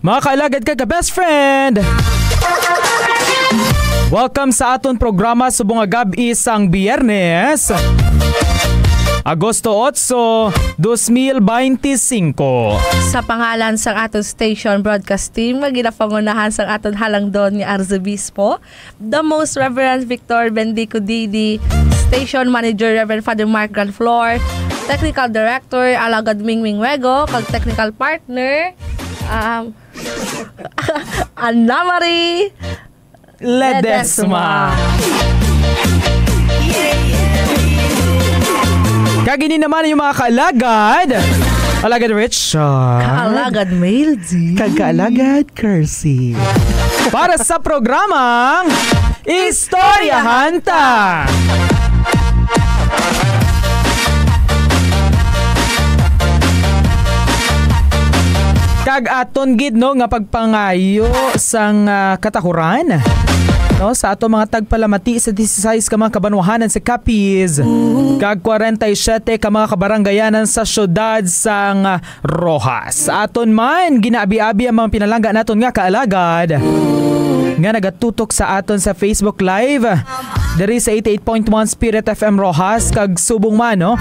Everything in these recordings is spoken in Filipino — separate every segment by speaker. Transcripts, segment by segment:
Speaker 1: Mga kaalagad ka best friend! Welcome sa aton programa subong gabi isang Biyernes, Agosto 8, 2025.
Speaker 2: Sa pangalan sa aton station broadcast team, maginapangunahan sa aton halangdon ni Arzobispo, the Most Reverend Victor Bendico Didi, Station Manager Reverend Father Mark Granflor, Technical Director Alagad Mingming Wego, kag Technical Partner Anna Marie Ledesma.
Speaker 1: Kagini naman yung mga kaalagad. Alagad Richard.
Speaker 2: Kaalagad Mailzy.
Speaker 3: Kagaalagad Kersey.
Speaker 1: Para sa programang Istoryahan Ta. Kag aton gid no nga pagpangayo sang katakuran no sa ato mga tagpalamati sa 16 ka mga kabanwahanan sa Capiz kag 47 ka mga kabaranggayanan sa syudad sang Rojas. Aton man ginaabi-abi ang mga pinalangga naton nga kaalagad nga nagatutok sa aton sa Facebook Live diri sa 88.1 Spirit FM Rojas kag subong man no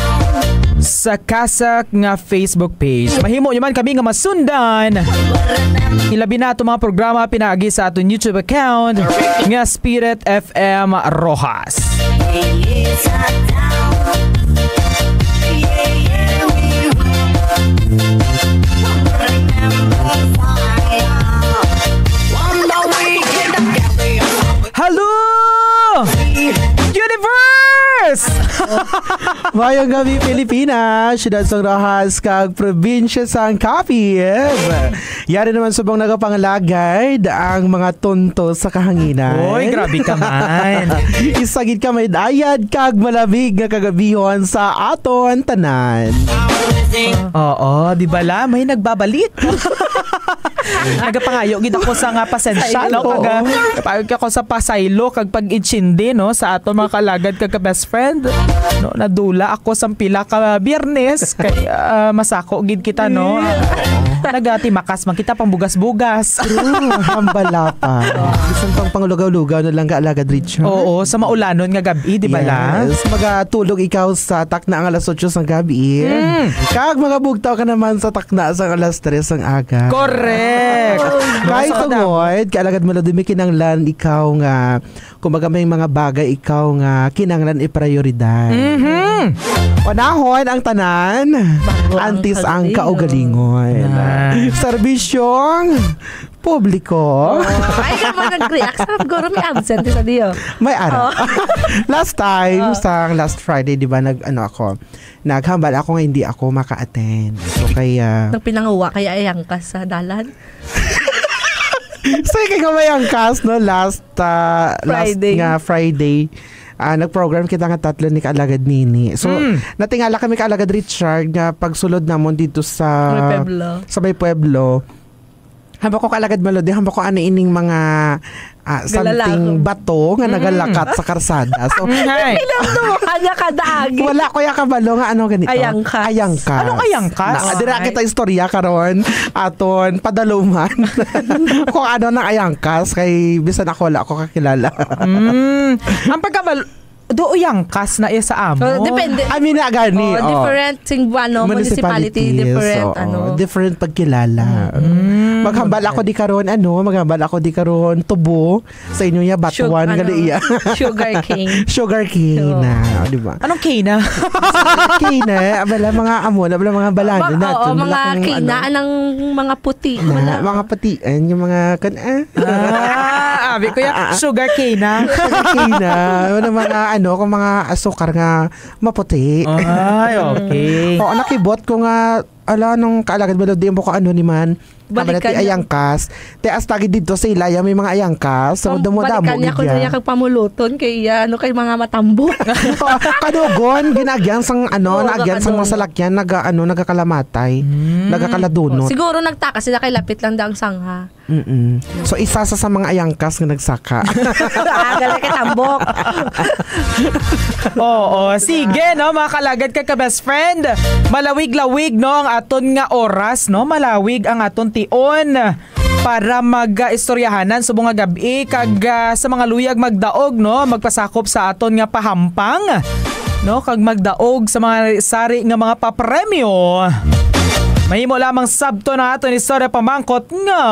Speaker 1: sa Kasak nga Facebook page. Mahimo nyo man kami nga masundan. Ilabi na ito mga programa pinaagi sa aton YouTube account nga Spirit FM Rojas. Hello! Universe!
Speaker 3: Mayong gabi Pilipinas, syudad sang Rojas kag probinsya sang Capiz. Yari naman subong nagapangalagay ang mga tonto sa kahanginan.
Speaker 1: Oy, grabe ka man.
Speaker 3: Isagid ka may dayad kag malamig nga kagabihon sa aton tanan.
Speaker 1: Oo, di ba la? May nagbabalik. Nagapangayo gid ako sa nga pasensya no kag ako sa pasaylo kag pag-inchindi no sa aton mga kalagad kag best friend no nadula ako sa pila ka Biyernes kay masako gid kita no. Nagati makas man kita pang bugas-bugas.
Speaker 3: Hambala pa. Bisan pang panglugaw-lugaw na lang kaalagad Richard.
Speaker 1: Oo, sa maulanon nga gabi di ba la?
Speaker 3: Yes, magatulog ikaw sa takna ang alas 8 sang gabi. Kag magabugtaw ka naman sa takna sang alas 3 sang aga.
Speaker 1: Correct.
Speaker 3: Kahit tungod, kaalagad mo na dumi kinanglan ikaw nga kumbaga may mga bagay ikaw nga kinanglan i-prioridad. Panahon ang tanan, antis ang kaugalingon. Serbisyong publiko.
Speaker 2: Ay naman nag-react. Siguro may absent sa diyo.
Speaker 3: May ara. Last time, sa last Friday, di ba, naghambal ako nga hindi ako maka-attend. So, kaya...
Speaker 2: Nang pinanguwa, kaya ayang ka sa dalan?
Speaker 3: So, kaya may angkas, no? Last Friday. Nag-program kita nga tatlo ni Kaalagad Nini. So, natingala kami Kaalagad Richard nga pagsulod namon dito sa may Pueblo. Hamba ko Kaalagad Melody, hamba ko ining mga something bato nga nagalakat sa karsada. So,
Speaker 2: ilang kanya kadaagi.
Speaker 3: Wala ko ya kabalo nga ganito.
Speaker 2: Ayangkas.
Speaker 1: Anong ayangkas?
Speaker 3: Dira kita istorya karon aton padaluman. Kung ano nang ayangkas kay bisan ako wala ko kakilala.
Speaker 1: Ang pagkabalo do yangkas na iya sa amo.
Speaker 2: So, depende.
Speaker 3: I mean gani.
Speaker 2: Different municipality, different
Speaker 3: different pagkilala. Maghambal ako di karon tubo sa inyo ya batuan gali iya.
Speaker 2: Sugar cane.
Speaker 3: Sugar cane na, di ba?
Speaker 1: Anong cane?
Speaker 3: Cane, abala mga amo, abala mga balano natin.
Speaker 2: Oo, mga cane ng mga puti.
Speaker 3: Mga putian, yung mga
Speaker 1: abi ko ya sugar cane na.
Speaker 3: Sugar cane na. Mga kung mga asukar nga maputi.
Speaker 1: Ay, okay.
Speaker 3: Oo, nakibot ko nga nung Kaalagad Melody mo ko ni man. Kabalati ayangkas. Te astagi dito sa ilaya may mga ayangkas. So damo-damo
Speaker 2: gid. Balikan niya ko niya kag pamuluton kay kay mga matambo.
Speaker 3: Kadugon ginagyan sang nagyan sang masalakyan nagakalamatay. Nagakaladunot.
Speaker 2: Siguro nagtaka sila kay lapit lang daang sangha.
Speaker 3: So isa sa mga ayangkas nga nagsaka.
Speaker 2: Gali kay tambok.
Speaker 1: Oo, sige no mga kalagad ka best friend. Malawig-lawig no ang aton nga oras no. Malawig ang aton tion para mag-istoryahanan sa mga gabi kag sa mga luyag magdaog no magpasakop sa aton nga pahampang no kag magdaog sa mga sari nga mga papremyo. Mahimo lamang sabto na aton istorya pamangkot nga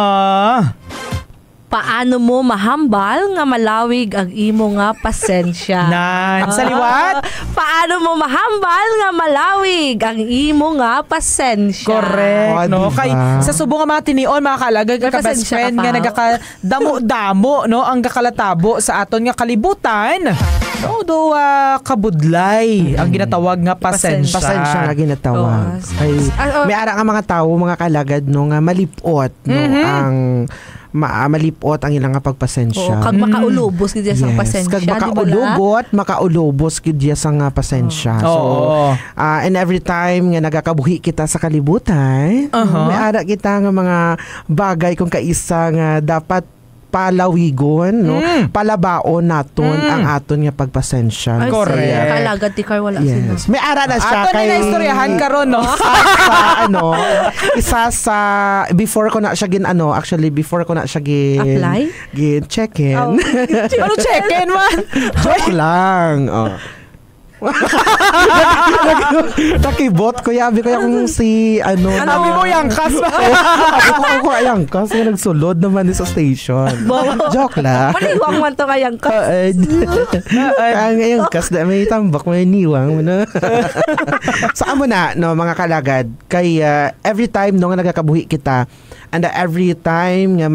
Speaker 2: paano mo mahambal nga malawig ang imo nga pasensya?
Speaker 1: nan sa liwat.
Speaker 2: Paano mo mahambal nga malawig ang imo nga pasensya?
Speaker 1: Correct, no?
Speaker 3: Diba?
Speaker 1: Kay sa subo nga mga tinion, mga kalagay,
Speaker 2: May
Speaker 1: ka best
Speaker 2: pasensya
Speaker 1: friend
Speaker 2: ka pa,
Speaker 1: nga nagakadamo-damo, no? Ang gakalatabo sa aton nga kalibutan. No, do kabudlay ang ginatawag nga pasensya.
Speaker 3: Pasensya nga ginatawag.
Speaker 2: Oh.
Speaker 3: Ay, may ara nga mga tao, mga kalagad, no, nga malipot, no, ang malipot ang ilang nga pagpasensya.
Speaker 2: Kag makaulubos gid sa pasensya,
Speaker 3: kag makaulubos gid sa nga pasensya. So, and every time nga nagakabuhi kita sa kalibutan, may ara kita nga mga bagay kung kaisa nga dapat palawigon, no? Palabaon naton ang aton nga pagpasensya.
Speaker 2: Ay,
Speaker 1: correct.
Speaker 2: Kalagad ti Car wala sino.
Speaker 3: May ara na siya
Speaker 1: aton
Speaker 3: kay
Speaker 1: na istoryahan karon no.
Speaker 3: Isa sa before ko na siya actually before ko na siya
Speaker 2: apply?
Speaker 3: check-in.
Speaker 1: Ano check-in man?
Speaker 3: Joke lang. Nakibot ko yabi ko yung si
Speaker 1: Sabi mo yung kas.
Speaker 3: Sabi ko yung kas nga nagsulod naman sa station. Joke lang.
Speaker 2: Maniwang man to kayang kas.
Speaker 3: Ang yung kas na may tambak, may niwang. Saan mo na, no, mga kalagad, kay every time no nga nagakabuhi kita, and every time nga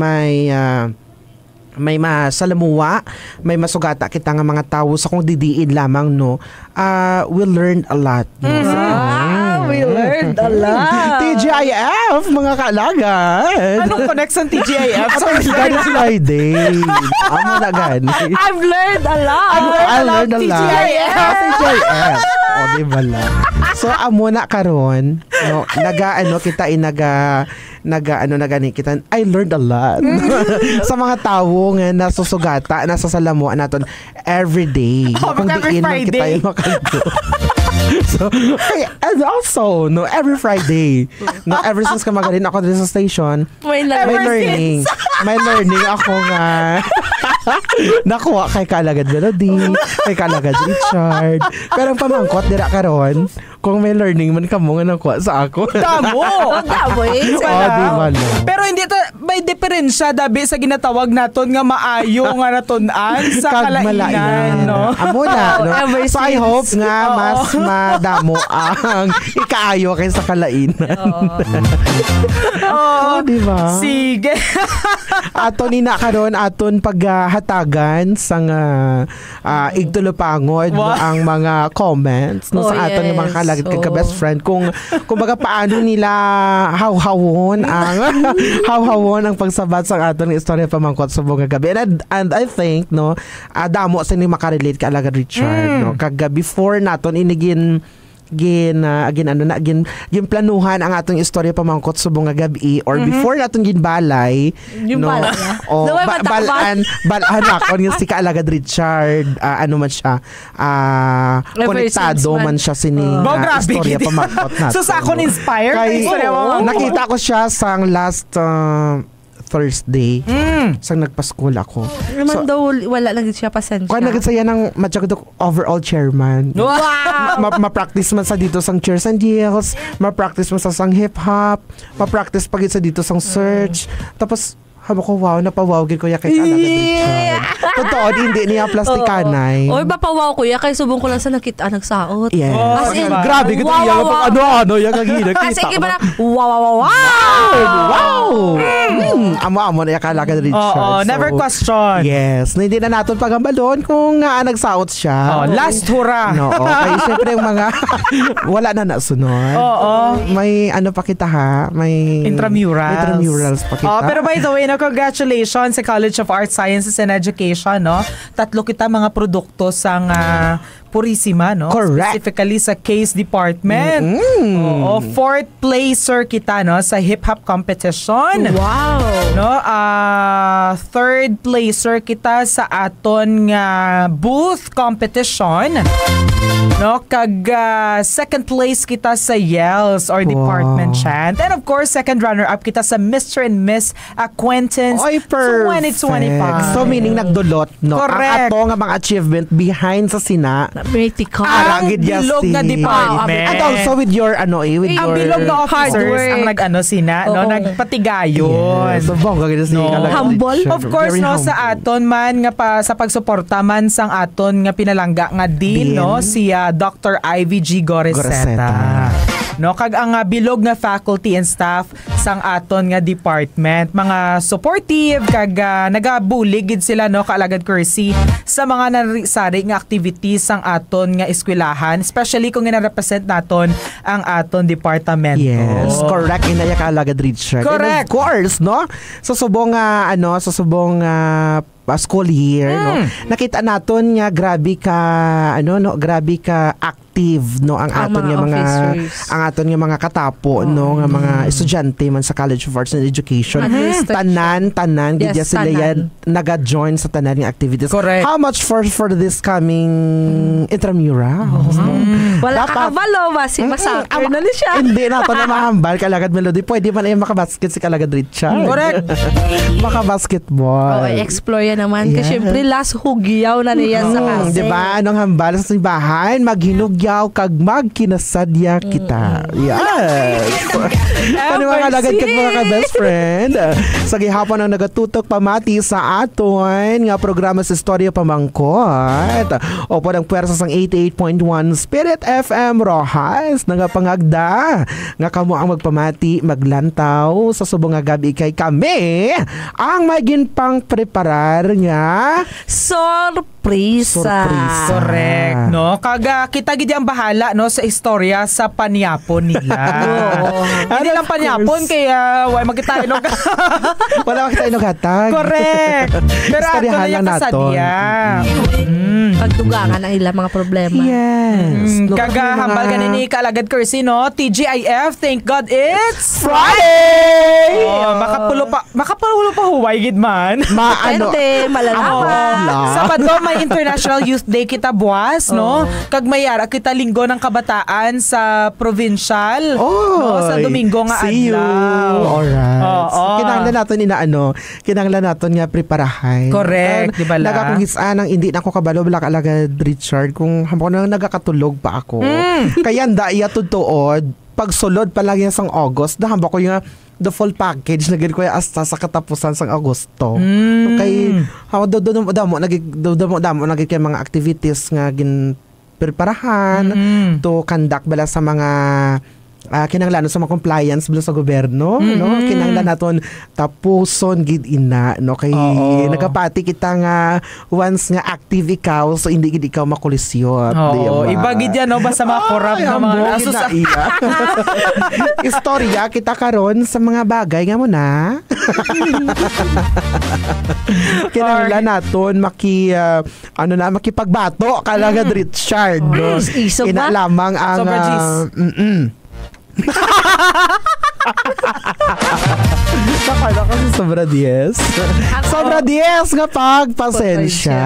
Speaker 3: may masalamuwa, may masugata kita nga mga tao sa kung didiin lamang, no, we learned a lot. No?
Speaker 2: We learned a lot.
Speaker 3: TGIF, mga kalagad.
Speaker 1: Anong connection TGIF?
Speaker 3: Gani Friday. Amo na gani.
Speaker 2: I've learned a lot.
Speaker 3: I learned a lot. TGIF. O, di ba lang? So, amo na karon, no, kita I learned a lot. Sa mga tao nga nasusugata, nasasalamuan naton every day. Kung diin man kita yung makado. So, and also, no, every Friday, no, ever since ka magaling ako din sa station, may learning ako nga nakuha kay Kalagad Melody, kay Kalagad Richard. Pero ang pamangkot, dira karon, kung may learning man ka mo nga nakuha sa ako.
Speaker 1: Damo
Speaker 2: eh.
Speaker 1: Pero hindi may diferensya dabi sa ginatawag naton nga maayo nga natunan sa kalainan, no?
Speaker 3: Amo na, no? So I hope nga mas madamo ang ikaayo kay sa kalainan. Di ba?
Speaker 1: Sige.
Speaker 3: Aton ni na karon aton paghatagan sang igtulopangod ang mga comments no sa aton nga mga kalagad kay best friend kung baga paano nila hawhawon ang pagsabat sa aton nga istorya pamangkot sa buong gabi. And I think no damo sa ni makarelate ka Alagad Richard no kag before naton inigin planuhan ang atong istorya pamangkot subong nga gabi or before naton ginbalay
Speaker 2: no
Speaker 3: balan akon yung si Alagad Richard man siya konektado man siya sini istorya pamangkot natin.
Speaker 1: So sa akon inspired
Speaker 3: nakita ko siya sang last Thursday. Sang nagpa-school ako.
Speaker 2: Naman daw wala lang siya pasensya.
Speaker 3: Kung nagsaya ng matyagodok overall chairman.
Speaker 2: Wow!
Speaker 3: Ma-practice man sa dito sang cheers and deals, ma-practice man sa sang hip-hop, ma-practice pag sa dito sang search. Tapos habo ko napawaw gid ko ya kay Alagad Richard. Totoo hindi niya plastikanay.
Speaker 2: Oy bapawaw ko ya kay subong ko lang sa nakita nagsaot.
Speaker 3: Yes.
Speaker 2: As in,
Speaker 3: grabe gid iya pag ano ya kagina kita.
Speaker 2: Kasi iba na wow.
Speaker 3: Amo na ya Alagad Richard.
Speaker 1: Never question.
Speaker 3: Yes, hindi na naton pagambalon kung nagsaot siya.
Speaker 1: Last hurrah.
Speaker 3: No, okay, syempre yung mga wala na nasunod. May ano pa kita ha, may intramurals pa kita.
Speaker 1: Pero by the way, congratulations sa College of Arts, Sciences and Education, no? 3 kita mga produkto sang Purisima, no?
Speaker 3: Correct.
Speaker 1: Specifically sa case department. Oo, 4th placer kita, no, sa hip-hop competition.
Speaker 2: Wow.
Speaker 1: No, 3rd placer kita sa aton nga booth competition. No, kag 2nd place kita sa Yells or department chant. And of course, 2nd runner-up kita sa Mr. and Miss Acquaintance
Speaker 3: Oy, perfect.
Speaker 1: 2025.
Speaker 3: So meaning nagdulot, no?
Speaker 1: Correct.
Speaker 3: Ang ato nga mga achievement behind sa sina.
Speaker 2: Mythical.
Speaker 3: Arangid niya
Speaker 1: bilog na department.
Speaker 3: And also with your, with
Speaker 1: Ang
Speaker 3: your...
Speaker 1: bilog na officers
Speaker 2: hard work.
Speaker 1: ang nag-ano sina, no,
Speaker 2: Oo.
Speaker 1: nagpatigayon.
Speaker 3: So bongga gid si
Speaker 1: No.
Speaker 3: Kalagad
Speaker 2: Humble.
Speaker 3: Richard.
Speaker 1: Of course,
Speaker 3: Very
Speaker 1: no,
Speaker 3: humble.
Speaker 1: sa aton man nga sa pagsuporta man sang aton nga pinalangga nga din,
Speaker 3: Din.
Speaker 1: no, si Dr. Ivy G. Goreseta.
Speaker 3: Goreseta.
Speaker 1: No, kag ang bilog na faculty and staff sang aton nga department, mga supportive kag nagabulig gid sila, no, kaalagad Kersey sa mga narisari nga activities sang aton nga eskwelahan, especially kung ina-represent naton ang aton departamento.
Speaker 3: Yes, correct. Inaya ka Alagad Richard.
Speaker 1: Correct.
Speaker 3: And of course, no? Sa subong school year, no? Nakita naton nga grabe ka active, no, ang aton nga mga
Speaker 2: officers.
Speaker 3: ang aton nga mga katapo, no, nga mga estudyante man sa College of Arts and Education.
Speaker 2: Administration.
Speaker 3: Tanan gid
Speaker 2: Yes,
Speaker 3: sila
Speaker 2: tanan.
Speaker 3: yan naga-join sa tanan nga activities.
Speaker 1: Correct.
Speaker 3: How much for this coming intramurals, no?
Speaker 2: Wala
Speaker 3: Dapat-
Speaker 2: kakabalo ba? Si masakar na ni siya.
Speaker 3: Hindi na to na mahambal Kalagad Melody. Pwede man ay makabasket si Kalagad Richard.
Speaker 1: Correct.
Speaker 3: Makabasketball.
Speaker 2: Oo, explore yan naman.
Speaker 3: Yeah.
Speaker 2: Kasi syempre, last hugyaw na niya sa kasi.
Speaker 3: Di ba? Anong hambal sa simbahan? Maghinugyaw kag magkinasadya kita. Yes. Ano mga kalagad kag mga ka-best friend? Sa gihapon ang nagatutok pamati sa aton nga programa sa Istorya Pamangkot. O po ng pwersa sang 88.1 Spirit FM Rojas nagapangagda nga kamo ang magpamati maglantaw sa subong nga gabi kay kami ang maging pang preparar nga
Speaker 2: Sorpresa.
Speaker 1: Correct, no? Kaga kita gid ang bahala, no, sa istorya sa panyapon nila. Hindi lang panyapon kaya wala magkitayo.
Speaker 3: Wala makita inugatag.
Speaker 1: Correct. Pero ato na yung kasadya.
Speaker 2: Pagdugangan ang ilang mga problema.
Speaker 3: Yes. Look,
Speaker 1: Kaga
Speaker 3: may mga-
Speaker 1: hambal ganini kalagad Kersey, no? TGIF, thank God it's
Speaker 3: Friday!
Speaker 1: Oh, makapulo pa huway gid man.
Speaker 2: Depende, malalaman.
Speaker 1: Sabado may International Youth Day kita buwas, no? Kag mayara kita linggo ng kabataan sa provincial, no? Sa Domingo nga
Speaker 3: See you.
Speaker 1: adlaw.
Speaker 3: Alright.
Speaker 1: Oo.
Speaker 3: Kinahanglan natin kinahanglan naton nga preparahan.
Speaker 1: Correct, di ba la?
Speaker 3: Nagakugisaan ang hindi na ko kabalo bala Alagad Richard kung hamo na nagakatulog pa ako. Kaya nda iya tutuod pagsulod pa lang yan sang August dahamba ko yung the full package na gid ko hasta sa katapusan sang Agosto. Kay damo nagig kay mga activities nga gin preparahan to conduct bala sa mga kinahanglan sa mga compliance bala sa gobyerno, no? Kinahanglan naton tapuson gid ina, no? Kay nagapati kita nga once nga active ikaw so hindi gid ikaw makulisyot, di ba?
Speaker 1: Iba gid yan, no? Basta mga korap na mga asos.
Speaker 3: Istorya kita karon sa mga bagay nga mo na. Kinahanglan naton makipagbato Kalagad Richard, no?
Speaker 2: Isog
Speaker 3: Ina
Speaker 2: ba?
Speaker 3: lamang ang
Speaker 1: Sobra G's.
Speaker 3: Nakala kasi sobra 10. Sobra 10 nga pagpasensya.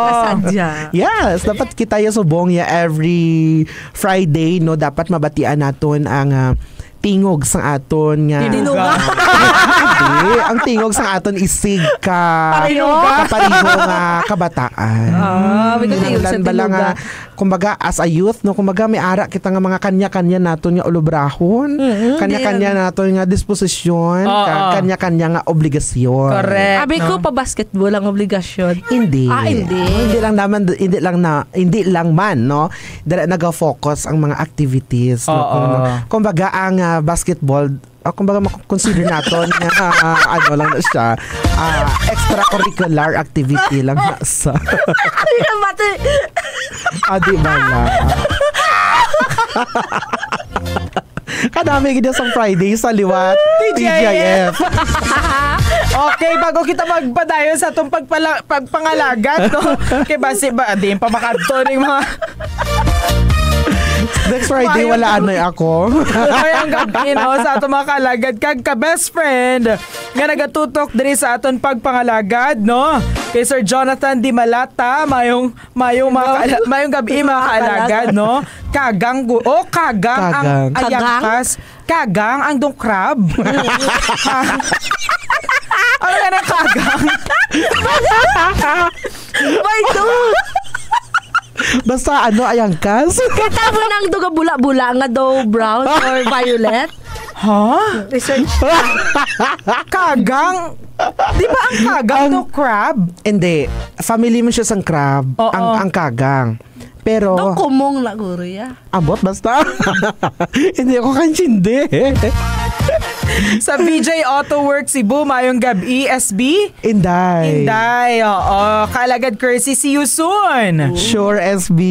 Speaker 2: Kasadya.
Speaker 3: Yes, dapat kita yung subong ya every Friday, no, dapat mabatian naton ang tingog sa aton nga
Speaker 2: Tinuga.
Speaker 3: Hindi, ang tingog sa aton isig ka kapariho nga kabataan.
Speaker 2: May katingog sa
Speaker 3: Bala nga,
Speaker 2: tinuga.
Speaker 3: kumbaga as a youth, no, kumbaga may ara kita nga mga kanya-kanya naton nga ulubrahon, kanya-kanya naton nga disposisyon, kanya-kanya nga obligasyon.
Speaker 1: Correct.
Speaker 2: Abi ko pa basketball ang obligasyon.
Speaker 3: Hindi.
Speaker 2: Hindi.
Speaker 3: Hindi lang man, no? Dala naga-focus ang mga activities, no? Kumbaga ang basketball, kumbaga makonsider naton nga lang na siya, extracurricular activity lang na sa.
Speaker 2: Ay, mati.
Speaker 3: Di ba na? Kadami gina sa Friday sa liwat TGIF.
Speaker 1: Okay, bago kita magpadayon sa itong pagpangalagat, no? Kaya basi ba, di pa makadto ng mga...
Speaker 3: Next Friday, wala ano'y ako.
Speaker 1: Mayang gabi, no? Sa itong mga kalagad, kag ka-best friend, nga nagatutok din sa aton pagpangalagad, no? Kay Sir Jonathan Di Malata, mayong gabi mga kalagad, no? Kagang ang ayangkas. Kagang ang dong crab. Ano nga na kagang?
Speaker 2: Why do?
Speaker 3: Basta ayangkas.
Speaker 2: Kita mo nang duga bula-bula nga daw brown or violet?
Speaker 1: Huh?
Speaker 2: Research.
Speaker 1: Kagang? Di ba ang kagang to crab?
Speaker 3: Hindi. Family mo siya sang crab. Ang kagang. Pero...
Speaker 2: Dong kumong na guro ya.
Speaker 3: Abot basta. Hindi ako kansindi.
Speaker 1: Sa VJ Auto Works Cebu, mayong gabi, SB?
Speaker 3: Inday,
Speaker 1: oo. Kalagad Kersey, see you soon.
Speaker 3: Sure, SB.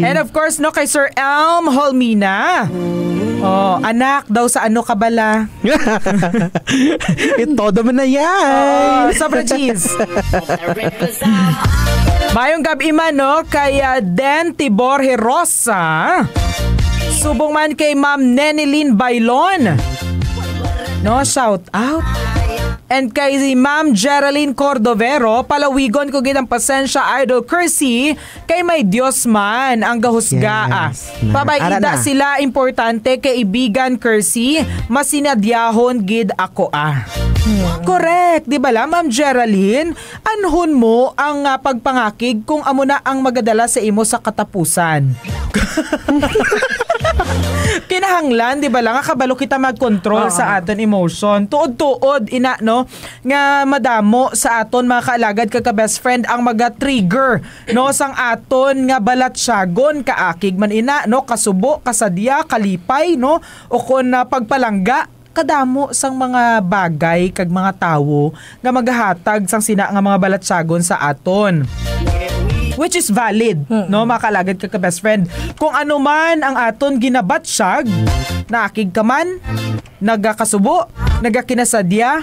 Speaker 1: And of course, no, kay Sir Elm Holmina. Oh, anak daw sa ano ka bala?
Speaker 3: Ito naman na yan.
Speaker 1: Sobra cheese. Mayong gabi man, no, kay Den Tibor Herosa. Subong man kay Ma'am Nenilyn Bailon. No, shout out. And kay si Ma'am Geraldine Cordovero, palawigon ko gid ang pasensya Idol Kersey, kay may Diyos man ang gahusgaa.
Speaker 3: Yes.
Speaker 1: Pabayida sila importante kay ibigan Kersey, masinadyahon gid ako Correct, di ba la Ma'am Geraldine? Anhon mo ang pagpangakig kung amo na ang magadala sa imo sa katapusan. Kinahanglan, di ba lang, kabalo kita mag-control sa aton emotion. Tuod-tuod, ina, no, nga madamo sa aton mga kaalagad ka-best friend ang maga-trigger, no, sang aton nga balatsyagon, kaakig man ina, no, kasubo, kasadya, kalipay, no, o kung pagpalangga, kadamo sang mga bagay kag mga tawo nga maghahatag sang sina nga mga balatsyagon sa aton. Which is valid, no, makalagad ka best friend. Kung ano man ang aton ginabatsyag, naakig ka man, nagakasubo, nagakinasadya,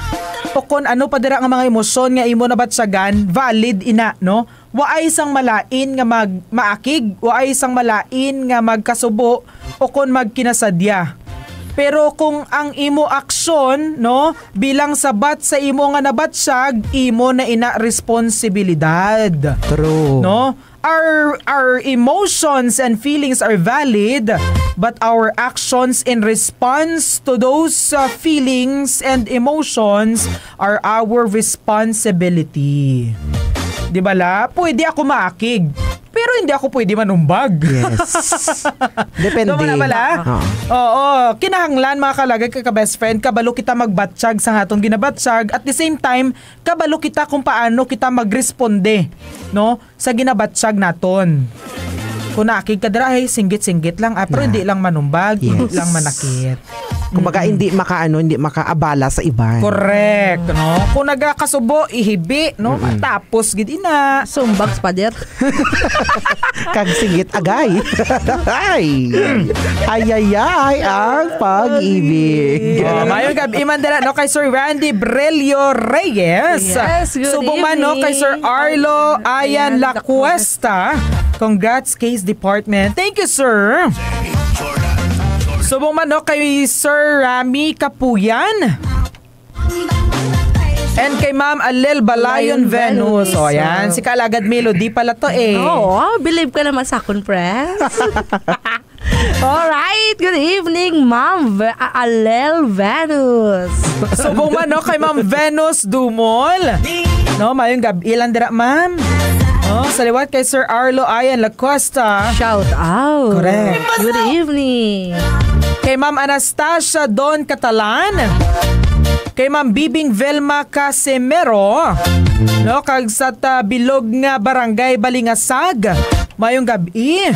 Speaker 1: o kung ano pa dira nga mga emosyon nga imo nabatsyagan, valid ina, no? Waay sang malain nga maakig, waay sang malain nga magkasubo, o kung magkinasadya. Pero kung ang imo aksyon, no, bilang sabat sa imo nga nabatsyag, imo na ina responsibilidad.
Speaker 3: True.
Speaker 1: No? Our emotions and feelings are valid, but our actions in response to those feelings and emotions are our responsibility. Di ba la? Pwede ako maakig, pero hindi ako pwede manumbag.
Speaker 3: Yes. Depende.
Speaker 1: Tama na pala? Oo. Kinahanglan mga kalagay ka-best friend, kabalo kita magbatsyag sa atong ginabatsyag. At the same time, kabalo kita kung paano kita magresponde, no, sa ginabatsyag naton. Kung naakig ka dira, singgit-singgit lang, pero hindi lang manumbag, hindi lang manakit.
Speaker 3: Kumbaga hindi makaabala sa iba.
Speaker 1: Correct, no? Kung nagakasubo, ihibi, no? Tapos gid ina.
Speaker 2: Sumbag spader.
Speaker 3: Kag singit agay. Ay, ang pag-ibig.
Speaker 1: Mayong gabi man dira, no, kay Sir Randy Brelio Reyes.
Speaker 2: Yes, good
Speaker 1: Subong man, no, kay Sir Arlo Ayan La Cuesta. Congrats, Case Department. Thank you, sir. Subong man, no, kay Sir Rami Kapuyan. And kay Ma'am Alel Balayon Venus. O, yan. Si Kalagad Melody pala to
Speaker 2: Believe ka naman sa akin, press. Alright, good evening, Ma'am Alel Venus.
Speaker 1: Subong man, no, kay Ma'am Venus Dumol. No, mayong gabi lang dira, ma'am. No, sa liwat kay Sir Arlo Ayan La Costa.
Speaker 2: Shout out.
Speaker 1: Correct.
Speaker 2: Good evening.
Speaker 1: Kay Ma'am Anastasia Don Catalan. Kay Ma'am Bibing Velma Casemero. No, kag sa bilog nga barangay Balingasag. Mayong gabi.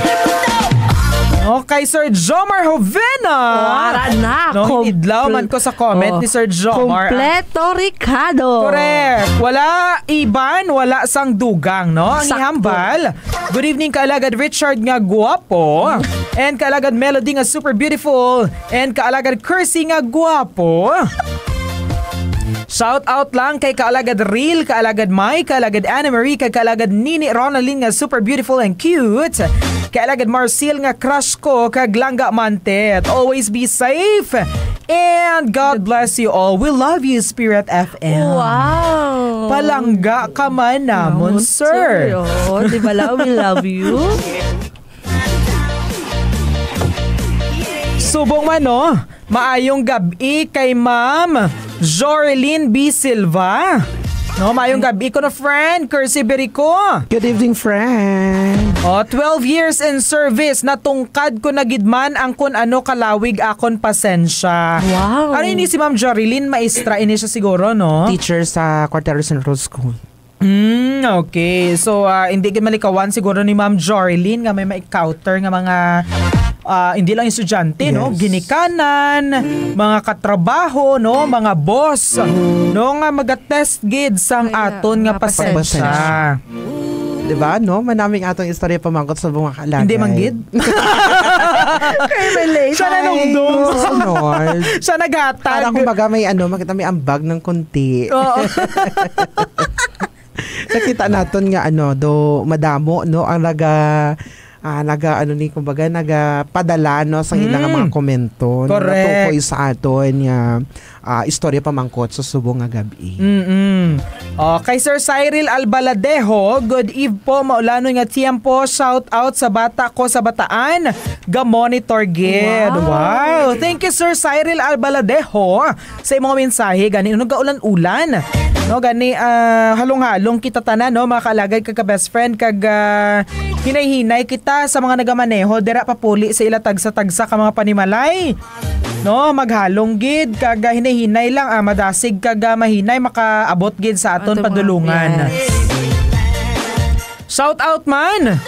Speaker 1: No, kay Sir Jomar Jovena.
Speaker 2: Wala na.
Speaker 1: No, idlaw man ko sa comment ni Sir Jomar.
Speaker 2: Kompleto Ricardo.
Speaker 1: Correct. Wala iban, wala sang dugang, no? Ang ihambal. Good evening, Kaalagad Richard nga guwapo. And Kaalagad Melody nga super beautiful. And Kaalagad Kersey nga guwapo. Shout out lang kay Kaalagad Real, Kaalagad Mai, Kaalagad Anna Marie, kay Kaalagad Nini Ronaldine nga super beautiful and cute. Kaalagad Marcel nga crush ko, kag Langga Mantet. Always be safe. And God bless you all. We love you, Spirit FM.
Speaker 2: Wow.
Speaker 1: Palangga ka man namon, sir.
Speaker 2: Oh, di ba lang, we love you.
Speaker 1: Subong man, no? Maayong gabi kay Ma'am Jorlyn B. Silva. No, maayong gabi ko na friend, Cursi Berico.
Speaker 3: Good evening, friend.
Speaker 1: 12 years in service, natungkad ko na gidman ang kun ano kalawig akon pasensya.
Speaker 2: Wow.
Speaker 1: Ano ini si Ma'am Jorlyn? Maestra ini siya siguro, no?
Speaker 3: Teacher sa Cordero Central School.
Speaker 1: Okay. So, hindi ka malikawan siguro ni Ma'am Jorlyn nga may ma-encounter nga mga hindi lang estudyante, no? Ginikanan, mga katrabaho, no? Mga boss, no? Nga maga-test gid sang aton nga pasensya.
Speaker 3: Diba, no? Manaming atong istorya pamangkot sa mga kalagay.
Speaker 1: Hindi manggid? Siya na nungdong. Siya naghatag.
Speaker 3: Parang kumbaga may makita may ambag ng kunti.
Speaker 1: Oo.
Speaker 3: Nakita natin nga do madamo, no? Ang nagapadala no sa ilang mga komento no, natukoy sa aton nga istorya pamangkot sa subong nga gabi.
Speaker 1: Kay Sir Cyril Albaladejo, good eve po, maulano nga tiempo, shout out sa bata ko sa Bataan, ga-monitor gid. Wow. Thank you Sir Cyril Albaladejo sa imong mensahe gani gaulan-ulan. No gani halong-halong kita tanan no mga kalagay kag best friend kag hinay-hinay kita sa mga nagamaneho dira papuli sa ilatag sa tagsa ka mga panimalay. No, maghalong gid kag hinay-hinay lang madasig kag mahinay makaabot gid sa aton padulungan. Yes. Shout out man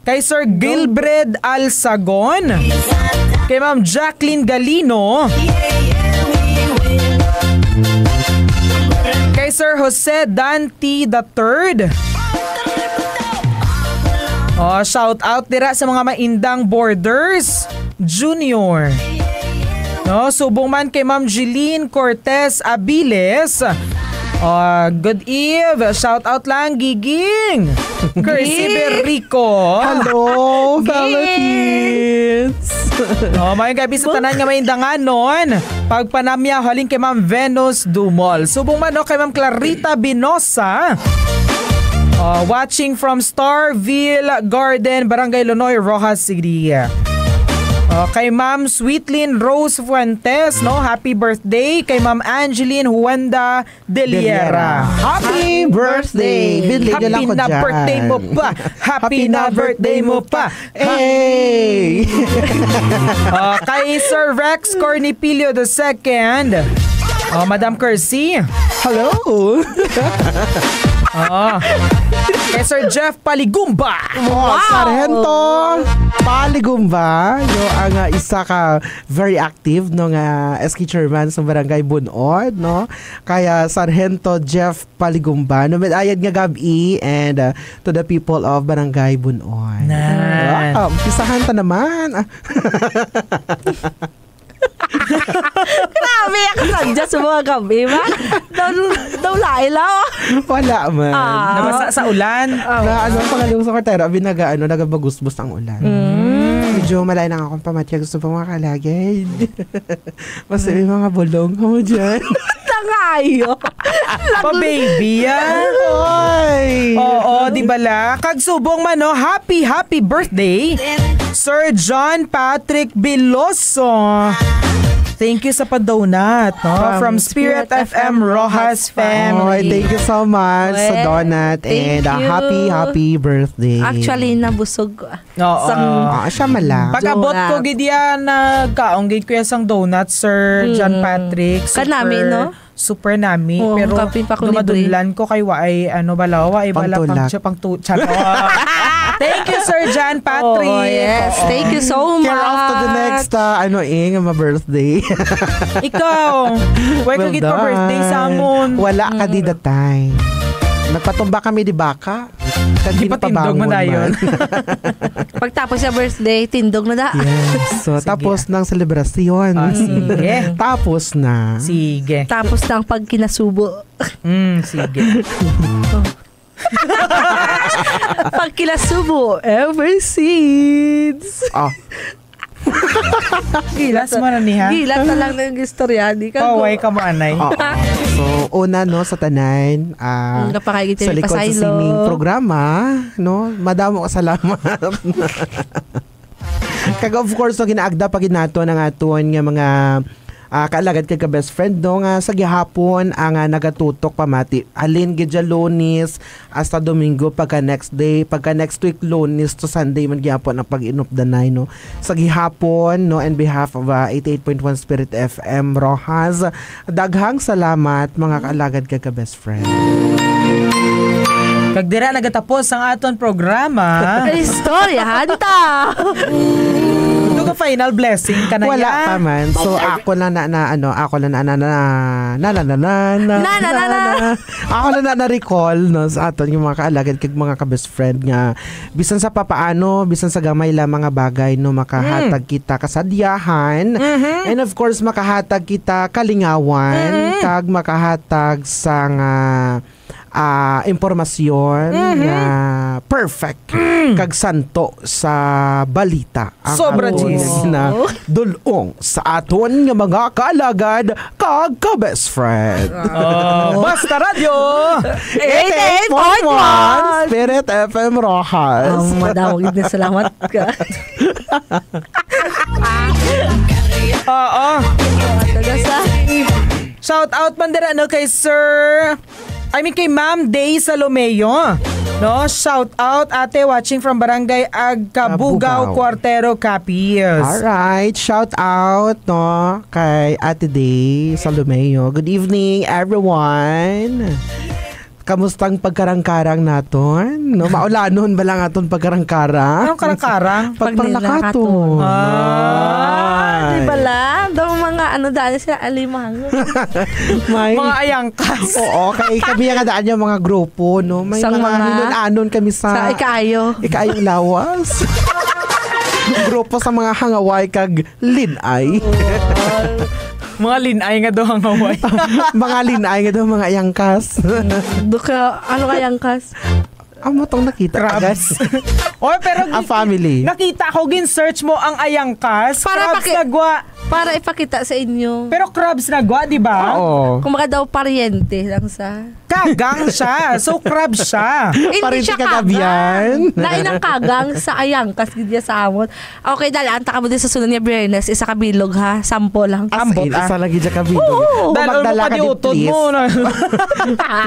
Speaker 1: kay Sir Gilbred Alsagon, kay Ma'am Jacqueline Galino, kay Sir Jose Dante III. Shout out dira sa mga maindang Borders Junior. No, subong man kay Ma'am Jeline Cortez Abiles. Good eve. Shout out lang Giging. Cursi Berico.
Speaker 3: Hello, Philippines.
Speaker 1: Mayong gabi sa tanan nga maindangan nun. Pagpanamya haling kay Ma'am Venus Dumol. Subong man kay Ma'am Clarita Binosa. Watching from Starville Garden, Barangay Lonoy, Rojas City. Kay Ma'am Sweetlyn Rose Fuentes, no? Happy birthday kay Ma'am Angeline Huenda Deliera.
Speaker 3: Happy birthday!
Speaker 1: Happy na birthday mo pa! Happy na birthday mo pa!
Speaker 3: Hey!
Speaker 1: Kay Sir Rex Cornipilio II. Madam Cursi.
Speaker 3: Hello!
Speaker 1: Kay Sir Jeff Paligumba.
Speaker 3: Sargento Paligumba, no, ang isa ka very active no nga SK chairman sa Barangay Bunod, no. Kaya Sargento Jeff Paligumba, no, ayad nga gabi and to the people of Barangay Bunod. Pisahan ta naman.
Speaker 2: Grabe, ako sadya sa mga gabi, ba? Daw lailaw.
Speaker 3: Wala man.
Speaker 1: Nabasa sa ulan.
Speaker 3: Pangalong sa Cordero, nagabagusbos ang ulan. Medyo malay na akong pamatya. Gusto pa mga kalagay. Basta may mga bulong ka mo dyan.
Speaker 2: Tangayo.
Speaker 1: Pa-baby yan. Oo, di bala? Kagsubong man, no? Happy birthday, Sir John Patrick Biloso. Thank you sa pa-donut, no? From Spirit FM Rojas family.
Speaker 3: Thank you so much sa donut and happy birthday.
Speaker 2: Actually, nabusog ko.
Speaker 3: Siya mala.
Speaker 1: Pag-abot ko gidya na kaonggit ko yung donut, Sir John Patrick.
Speaker 2: Kanami, no?
Speaker 1: Super nami. Pero dumadunlan ko kay waay balawa ay bala pang tutsak. Thank you, Sir John Patrick.
Speaker 2: Yes, thank you so much.
Speaker 3: Care off to the next my birthday.
Speaker 1: Ikaw, why ka git pa birthday sa amon?
Speaker 3: Wala ka di the time. Nagpatumba kami di baka.
Speaker 1: Di pa tindog mo na yun.
Speaker 2: Pagtapos sa birthday, tindog na da.
Speaker 3: Yes. So, tapos ng selebrasyon.
Speaker 1: Sige.
Speaker 3: Tapos na.
Speaker 1: Sige.
Speaker 2: Tapos ng pagkinasubo.
Speaker 1: Sige.
Speaker 2: Pagkinasubo, ever since.
Speaker 1: Gilas mo na niya.
Speaker 2: Gilat na lang ng istorya. Di ka
Speaker 1: Paway ka mo, anay.
Speaker 3: So, una, no, sa tanan,
Speaker 2: napakagiti
Speaker 3: sa likod sa sining programa, no, madamo kasalamat. Kag of course, no, ginaagda pa ginato ng aton nga mga kaalagad kay ka best friend no nga sa gihapon ang nagatutok pamati alin gidya Lunes hasta Domingo pagka next week Lunes to Sunday man gihapon ang pag-inupdanay no sa gihapon no on behalf of 88.1 Spirit FM Rojas, daghang salamat mga kaalagad kay ka best friend.
Speaker 1: Kag dira nagatapos ang aton programa.
Speaker 2: Istorya hanta.
Speaker 3: Ito
Speaker 1: ka final blessing ka na
Speaker 3: wala
Speaker 1: yan.
Speaker 3: pa man. So ako lang ako lang na recall no sa aton yung mga kaalagad kag mga ka-best friend nga bisan sa papaano, bisan sa gamay lang mga bagay no makahatag kita kasadyahan and of course makahatag kita kalingawan kag makahatag sa impormasyon na perfect kag santo sa balita ang
Speaker 1: sobra
Speaker 3: na dulong sa aton nga mga kaalagad kag ka-best friend.
Speaker 1: Basta Radio
Speaker 3: 88.1 Spirit FM Rojas.
Speaker 2: Madawag na salamat ka.
Speaker 1: Shout out man dira no kay kay Ma'am Day Salomeo. No, shout out ate watching from Barangay Agkabugaw, Cuartero, Capiz.
Speaker 3: Alright, shout out no kay Ate Day Salomeo. Good evening everyone. Kamustang pagkarang-karang naton? No, maulanon ba lang aton pagkarang-karang?
Speaker 1: Anong karang-karang?
Speaker 3: Pagpanglakaton.
Speaker 2: Di ba lang? Daw mga daan sila alimang.
Speaker 1: Mga ayangkas.
Speaker 3: Oo, kami nga daan yung mga grupo, no? May mga hinun-anon kami sa
Speaker 2: Ikayo.
Speaker 3: Ikayong lawas. Grupo sa mga hangaway kag linay.
Speaker 1: Mga linay nga daw ang Hawaii.
Speaker 3: Mga linay nga daw mga ayangkas.
Speaker 2: Ano ka ayangkas?
Speaker 3: Mo tong nakita.
Speaker 1: Crabs. Pero
Speaker 3: a family.
Speaker 1: Nakita ko search mo ang ayangkas. Crabs nagwa.
Speaker 2: Para ipakita sa inyo.
Speaker 1: Pero crabs nagwa, di ba?
Speaker 3: Oo.
Speaker 2: Kung maka daw paryente lang sa...
Speaker 1: Kagang siya. So crabs siya.
Speaker 2: Hindi siya kagang. Lain ang kagang sa ayangkas gidya sa amon. Okay, dala. Anta ka mo din sa sunod niya Bernes. Isa kabilog ha. Sampo lang.
Speaker 3: Ambot. Isa lagi dyan kabilog.
Speaker 1: Magdala ka din, please.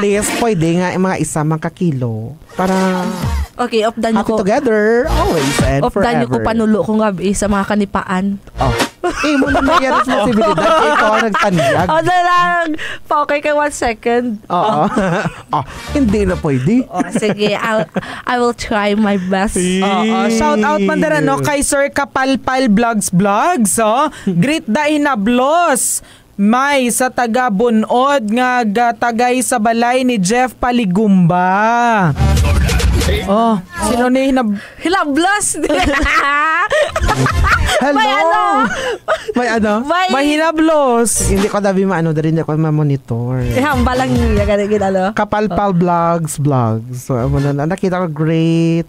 Speaker 3: Please, pwede nga mga isa mga kakilo. Para...
Speaker 2: Okay, opdan nyo ko.
Speaker 3: Happy together, always and forever.
Speaker 2: Opdan nyo ko panulo kong gabi sa mga kanipaan.
Speaker 3: Mo na may responsibilidad. Ikaw ang nagtanyag.
Speaker 2: Na lang. Pa-okay kay 1 second.
Speaker 3: Hindi na pwede.
Speaker 2: Sige, I will try my best.
Speaker 1: Shout out man dara no kay Sir Kapalpal Vlogs. Greet da inablos. May sa taga Bunod nga tagay sa balay ni Jeff Paligumba. Sino ni
Speaker 2: Hilablos?
Speaker 3: Hello. May
Speaker 1: May hinablos.
Speaker 3: Hindi ko dabi hindi ako ma-monitor.
Speaker 2: Balang niya ganito.
Speaker 3: Kapalpal Vlogs. So, nakita ko great,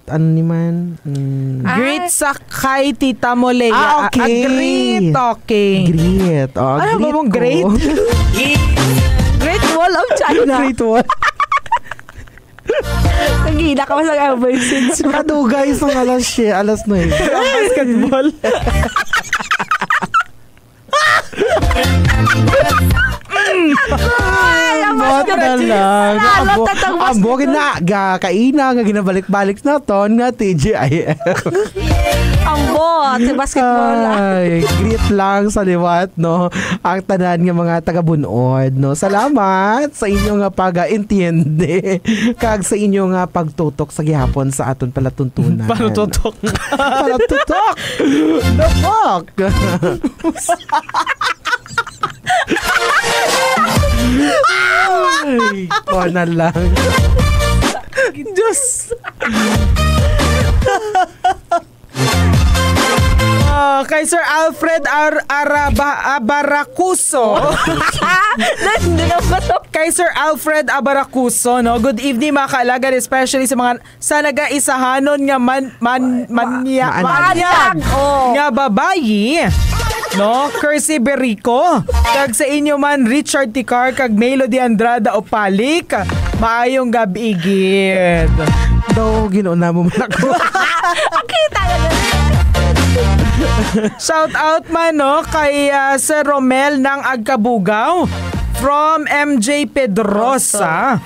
Speaker 1: Great sa kay Tita Molea.
Speaker 3: Okay.
Speaker 1: Great.
Speaker 3: Great.
Speaker 1: Ano ba mong great?
Speaker 2: Great Wall of China.
Speaker 3: Great Wall.
Speaker 2: Nagina ka mas ever since.
Speaker 3: Kadugay sa alas 9.
Speaker 1: Basketball.
Speaker 3: Bot na lang. Ambogin na. Kaina nga ginabalik-balik na ton nga TGIF.
Speaker 2: Ambot. Basketball.
Speaker 3: Ay, greet lang sa liwat, no? Ang tanan nga mga taga-Bunod, no? Salamat sa inyo nga pag-intindi. Kag sa inyo nga pagtutok sa gihapon sa aton palatuntunan.
Speaker 1: Palatuntok.
Speaker 3: The fuck? Ay, ko na lang.
Speaker 1: Diyos. Kay Sir Alfred Abaracuso. Kay Sir Alfred Abaracuso, no? Good evening mga kaalagan, especially sa mga sa nag-aisahanon nga manyag nga babayi. No, Kersey Berico. Kag sa inyo man Richard Ticar kag Melody Andrada Opalik. Maayong gabi gid.
Speaker 3: Daw ginoon mo man ako.
Speaker 2: Kita na.
Speaker 1: Shout out man no kay Sir Romel ng Agkabugaw from MJ Pedrosa.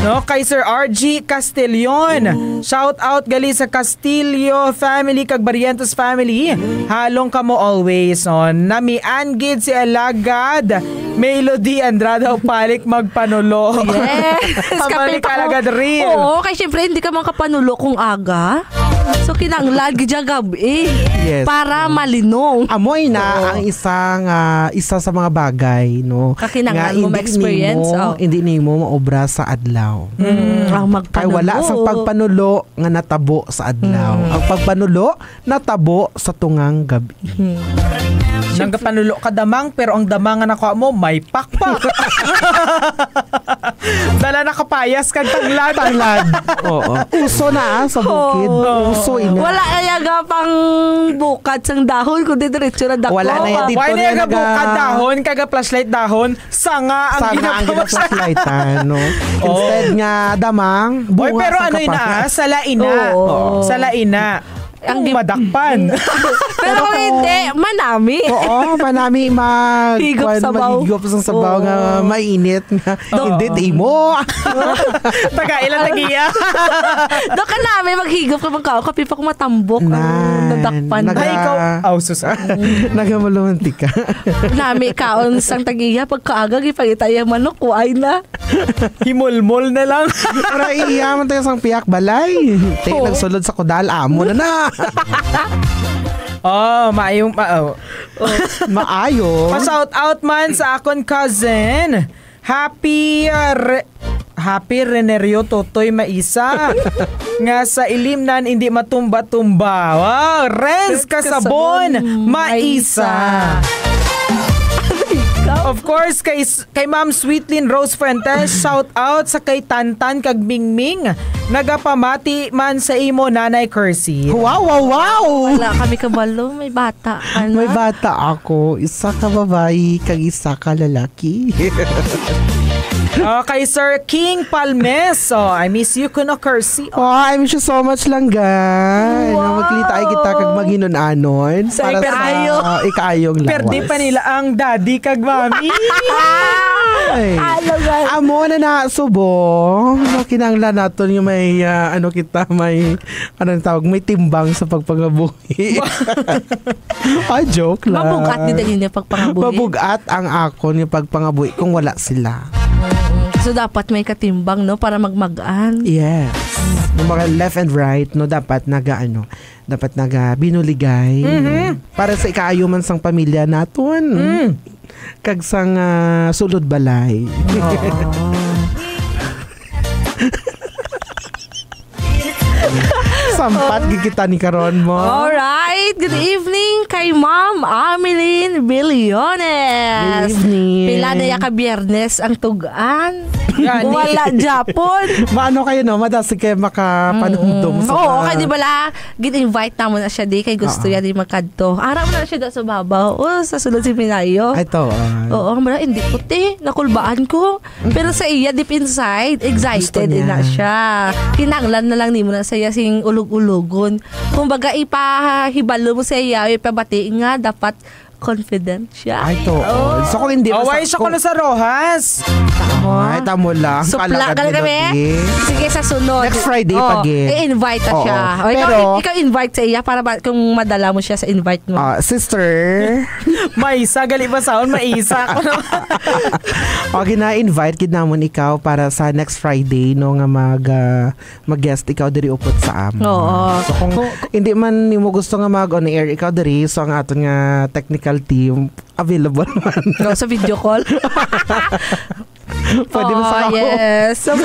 Speaker 1: No, kay Sir RG Castillon. Shout out gali sa Castillo family kag Barrientos family. Halong kamo always on. Namian gid si Alagad Melody Andrada Opalik magpanulo.
Speaker 2: Yes.
Speaker 1: Pamalik Alagad rin.
Speaker 2: Oo, kay syempre hindi ka makapanulo kung aga. So kinanglan gid gabi
Speaker 3: Yes.
Speaker 2: para malinong.
Speaker 3: Amoy na ang isa sa mga bagay, no?
Speaker 2: Kakinanglan mo ma-experience.
Speaker 3: Hindi nimo maobra sa adlaw.
Speaker 2: Ang magpanulo.
Speaker 3: Kay wala sa pagpanulo nga natabo sa adlaw. Ang pagpanulo natabo sa tungang gabi.
Speaker 1: Nanggapanulo ka damang pero ang damang nga nakuha mo may pakpak. Dala nakapayas kag tanglad.
Speaker 3: Oo. Uso na sa bukid. Uso ina.
Speaker 2: Wala na yaga pang bukad sang dahon kundi diretso na dako.
Speaker 3: Wala na yan dito.
Speaker 1: Wala na yaga bukad dahon kaga flashlight dahon. Sanga ang
Speaker 3: ginaflashlightan, no? Instead nga damang bunga.
Speaker 1: Oy, pero ano ina? Salaina. Salaina. Ang madakpan.
Speaker 2: Pero kung hindi, manami.
Speaker 3: Oo, manami
Speaker 2: Higop sabaw.
Speaker 3: Maghigop sa sabaw nga mainit nga. Hindi mo.
Speaker 1: Taga ilan nagiya.
Speaker 2: Doon ka namin maghigop ka magkao. Kapi pa kung matambok. Nadakpan.
Speaker 1: Ay, ikaw. Sus.
Speaker 3: Nagamalunti ka.
Speaker 2: Nami kaon sang tagiya. Pagkaagag ipagitaya manok. Kuay na.
Speaker 1: Himulmol na lang.
Speaker 3: Para iyaman tayo sang piyak balay. Tayo nagsulod sa kudal. Amo na.
Speaker 1: Maayong
Speaker 3: maayo.
Speaker 1: Pa-shout out man sa akon cousin. Happy Renerio Totoy Maisa. Nga sa ilimnan hindi matumba-tumba. Wow, Renz Kasabon Maisa. Of course, kay Ma'am Sweetlyn Rose Fuentes, shout out sa kay Tantan kag Mingming. Nagapamati man sa imo Nanay Kersey.
Speaker 3: Wow!
Speaker 2: Wala kami kabalo, may bata.
Speaker 3: May bata ako. Isa ka babae, kag isa ka lalaki.
Speaker 1: Kay Sir King Palmes. I miss you kuno Kersey.
Speaker 3: I miss you so much lang, guys. Wow. Magkita ay kita kag maghinon-anon.
Speaker 2: Sa
Speaker 3: ikaayong lawas.
Speaker 1: Perde pa nila ang daddy kag mami.
Speaker 3: Amo na subo. Kinanglan naton yung may may timbang sa pagpangabuhi. Joke lang.
Speaker 2: Mabugat din din yung pagpangabuhi.
Speaker 3: Mabugat ang akon yung pagpangabuhi kung wala sila.
Speaker 2: So dapat may katimbang no para magmagaan.
Speaker 3: Yes. Yung mga left and right no dapat binuligay. Para sa ikaayo man sang pamilya naton. Kag sang sulod balay. Sampat gigita ni karon mo.
Speaker 2: Alright, good evening kay Ma'am Ameline Billones.
Speaker 3: Good evening.
Speaker 2: Pila na ya ka Biyernes ang tugaan. Wala Japon.
Speaker 3: Maano kayo no, madasi kayo makapanumdum sa.
Speaker 2: Oo, kay di bala gin-invite namo na siya di kay gusto ya di makadto. Ara mo na siya sa babaw. Sa sulod si Minayo.
Speaker 3: Ito.
Speaker 2: Oo, mara hindi puti, nakulbaan ko. Pero sa iya deep inside, excited na siya. Kinanglan na lang nimo na saya sing ulog-ulogon. Kumbaga ipahibalo mo sa iya, ipabati nga dapat confident siya.
Speaker 3: Ay, to. So, kung hindi
Speaker 1: away siya ko na sa Rojas.
Speaker 3: Ay, tamo lang.
Speaker 2: Supla ka kami. Sige, sa sunod.
Speaker 3: Next Friday
Speaker 2: i-invite na siya. Pero, ikaw invite sa iya para kung madala mo siya sa invite mo.
Speaker 3: Sister.
Speaker 1: Maisa, gali ba saon? Maisa.
Speaker 3: Gina-invite kid namon ikaw para sa next Friday no nga mag-guest ikaw diri upot sa amo. So, kung hindi man nimo gusto nga mag-on air ikaw diri, so ang aton nga technical team available man.
Speaker 2: Sa video call.
Speaker 3: Pwede mo sa
Speaker 2: yes. So,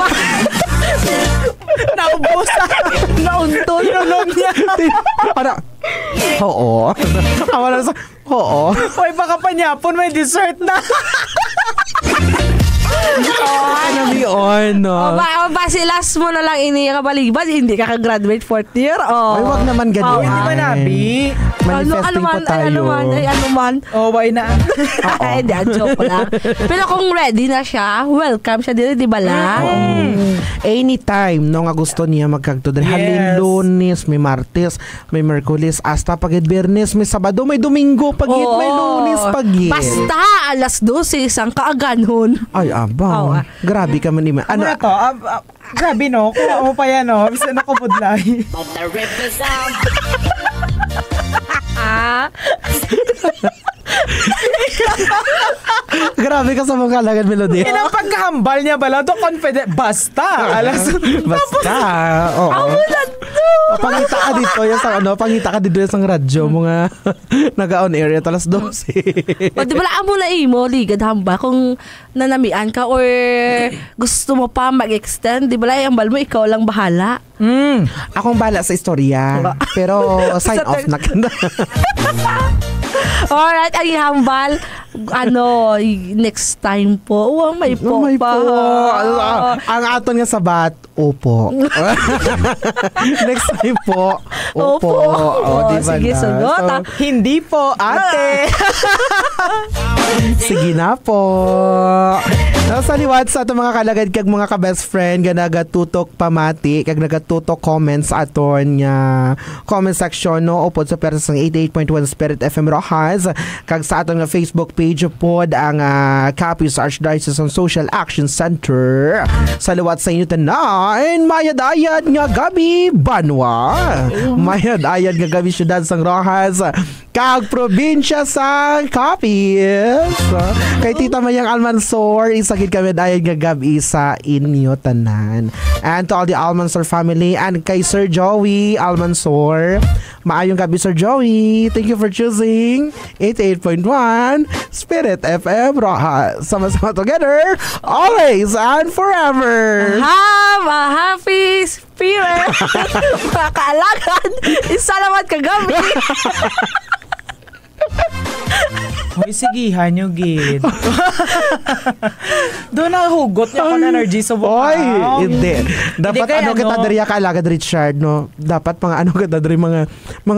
Speaker 1: Naubusan.
Speaker 2: Nauntol.
Speaker 1: Tinulog niya.
Speaker 3: Para, oo. Wala sa, oo.
Speaker 1: Hoy, baka panyapon, may dessert na.
Speaker 3: Ano yun, no?
Speaker 2: O ba silas mo na lang kabalibad, hindi ka ka-graduate 4th year?
Speaker 3: Ay, wag naman ganyan.
Speaker 1: Hindi ba nabi?
Speaker 3: Manifesting po tayo.
Speaker 2: Ano man.
Speaker 1: Oh, why na?
Speaker 2: Hindi, joke lang. Pero kung ready na siya, welcome siya dito, di ba lang?
Speaker 3: Anytime, no nga gusto niya magkagtudre.
Speaker 1: Yes.
Speaker 3: Halin Lunes, may Martes, may Merkulis, hasta pagid Biyernes, may Sabado, may Domingo, pagid, may Lunes, pagid.
Speaker 2: Basta, alas 12, isang kaaganon.
Speaker 3: Ay, abaw. Grabe ka man naman.
Speaker 1: Ano na to? Grabe, no? Kung mo pa yan, no? Bisa na kubudlay.
Speaker 3: Grabe ka sa mga kalagan melody.
Speaker 1: Ang pagkahambal niya bala, do confident. Basta.
Speaker 3: Basta. Oo. Pangita ka dito yung sa pangita ka dito yung sa radyo mga naga-on area talas 12.
Speaker 2: O di ba lang mo na imo ligad hamba kung nanamian ka or gusto mo pa mag-extend, di ba lang hambal mo ikaw lang bahala.
Speaker 3: Akong bala sa istorya. Pero sign off na ka na.
Speaker 2: Alright, ang ihambal, next time po. May po
Speaker 3: May
Speaker 2: pa.
Speaker 3: po. Ang aton nga sabat, opo. Next time po, opo. Diba
Speaker 2: sige,
Speaker 3: na?
Speaker 2: sunod.
Speaker 1: Hindi po, ate.
Speaker 3: Sige na po. Sa liwat sa itong mga kalagad kag mga ka-best friend nga nagatutok pamati kag nagatutok comments aton nga comment section no upod sa persa ng 88.1 Spirit FM Rojas kag sa aton nga Facebook page pod ang Capiz Archdiocesan Social Action Center. Sa liwat sa inyo tanan, mayad-ayad nga gabi Banwa. Mayad-ayad nga gabi syudad sang Rojas kag probinsya sa Capiz. Kay Tita Mayang Almansor, isagid kami dahil gagabi sa inyo tanan. And to all the Almansor family and kay Sir Joey Almansor, maayong gabi Sir Joey. Thank you for choosing 88.1 Spirit FM Rojas. Sama-sama together, always and forever.
Speaker 2: Have a happy spirit. Mga kaalagan, isalamat kagabi.
Speaker 1: Hoy, sigihan nyo, gid. Doon na hugot niya ko na energy sa buka.
Speaker 3: Oy, hindi. Dapat kita diri ka alagad Richard, no? Dapat kita diri mga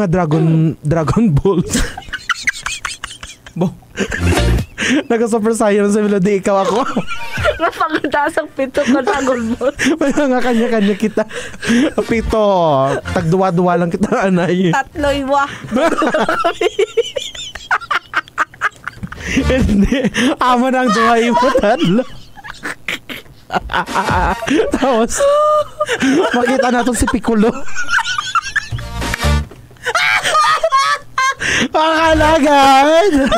Speaker 3: dragon balls. Bo. Naka-super science sa melody, ikaw ako.
Speaker 2: Napangtaas ang pito ko Dragon Ball.
Speaker 3: May mga kanya-kanya kita. Pito, tagduwa-duwa lang kita, anay.
Speaker 2: Tatloy wa.
Speaker 3: Hindi. Ama ng duhay mo, tatlo. Tapos, makita natin si Piccolo. Pakalagan!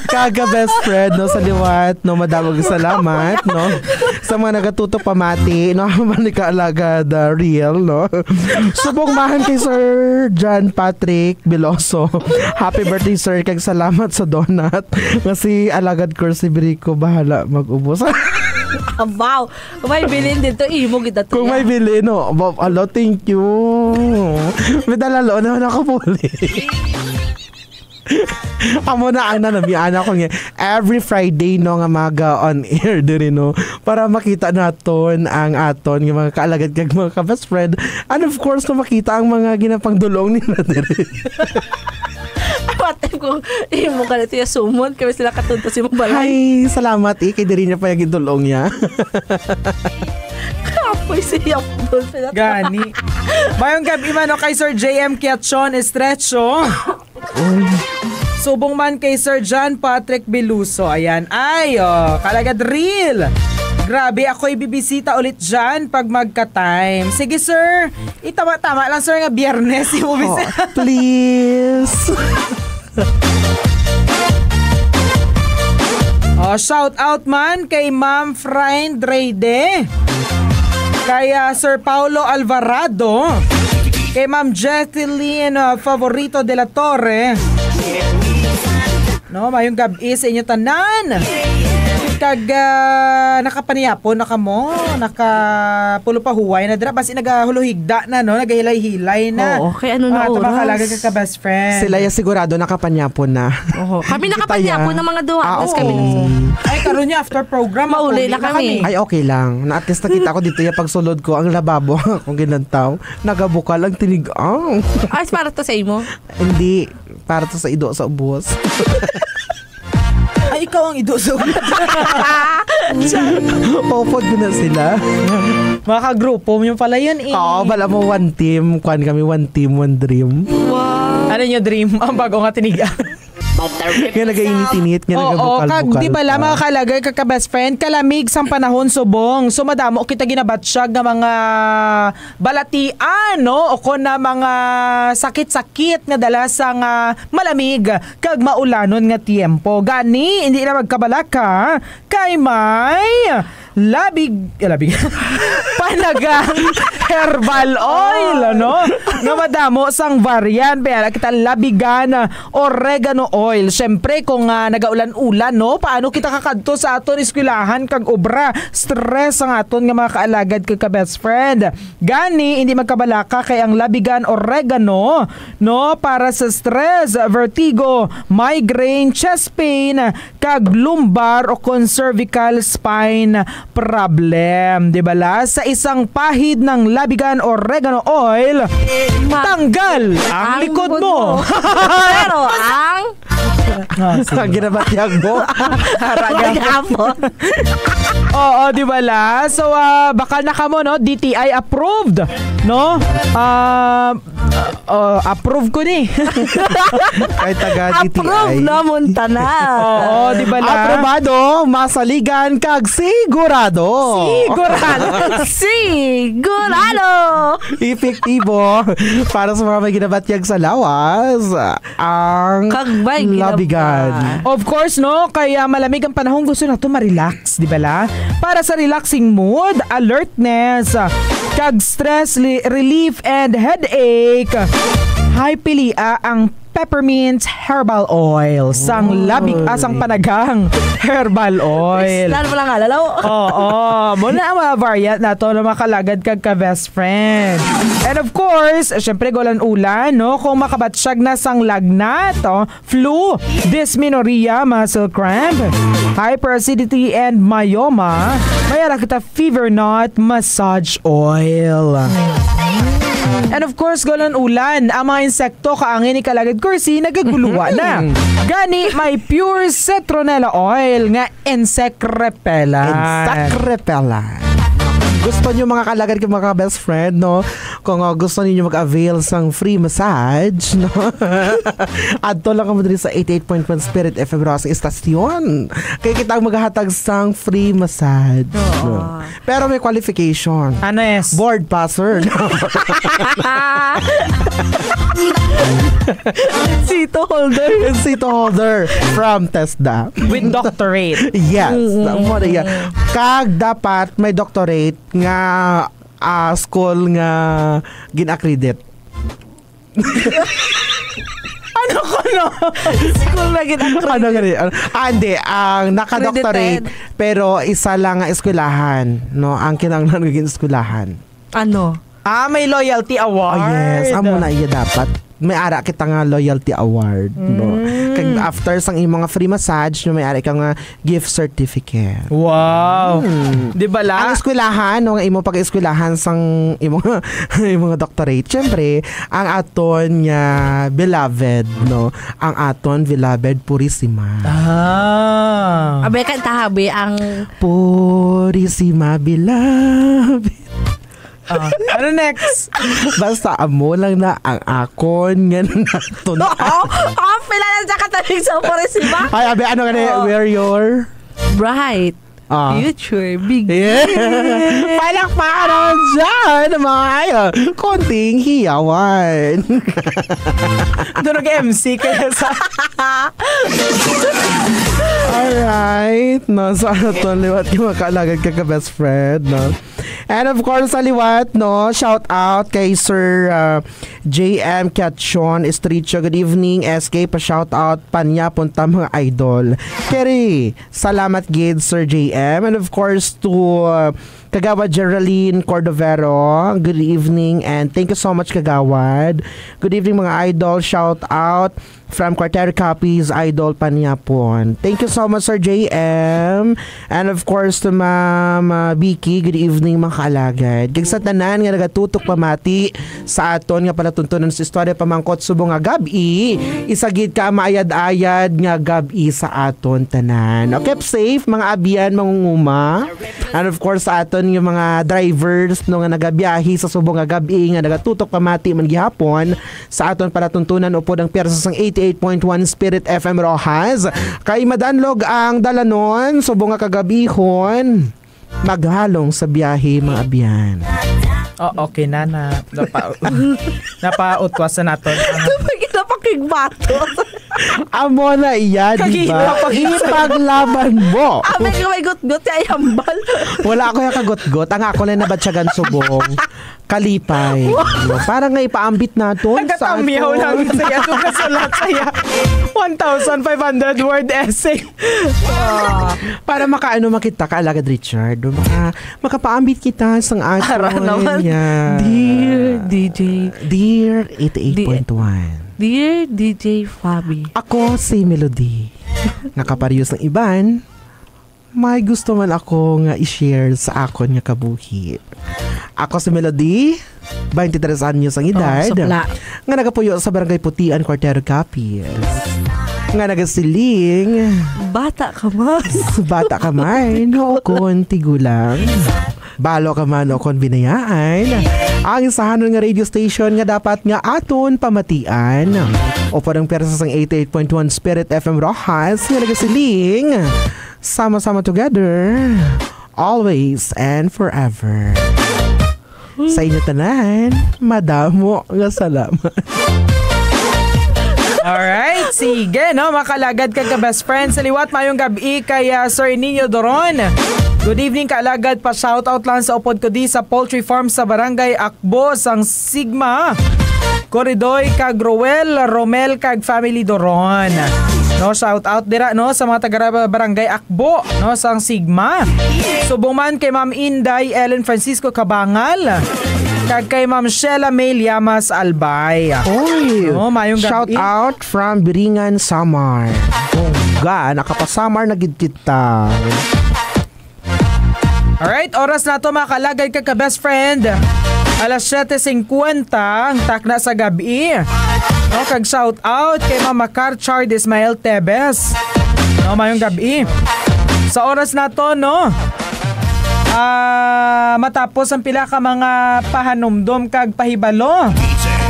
Speaker 3: Kaga best friend, no, sa liwat, no, madamag salamat, no, sa mga nagatutok pamati, no, ni kaalaga the real, no. Subong mahan kay Sir John Patrick Biloso. Happy birthday, sir, kag salamat sa donut. Kasi alagad ko si Brico, bahala mag-ubos.
Speaker 2: Wow, kung may bilhin dito, imo kita to.
Speaker 3: Kung may bilhin, no, hello, thank you. May dalalo na nakapuli. Amo na ang nanamiana ko nga every Friday no nga maga on air diri no para makita naton ang aton nga mga kaalagad kag mga ka-best friend and of course no makita ang mga ginapangdulong nila diri.
Speaker 2: Patay ko imo ganito ya sumon kami sila katunto si Mabalay.
Speaker 3: Ay, salamat kay diri niya pa yung gidulong niya.
Speaker 2: Kapoy siya po.
Speaker 1: Gani. Mayong gabi man kay Sir JM Kiatchon Estrecho. Subong man kay Sir John Patrick Biluso. Ayan. Ay, kalagad real. Grabe, ako ibibisita ulit dyan pag magka-time. Sige, sir. Itama-tama lang, sir, nga Biyernes.
Speaker 3: Please.
Speaker 1: Shout out man kay Ma'am Friend Reyde. Kay Sir Paulo Alvarado. Kay Ma'am Jettilyn Favorito de la Torre. No, mayong gabi sa inyo tanan. Kag nakapaniyapo na kamo, nakapulo pa huway na dira basi nagahuluhigda na no, nagahilay-hilay na.
Speaker 2: Oo, kay ano na oras.
Speaker 1: Tabakalaga ka best friend.
Speaker 3: Sila ya sigurado nakapanyapon na.
Speaker 2: Oo. Kami nakapanyapon ng mga duha. Kami
Speaker 1: ay karon niya after program
Speaker 2: mauli na kami.
Speaker 3: Ay okay lang. Na at least nakita ko dito ya pagsulod ko ang lababo kung ginantaw. Nagabukal ang tinigang.
Speaker 2: Ay para to sa imo.
Speaker 3: Hindi para to sa ido sa ubos.
Speaker 1: Ay, ikaw ang idoso.
Speaker 3: Popod ko na sila.
Speaker 1: Mga kagrupo mo pala yun eh.
Speaker 3: Oo, bala mo one team. Kwan kami one team, one dream.
Speaker 2: Wow.
Speaker 1: Ano yung dream? Ang bago nga tiniga.
Speaker 3: Kaya nag-init-init, kaya
Speaker 1: nagabukal-bukal. Oo,
Speaker 3: pa.
Speaker 1: di ba lang mga kalagay ka-best friend, kalamig sang panahon subong. So madamo kita ginabatsyag ng mga balatian, no? O ko na mga sakit-sakit nga dala sang malamig kag maulanon nga tiempo. Gani, hindi na magkabalaka kay may labig panagang herbal oil, no? Nga madamo sang variant, kaya kita labigan oregano oil. Syempre kung nagaulan-ulan, no, paano kita kakadto sa aton eskwelahan kag obra, stress ang aton nga mga kaalagad kag ka-best friend. Gani hindi magkabalaka kay ang labigan oregano, no, para sa stress, vertigo, migraine, chest pain kag lumbar o cervical spine problem, di ba la? Sa isang pahid ng labigan oregano oil, tanggal ang likod mo.
Speaker 2: Pero ang
Speaker 3: ginabatyag mo.
Speaker 1: Oo, di ba la? So, bakal na kamo, no? DTI approved, no? Approve ko ni.
Speaker 3: Kay taga DTI.
Speaker 2: Approve na muntana.
Speaker 1: Oo, di ba la?
Speaker 3: Aprobado, masaligan kag sigurado.
Speaker 2: Sigurado.
Speaker 3: Epektibo para sa mga may ginabatyag sa lawas ang
Speaker 2: Kagbay
Speaker 3: labigan.
Speaker 1: Of course, no? Kaya malamig ang panahon, gusto na ito ma-relax, di ba la? Para sa relaxing mood, alertness, kag stress relief and headache, hay pilia ang peppermint herbal oil sang labig asang panagang herbal oil.
Speaker 2: Lalo mo lang alalaw.
Speaker 1: Oo, muna ang mga variant na to na makalagad kag ka-best friend. And of course, syempre golan-ulan, no? Kung makabatsyag na sang lagnat, flu, dysmenorrhea, muscle cramp, hyperacidity, and myoma, mayara kita fever knot massage oil. And of course, golan-ulan, ang mga insekto kaangin ni kalagad kursi nagaguluwa na. Gani, may pure citronella oil nga insect repellent.
Speaker 3: Insect repellent. Gusto nyo mga kalagad kay mga best friend, no? Kung gusto niyo mag-avail sang free massage, no? Adto lang kamo diri sa 88.1 Spirit FM sa istasyon. Kaya kita maghahatag sang free massage. No? Pero may qualification.
Speaker 1: Ano es?
Speaker 3: Board passer.
Speaker 2: Seat holder.
Speaker 3: Seat holder from TESDA.
Speaker 1: With doctorate.
Speaker 3: Yes. Kag dapat may doctorate nga school nga gin-accredit.
Speaker 1: Ano ko no?
Speaker 2: School na gin-accredit.
Speaker 3: Ano gani? Hindi, ang naka-doctorate pero isa lang nga eskwelahan, no? Ang kinahanglan nga eskwelahan.
Speaker 2: Ano?
Speaker 1: May loyalty award.
Speaker 3: Oh yes, amo na iya dapat. May ara kita nga loyalty award, no? Kag after sang imong mga free massage, no, may ara ka nga gift certificate.
Speaker 1: Wow. Di ba la?
Speaker 3: Ang eskwelahan, no, nga imo pag-eskwelahan sang imong imong doctorate, syempre, ang aton nga beloved, no? Ang aton beloved Purissima.
Speaker 2: Abe kan tahabi ang
Speaker 3: Purissima beloved.
Speaker 1: Ano next?
Speaker 3: Basta amo lang na ang akon nga naton.
Speaker 2: pila lang sa kataling sa Purissima.
Speaker 3: Ay, abe, ano gani? Where your
Speaker 2: bright future
Speaker 3: yeah. Palakpakan naman dyan, mga konting hiyawan.
Speaker 1: Doon nag-MC kaya sa...
Speaker 3: Alright. No, so ano to, liwat yung makaalagad ka best friend, no? And of course, sa liwat, no, shout out kay Sir JM Catchon Estricho. Good evening, SK. Pa-shout out pa niya punta mga idol. Keri, salamat gid Sir JM. And of course, to Kagawad Geraldine Cordovero. Good evening and thank you so much, Kagawad. Good evening mga idol. Shout out from Quarter Copies, Idol Panyapon. Thank you so much, Sir JM. And of course, to Ma'am Vicky, good evening mga kaalagad. Kag sa tanan nga nagatutok pamati sa aton nga palatuntunan sa istorya pamangkot subong nga gabi. Isagid ka maayad-ayad nga gabi sa aton tanan. Okay, safe mga abiyan, mangunguma. And of course, sa aton yung mga drivers no nga nagabiyahi sa subong nga gabi nga nagatutok pamati man gihapon sa aton palatuntunan upod ang persa sang 88.1 Spirit FM Rojas. Kay madanlog ang dalanon subong nga kagabihon maghalong sa biyahe mga abiyan.
Speaker 1: Oh, okay na napautwasan naton.
Speaker 2: Napakigbato.
Speaker 3: Amo na iya, di ba? Ipaglaban mo.
Speaker 2: Amin ka may gut-gut ay hambal.
Speaker 3: Wala ako yung kagot-got. Ang ako na nabatsyagan subong. Kalipay. No? Parang nga ipaambit natin.
Speaker 1: Nagkatamiyaw lang saya. Kung kasulat saya. 1,500 word essay.
Speaker 3: Para makaano makita ka, Alagad Richard. Makapaambit kita sang aton.
Speaker 2: Dear DJ.
Speaker 3: Dear 88.1.
Speaker 2: Dear DJ Fabi.
Speaker 3: Ako si Melody. Nakaparehas ng iban. May gusto man ako nga i-share sa akon nga kabuhi. Ako si Melody, 23 anyos ang edad. Nga nagapuyo sa Barangay Putian, Quarter Capiz. Nga nagasiling.
Speaker 2: Bata ka man.
Speaker 3: Bata ka man. O kon tigulang. Balo ka man o kon binayaan. Ang isahanon nga radio station nga dapat nga aton pamatian. O parang persa sang 88.1 Spirit FM Rojas nga nagasiling. Sama-sama together. Always and forever. Sa inyo tanan, madamo nga salamat.
Speaker 1: Alright, sige, no? Makalagad ka best friend. Sa liwat mayong gabi kay Sir Nino Doron. Good evening, kaalagad. Pa-shoutout lang sa upod ko di sa poultry farm sa Barangay Akbo, sang Sigma. Koridoy kag Roel, Romel kag family Doron. No, shout out dira no sa mga taga Barangay Akbo, no, sang Sigma. Subong man kay Ma'am Inday Ellen Francisco Cabangal. Kag kay Ma'am Sheila May Llamas Albay.
Speaker 3: Oy,
Speaker 1: no, mayong
Speaker 3: shout out from Biringan, Samar. Ga, nakapasamar na gid kita.
Speaker 1: Alright, oras na to mga kalagay ka best friend. Alas 7:50 takna sa gabi. No, kag shout out kay Mama Carchard Ismael Tebes. No, mayong gabi. Sa oras na to, no, matapos ang pila ka mga pahanumdom kag pahibalo,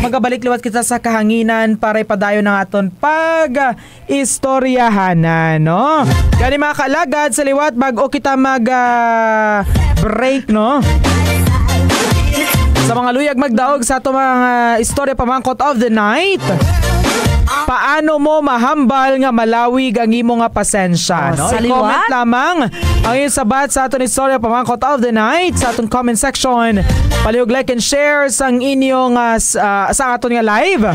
Speaker 1: magabalik liwat kita sa kahanginan para ipadayon ng aton pag-istoryahanan, no? Gani mga kalagad sa liwat bago kita break, no? Sa mga luyag magdaog sa ato mga istorya pamangkot of the night. Paano mo mahambal nga malawig ang imo nga pasensya, no? I-comment lamang ang iyong sabat sa aton istorya pamangkot of the night sa aton comment section. Palihog like and share sang inyong sa aton nga live,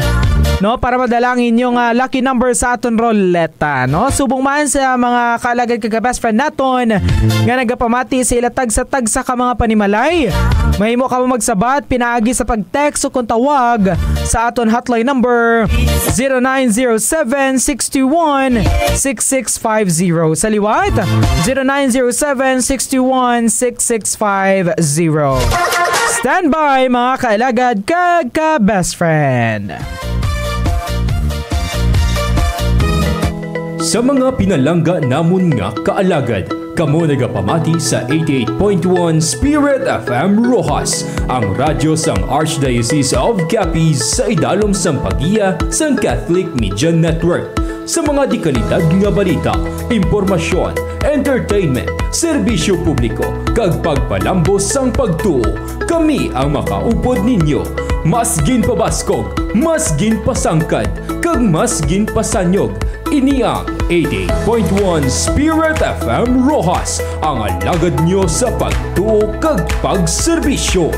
Speaker 1: no, para madalang inyong lucky number sa aton roleta, no. Subong man sa mga kalagad kag best friend naton nga nagapamati sa ilatag sa tagsa ka mga panimalay. Mahimo ka mo magsabat pinaagi sa pag-text o kung tawag sa aton hotline number 0907-621-6650. Sa liwat 0907-621-6650. Stand by mga kailagad kag best friend.
Speaker 4: Sa mga pinalangga namon nga kaalagad, kamo nagapamati sa 88.1 Spirit FM Rojas, ang radyo sang Archdiocese of Capiz sa idalom sang pagiya sang Catholic Media Network. Sa mga dikalidad nga balita, impormasyon, entertainment, serbisyo publiko, kag pagpalambos sang pagtuo, kami ang makaupod ninyo. Mas ginpabaskog, mas ginpasangkad, kag mas ginpasanyog. Ini ang 88.1 Spirit FM Rojas, ang alagad nyo sa pagtuo kag pagserbisyo.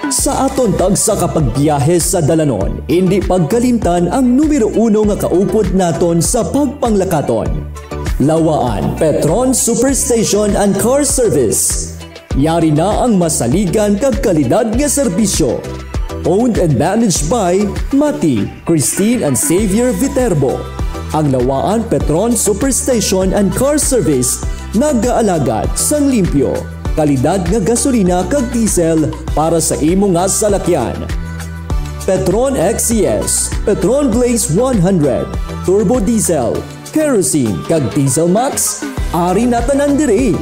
Speaker 5: Sa aton tagsa kapag biyahe sa dalanon, hindi pagkalimtan ang numero 1 nga kaupod naton sa pagpanglakaton. Lawaan Petron Superstation and Car Service. Yari na ang masaligan kag kalidad nga serbisyo. Owned and managed by Mati, Christine and Xavier Viterbo. Ang Lawaan Petron Superstation and Car Service nagaalagad sang limpyo, kalidad nga gasolina kag diesel para sa imo nga salakyan. Petron XCS, Petron Blaze 100, Turbo Diesel, Kerosene kag Diesel Max, ari na tanan diri.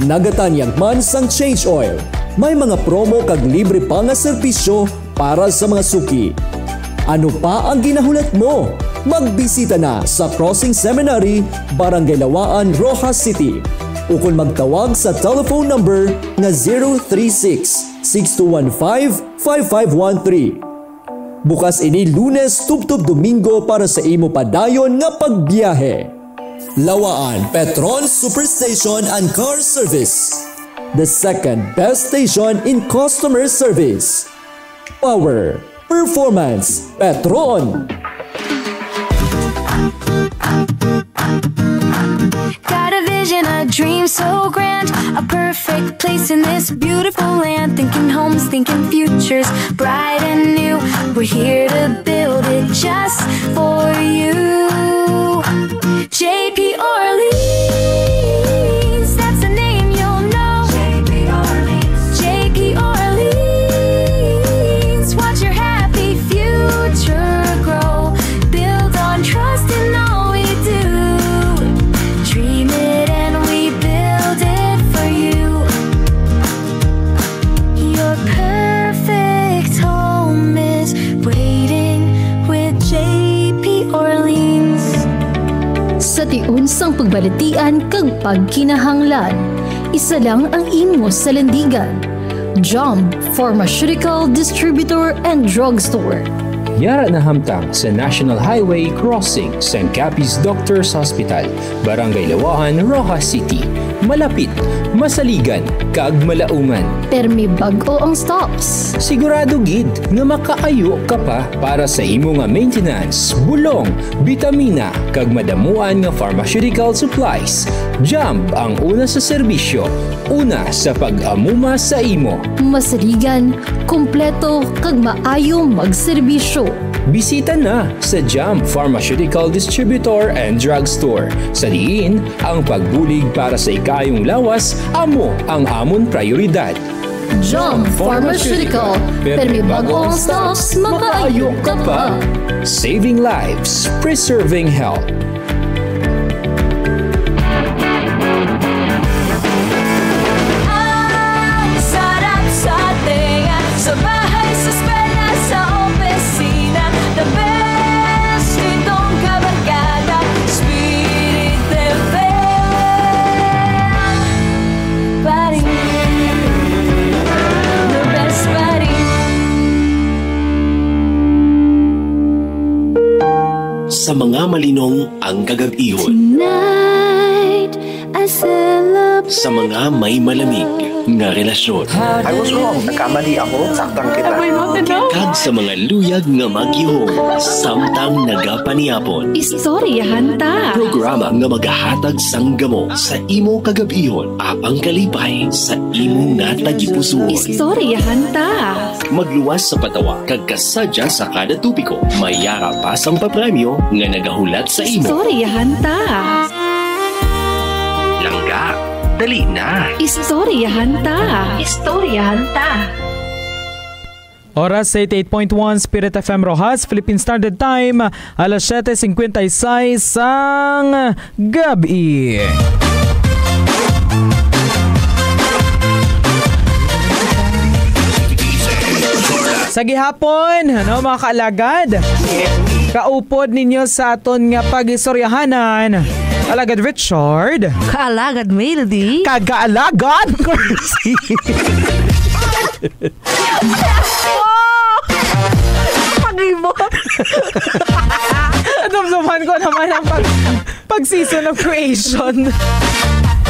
Speaker 5: Nagatanyag man sang change oil. May mga promo kag libre pa nga serbisyo para sa mga suki. Ano pa ang ginahulat mo? Magbisita na sa Crossing Seminary, Barangay Lawaan, Rojas City. O kung magtawag sa telephone number na 036-6215-5513. Bukas ini Lunes tubtob Domingo para sa imo padayon nga pagbiyahe. Lawaan Petron Superstation and Car Service. The second best station in customer service. Power, performance, Petron.
Speaker 6: Got a vision, a dream so grand, a perfect place in this beautiful land. Thinking homes, thinking futures, bright and new. We're here to build it just for you. JP Orleans, that's the name you'll know. JP Orleans, JP Orleans, watch your happy future grow. Build on trust in all we do. Dream it and we build it for you. Your perfect home is waiting with JP Orleans.
Speaker 7: Sa tiunsang pagbalatian kag pagkinahanglan, isa lang ang imo sa landigan. Jump Pharmaceutical Distributor and Drugstore.
Speaker 4: Yara na hamtang sa National Highway Crossing, St. Capi's Doctors Hospital, Barangay Lawaan, Rojas City. Malapit, masaligan, kag malauman.
Speaker 7: Permi bag-o ang stocks.
Speaker 4: Sigurado gid nga makaayo ka pa para sa imo nga maintenance, bulong, bitamina, kag madamuan nga pharmaceutical supplies. Jump ang una sa serbisyo, una sa pag-amuma sa imo.
Speaker 7: Masaligan, kompleto, kag maayo magserbisyo.
Speaker 4: Bisita na sa Jump Pharmaceutical Distributor and Drugstore. Sa diin, ang pagbulig para sa ikayong lawas, amo ang amon prioridad.
Speaker 7: Jump Pharmaceutical, permi bago ang stocks, makaayo ka pa.
Speaker 4: Saving lives, preserving health.
Speaker 6: Ang sarap sa tenga, sa bahay, sa eskwela, sa opisina. The best itong kabarkada, Spirit FM. Paring, the best paring.
Speaker 8: Sa mga malinong ang kagab-ihon.
Speaker 6: Tonight, I celebrate.
Speaker 8: Sa mga may malamig nga relasyon.
Speaker 9: I was wrong. Nagkamali ako. Saktan kita.
Speaker 8: Kag sa mga luyag nga magyuhong samtang nagapaniapon.
Speaker 6: Istoryahan ta.
Speaker 8: Programa nga magahatag sang gamo sa imo kagab-ihon apang kalipay sa imo nga tagipusoon.
Speaker 6: Istoryahan ta.
Speaker 8: Magluwas sa patawa kag kasadya sa kada tupiko. Mayara pa sang papremyo nga nagahulat sa imo.
Speaker 6: Istoryahan ta.
Speaker 8: Langga, dali na.
Speaker 6: Istoryahan ta. Istoryahan ta.
Speaker 1: Oras sa 88.1 Spirit FM Rojas, Philippine Standard Time, alas 7:56 sang gabi. Sa gihapon, no, mga kaalagad, kaupod ninyo sa aton nga pag-istoryahanan. Alagad Richard.
Speaker 2: Kaalagad Melody.
Speaker 1: Kagaalagad Corsi.
Speaker 2: Pag-ibo.
Speaker 1: Ano Sumsuman ko naman ang pag-season of creation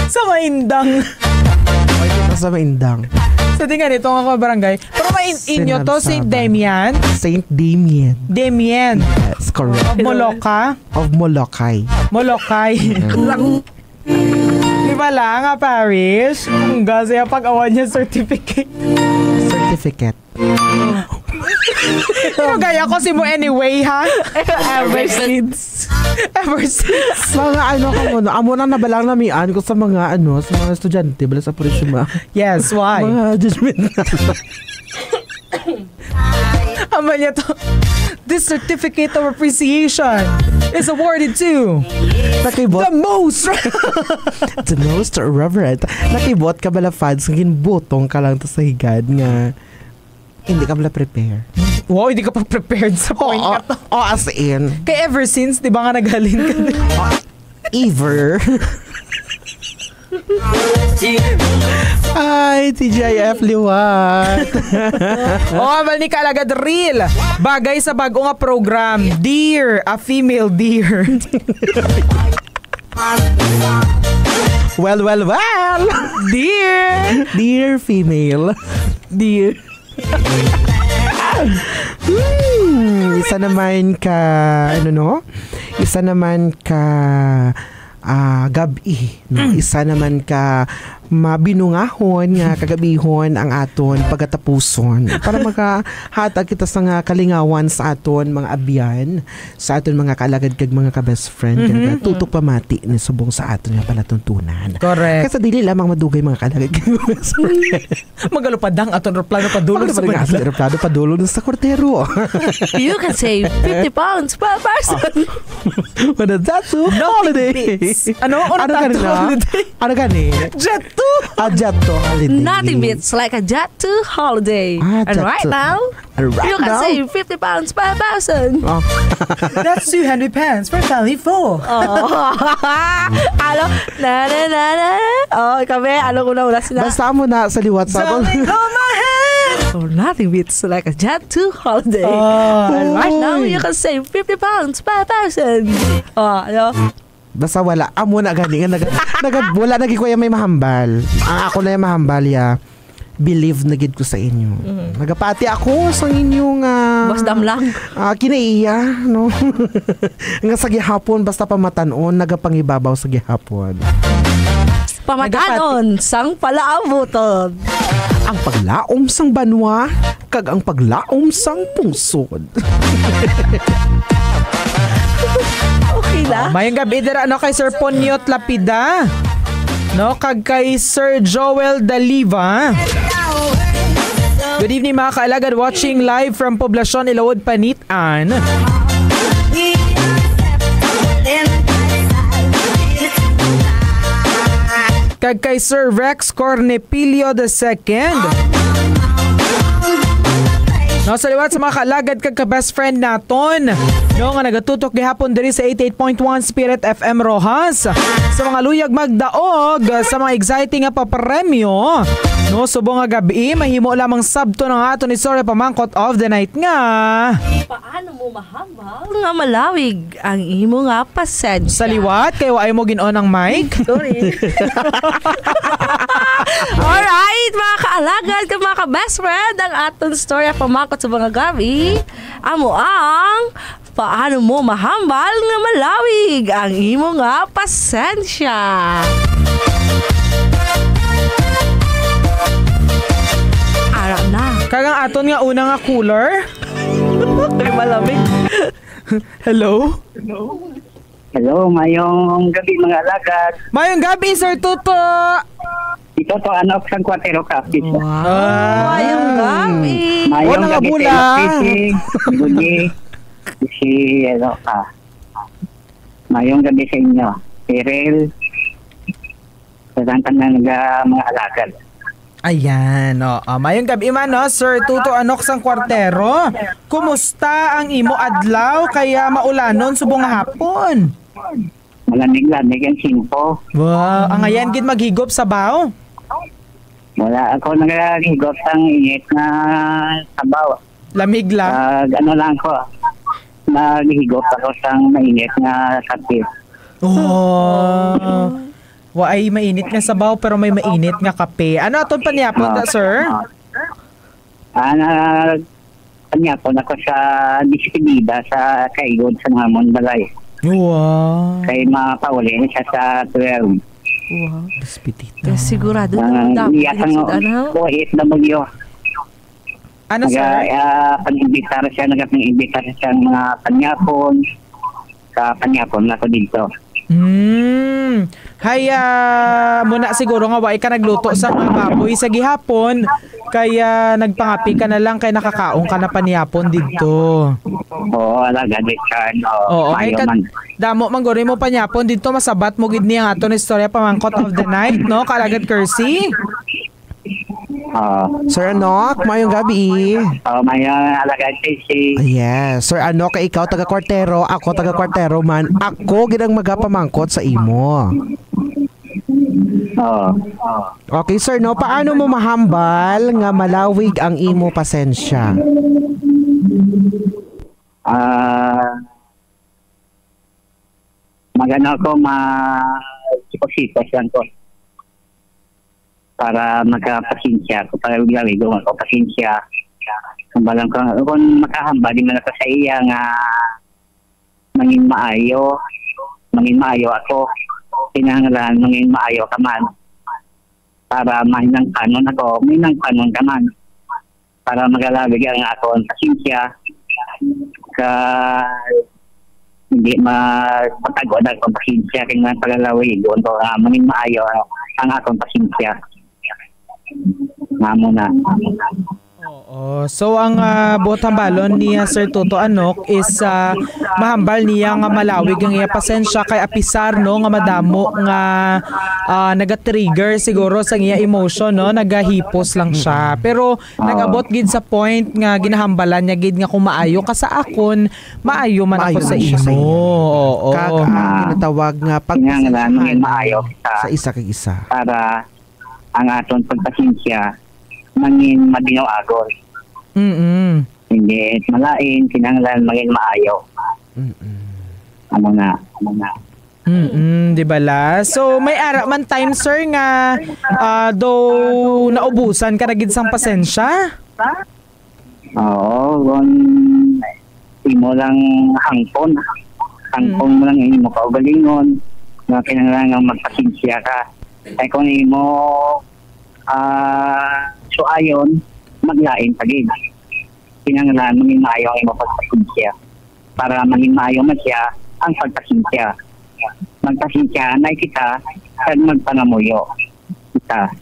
Speaker 1: sa Maindang.
Speaker 3: Okay, dito sa Maindang.
Speaker 1: Sa tingnan ito nga barangay. Pero inyo to, St. Damian?
Speaker 3: St. Damian.
Speaker 1: Damian.
Speaker 3: Yes, correct.
Speaker 1: Of Moloka?
Speaker 3: Of Molokay.
Speaker 1: Molokay. Di ba lang nga, Paris? Ang gasa yung pag-awan niya certificate.
Speaker 3: Certificate.
Speaker 1: Pero gaya ko si mo anyway, ha? Ever since.
Speaker 3: Mga amo na nabalang namian ko sa mga sa mga estudyante bala sa Purisima.
Speaker 1: Yes, why?
Speaker 3: Mga judgment na.
Speaker 1: Ama niya to. This certificate of appreciation is awarded to the most reverent. Nakibot ka bala fans ngin butong ka lang to sa higad nga hindi ka bala prepare. Wow, hindi ka pa prepared sa point ka to.
Speaker 3: As in.
Speaker 1: Kaya ever since, di ba nga naghalin ka na?
Speaker 3: Ever. Ay, TGIF liwat.
Speaker 1: Amal ni Kalagad Real. Bagay sa bago nga program. Dear, a female deer.
Speaker 3: Well. Dear female. Dear. Isa naman ka isa naman ka gabi, no? Isa naman ka mabinungahon nga kagabihon ang aton pagatapuson para makahatag kita sa nga kalingawan sa aton mga abyan, sa aton mga kalagad kag mga ka-best friend kag tutok pamati ni subong sa aton nga palatuntunan.
Speaker 1: Correct.
Speaker 3: Kasi dili lamang madugay mga kalagad kag mga best friend.
Speaker 1: Magalupadang aton plano padulong sa
Speaker 3: Manila. Plano padulong sa Cordero.
Speaker 2: You can save 50 pounds per person.
Speaker 3: What is that so? Holiday.
Speaker 1: Ano holiday?
Speaker 3: Ano gani?
Speaker 1: Jet
Speaker 3: Jet to holiday.
Speaker 2: Nothing beats like a jet to holiday. And right now, you can save 50 pounds per person.
Speaker 3: Oh.
Speaker 1: That's 200 pounds for family 4.
Speaker 2: Ano? Na. Oh, kami, una sila.
Speaker 3: Basta mo na sa liwat sa
Speaker 1: Something on my head.
Speaker 2: So nothing beats like a jet to holiday. And right now, you can save 50 pounds per person. Ano?
Speaker 3: Basta wala. Amo na gani. Wala naging ko yung may mahambal. Ang ako na yung mahambal believe na gid ko sa inyo. Nagapati ako sa inyong
Speaker 2: Basdam lang.
Speaker 3: Kinaiya, no? Nga sa gihapon basta pamatanon nagapangibabaw sa gihapon.
Speaker 2: Pamatanon sang palaabuton.
Speaker 3: Ang paglaom sang banwa kag ang paglaom sang pungsod.
Speaker 2: Okay na.
Speaker 1: Mayang gabi dira kay Sir Ponyot Lapida. No, kag kay Sir Joel Daliva. Good evening mga kaalagad, watching live from Poblacion Ilawod Panitan. Kag kay Sir Rex Cornepilio II. No, sa liwat sa mga kalagad kag ka-best friend naton. No, nga nagatutok gihapon diri sa 88.1 Spirit FM Rojas. Sa mga luyag magdaog, sa mga exciting nga papremyo. No, subong nga gabi, mahimo lamang sabto ng aton ni Sorry Pamangkot of the Night nga.
Speaker 2: Paano mo mahambal nga malawig ang imo nga pasensya?
Speaker 1: Sa liwat, kayo ay mo ginon ang mic.
Speaker 2: Sorry. Alright, mga kaalagad, mga ka-best friend, ang aton Storya Pamangkot sa mga gabi. Amo ang paano mo mahambal nga malawig ang imo nga pasensya. Ara na.
Speaker 1: Kagang aton nga una nga cooler.
Speaker 2: Ay malamig.
Speaker 1: Hello?
Speaker 10: Hello, mayong gabi mga alagad.
Speaker 1: Mayong gabi, Sir Tuto.
Speaker 10: Ito to anak sang Cuatero Capis.
Speaker 2: Mayong gabi.
Speaker 10: Mayong gabi si mayong gabi sa inyo. Perel. Sa mga alagad.
Speaker 1: Ayan, mayong gabi man, no? Sir Tuto Anok sang Cuartero. Kumusta ang imo adlaw kaya maulanon subong hapon?
Speaker 10: Malamig-lamig ang simpo.
Speaker 1: Wow, ang ayan gid maghigop sa baw?
Speaker 10: Wala ako naghigop sang init na sabaw.
Speaker 1: Lamig lang?
Speaker 10: Ano lang ko. naghihigop ako sa mainit nga kape.
Speaker 1: Oh. Wa ay mainit nga sabaw pero may mainit nga kape. Ano aton panyapon da, sir?
Speaker 10: Panyapon ako sa despedida sa kaigod sa Namon Balay.
Speaker 1: Wow.
Speaker 10: Kay mapauli siya sa 12.
Speaker 1: Wow. Despedida.
Speaker 2: Sigurado na dapat.
Speaker 10: Kuhit na magyo.
Speaker 1: Ano, sir?
Speaker 10: Pag-imbitar siya, nag-imbitar siya ng mga panyapon. Sa panyapon na ko dito.
Speaker 1: Haya, muna siguro nga, wai ka nagluto sa mga baboy sa gihapon. Kaya nagpangapi ka na lang, kaya nakakaong ka na panyapon dito.
Speaker 10: Oo, alaga, Richard.
Speaker 1: Oo, ay damo, mangguri mo panyapon dito, masabat mo gid niya ato na istorya pamangkot of the night, no? Kalagad Kersey.
Speaker 3: Sir Anok, mayong gabi.
Speaker 10: Mayong alagad si.
Speaker 3: Yes. Sir Anok, ikaw taga-kwartero, ako taga-kwartero man. Ako ginang magapamangkot sa imo. Okay, sir, no? Paano mo mahambal nga malawig ang imo pasensya?
Speaker 10: Magano ko ma-sipos-sipos lang ko. Para magkapasensya ko, para bilawigo ako pasensya. Kung makahamba, di man ako sa iya nga mangin maayo ako. Pinangalan, mangin maayo ka man. Para mahinang kanon ako, mahinang kanon ka man. Para magalawig ang ako ang pasensya. Hindi mapatagod ako ang pasensya kaya nga pagalawig. Mangin maayo ang akong pasensya. Mamo na.
Speaker 1: Oo. So ang botang balon niya Sir Toto Anok is mahambal niya nga malawig ang iya pasensya kay apisar no nga madamo nga naga-trigger siguro sa iya emotion no, nagahipos lang siya. Pero nagabot gid sa point nga ginahambalan niya gid nga kung maayo ka sa akon, maayo man ako sa imo. Oo.
Speaker 3: Tinatawag nga
Speaker 10: pagpasensyahan maayo
Speaker 3: sa isa kay isa. Para
Speaker 10: ang aton pagpasensya mangin madingaw agol. Hindi malain, kinanglan mangin maayo. Amo na.
Speaker 1: Di ba la? So may ara man time sir nga though naubusan ka na gid sang pasensya?
Speaker 10: Oo, imo lang hangpon mo lang imo kaugalingon nga kinanglan magpasensya ka. Ay kung imo suayon, maglain pa din. Kinanglan maging maayo ang imo pagpasensya. Para maging maayo man siya ang pagpasensya. Magpasensya na kita sa magpangamuyo. Kita.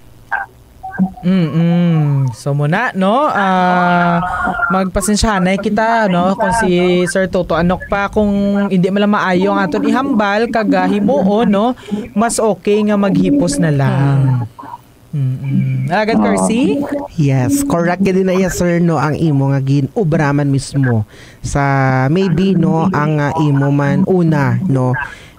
Speaker 1: So muna no, magpasensyahan kita no kung si Sir Toto Anok pa kung hindi man lang maayo ang aton ihambal kag himuon no, mas okay nga maghipos na lang. Agad Kersey?
Speaker 3: Yes, correct din na iya sir no ang imo nga ginubraman mismo sa maybe no ang imo man una no.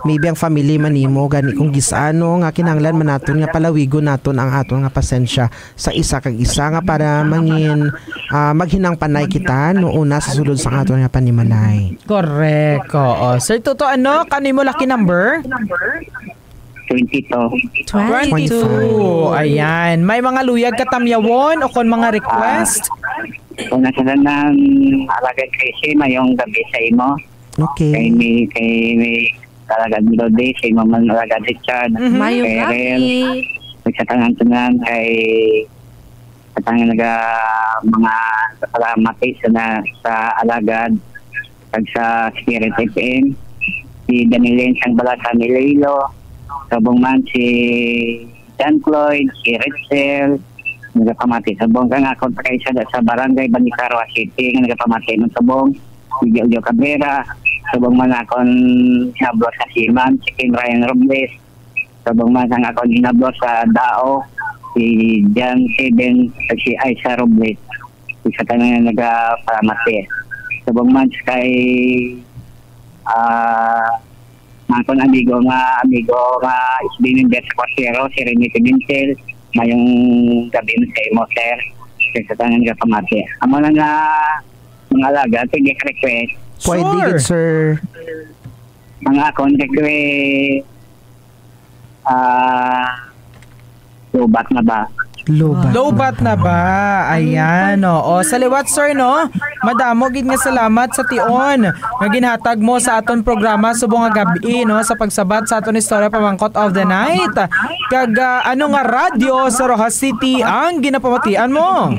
Speaker 3: Maybe ang family man nimo gani kung gisano nga kinahanglan man naton nga palawigon naton ang aton nga pasensya sa isa kag isa nga para mangin maghinang panay kita no una sa sulod sa aton nga panimalay.
Speaker 1: Correct. Oo. Sir Toto Anok, ano mo lucky number?
Speaker 10: 22.
Speaker 1: Ayan. May mga luyag katamyawon o kon mga request?
Speaker 10: Kung nasalan ng alagad kasi mayong gabi sa imo.
Speaker 3: Okay.
Speaker 10: Kay may alagad Melody, sa imo man alagad Richard.
Speaker 2: Mayong gabi.
Speaker 10: Nagsatangan-tangan kay katangan mga salamat sa alagad kag sa Spirit FM. Si Danilin sang balasa ni Leilo. Sabong man si John Floyd, si Ritzel, nagapamati. Sabong kang akong pagkaisa sa barangay Banicarua City, nagapamati ng sabong, si Gilgio Cabrera, sabong man akong hinablo sa Siman, si Kim Ryan Robles, sabong man akong hinablo sa Dao, si John Seben, si Aisa Robles, isa tanong na nagapamati. Sabong man kay Makon amigo nga isbinin sa Quasero, si Rene Pimentel, mayong gabi mo sa imo, sir. Kasi sa tangan ka pamati. Amo na nga mga alaga, ito request,
Speaker 3: Pwede gid, sir.
Speaker 10: Mga akong lubat na ba?
Speaker 1: Lobat na ba? Ayan, oo. Sa liwat, sir, no? Madamo, gid nga salamat sa tion nga ginhatag mo sa aton programa subong nga gabi, no? Sa pagsabat sa aton istorya pamangkot of the night. Kag ano nga radyo sa Rojas City ang ginapamatian mo?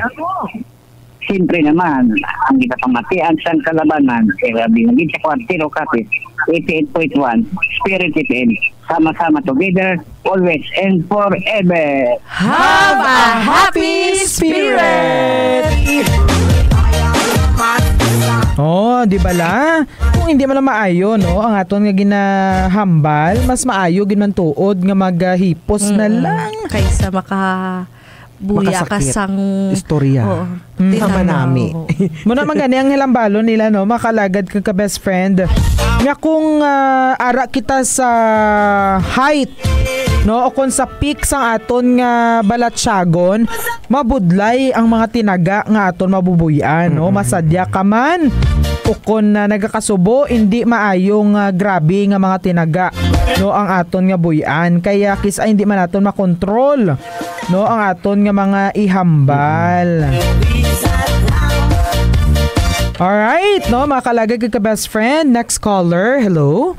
Speaker 10: Siyempre naman, ang ginapamatian sa kalabanan, binagin sa Kwartiro Kapit, 88.1, Spirit FM. Sama-sama together, always and forever.
Speaker 2: Have a happy spirit!
Speaker 1: Oh, di ba la? Kung hindi man lang maayo, no, ang aton nga ginahambal, mas maayo ginman tuod nga maghipos na lang
Speaker 2: kaysa buya ka sang
Speaker 3: istorya. Tama nami.
Speaker 1: Muna magani ang hilambalo nila, no, makalagad ka best friend. Nga kung ara kita sa height, no, o kung sa peak sang aton nga balatsyagon, mabudlay ang mga tinaga nga aton mabubuyan, no, masadya ka man. O kung nagakasubo, hindi maayong grabe nga mga tinaga, no, ang aton nga buyan. Kaya kisa hindi man aton makontrol, no, ang aton nga mga ihambal. Alright, no, makalagay ka best friend. Next caller, hello?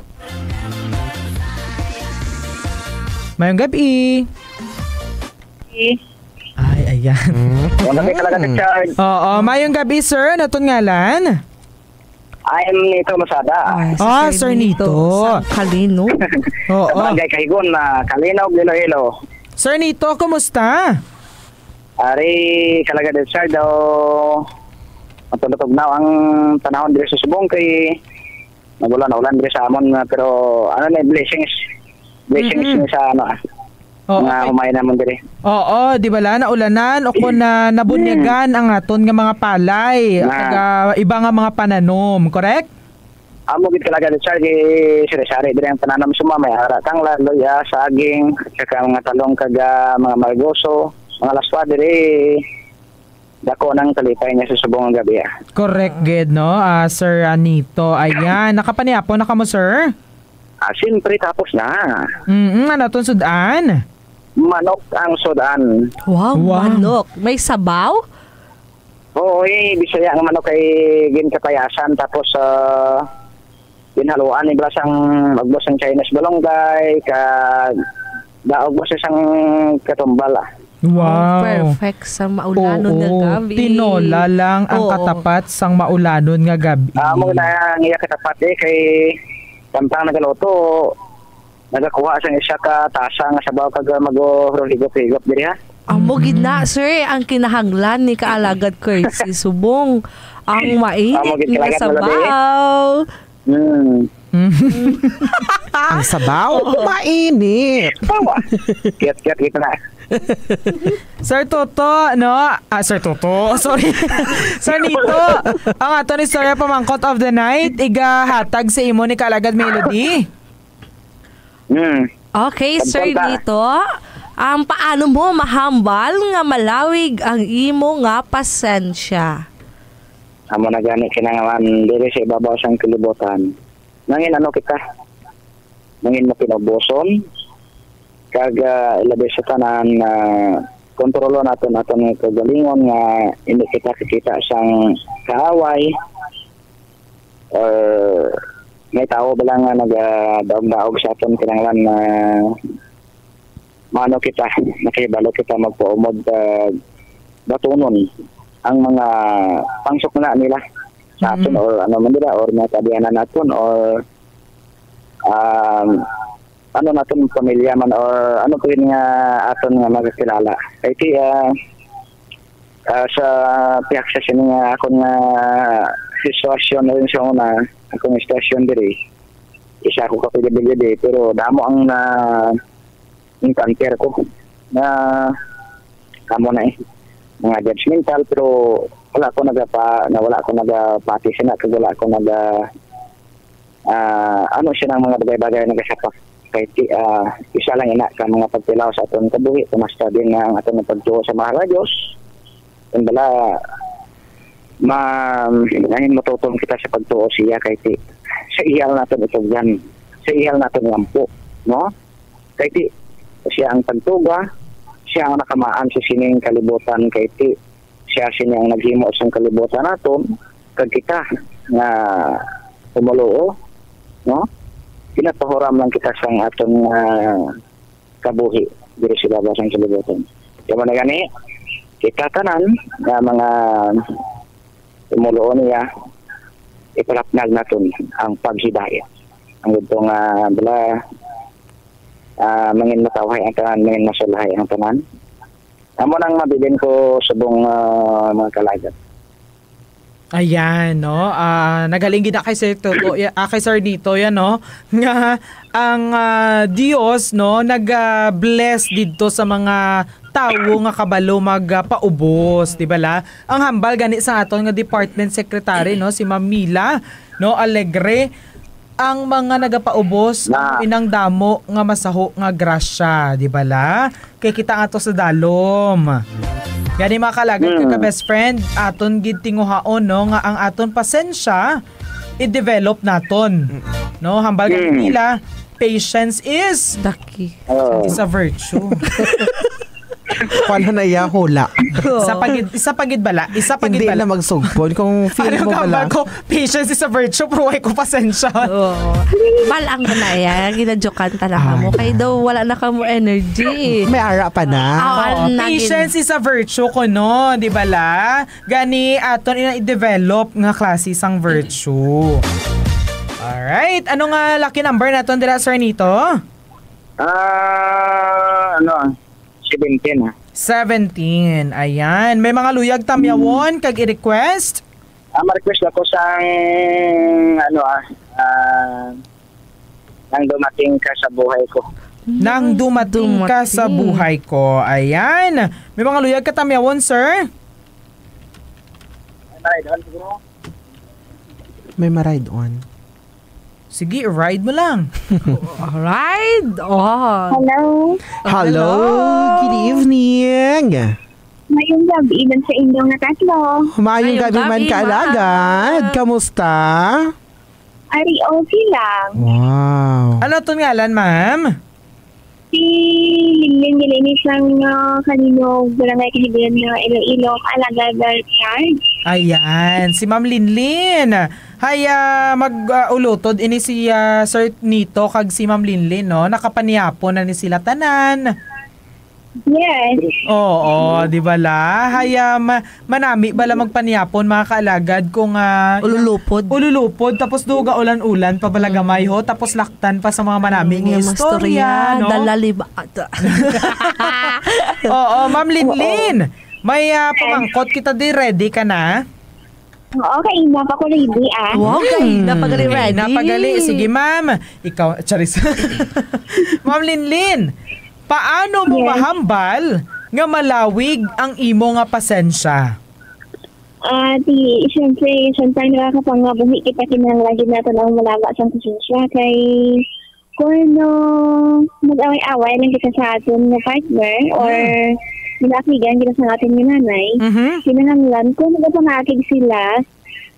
Speaker 1: Mayong gabi. Ay, ayan.
Speaker 10: Wala kayo kalaga ng charge.
Speaker 1: Oo, mayong gabi, sir. Naton ngalan?
Speaker 10: I'm Nito Masada.
Speaker 1: Sir Nito.
Speaker 2: Sa Kalino.
Speaker 1: Oo.
Speaker 10: Barangay Kaigon, Kalinaw, Iloilo.
Speaker 1: Sir Nito, kumusta?
Speaker 10: Ari, kalaga ng charge daw. Matulog na ang panahon dito sa Subong kay nagulan dito sa amon, pero ano na blessings sa ano mga humay naman diri. Oo,
Speaker 1: di ba la naulanan o kung nabunyagan ang aton nga mga palay at iba nga mga pananom, correct?
Speaker 10: Amo gid kalaga sa sari-sari diri ang pananom suma may ara kang luya, saging, saka mga talong kaga mga margoso, mga laswa diri. Dako nang talipay niya sa subong ang gabi.
Speaker 1: Correct, good, no? Sir Anito, ayan. Nakapaniapo na ka mo, sir?
Speaker 10: Siyempre, tapos na.
Speaker 1: Ano itong sudan?
Speaker 10: Manok ang sudan.
Speaker 2: Wow, manok. May sabaw?
Speaker 10: Oo, Bisaya ang manok kay ginkapayasan. Tapos, ginhaluan ni Blasang magbos ang Chinese balonggay, daog isang katumbal.
Speaker 1: Wow.
Speaker 2: Perfect sa maulanon nga gabi.
Speaker 1: Tinola lang ang katapat sang maulanon nga gabi.
Speaker 10: Mo na nga katapat kay tampang nagaluto. Nagakuha sang isa ka tasa nga sabaw kag mag-higop-higop diri ha.
Speaker 2: Amo gid na, sir, ang kinahanglan ni kaalagad ko si Subong ang mainit nga sabaw.
Speaker 3: Ang sabaw? Mainit.
Speaker 10: Kiyat-kiyat kita na.
Speaker 1: Sir Toto, no? Sir Toto, sorry. Sir Nito, ang ato ni istorya pamangkot of the night, igahatag sa imo ni Kalagad Melody.
Speaker 2: Okay, Sir Nito, paano mo mahambal nga malawig ang imo nga pasensya?
Speaker 10: Amo na gani kinangawan diri sa ibabaw sang kalibutan. Nangin ano kita? Nangin mo pinaboson? Kag ilabi sa tanan na kontrolo natin aton kagalingon nga hindi kita sang kaaway or may tao ba lang nga nagdaog-daog sa aton kinanglan na mano kita, nakibalo kita magpuumod batunon ang mga pangsok na nila sa aton or ano man nila or natabianan naton or ano natin pamilya man or ano po yun nga aton nga magkilala. Kaya sa piyak sa siya nga akong sitwasyon na rin siya una, akong sitwasyon diri. Isa ako kapilibili pero damo ang encounter ko na kamo na mga judgmental pero wala ko nagapati siya na kag wala ko ano siya ng mga bagay-bagay nagasapak. Kaya isa lang ina ka mga pagtilaw sa aton kabuhi, kumasta din nga ang aton pagtuo sa mahal na Diyos. Kung bala, ngayon matutong kita sa pagtuo siya kay ti sa iyal natin ito yan, sa iyal natin lampo, no? Kay ti siya ang pagtuga, siya ang nakamaan sa sining kalibutan kay ti siya ang naghimo sa kalibutan naton kag kita nga umuluo, no? Pinatahoram lang kita sa atong kabuhi diri sa labas ng kalibutan. Kaya man gani kita tanan nga mga umuluo niya ipalapnag naton ang paghidayat. Ang itong mangin matawhay ang tanan, mangin masulahay ang tanan. Amo nang mabilin ko subong mga kalagat.
Speaker 1: Ayan, no? Nagaling gina kay Sir Toto, kay Sir Nito, yan, no? Nga ang Dios, no, nag-bless dito sa mga tao nga kabalo magpaubos, di ba la? Ang hambal gani sa aton nga Department Secretary, no, si Ma'am Mila, no, Alegre, ang mga nagapaubos ang inang damo nga masaho nga grasya, di ba la? Kay kita nga to sa dalom. Gani mga kalagat ka best friend, aton gid tinguhaon, no, nga ang aton pasensya i-develop naton. No, hambal gani nila, patience is is a virtue.
Speaker 3: Paano na iya hula?
Speaker 1: Isa pagid bala.
Speaker 3: Hindi na magsugpon kung feel mo bala.
Speaker 1: Ko, patience is a virtue, pero ay ko pasensya.
Speaker 2: Malang ka na yan. Ginajokan talaga mo. Kaya daw wala na ka mo energy.
Speaker 3: May ara pa na.
Speaker 1: Patience is a virtue ko, no? Di bala? Gani, aton i-develop nga klase isang virtue. Alright. Ano nga lucky number naton dira, Sir Nito?
Speaker 10: 17 ha.
Speaker 1: 17. Ayan. May mga luyag tamyawon kag i-request?
Speaker 10: Ma-request ako sang nang dumating ka sa buhay ko.
Speaker 1: Nang dumating ka sa buhay ko. Ayan. May mga luyag ka tamyawon, sir?
Speaker 3: May ma-ride on.
Speaker 1: Sige, ride mo lang.
Speaker 2: Ride on.
Speaker 3: Hello. Good evening.
Speaker 11: Mayong gabi ilan sa inyong natatlo.
Speaker 3: Mayong gabi man kaalagad. Kamusta?
Speaker 11: Ari, okay lang.
Speaker 3: Wow.
Speaker 1: Ano itong ngalan, ma'am?
Speaker 11: Si Lilin nilinis lang kanino barangay kahibigan na Iloilo, Alagad, Charge.
Speaker 1: Ayan, si Ma'am Linlin. Hay, mag-ulutod ini si Sir Nito kag si Ma'am Linlin, no? Nakapaniapo na ni sila tanan.
Speaker 11: Yes.
Speaker 1: Oo, di ba la? Hay, manami bala magpaniapon mga kaalagad kung ululupod tapos duga ulan-ulan pabalagamay ho tapos laktan pa sa mga manami ng istorya, no?
Speaker 2: Dalaliba.
Speaker 1: Oo, Ma'am Linlin. May pamangkot kita di, ready ka na?
Speaker 11: Okay, napakuready
Speaker 2: Okay, napagali-ready.
Speaker 1: Napagali. Sige, ma'am. Ikaw, charis. Ma'am Linlin, paano mo mahambal nga malawig ang imo nga pasensya?
Speaker 11: Siyempre, sometimes nakakapangabuhi kita kinanglagin natin ang malawa sa pasensya kay kung mag-away-away lang kita sa atin na partner or minakigan kita sa atin ni nanay, kinahanglan kung nagpangakig sila,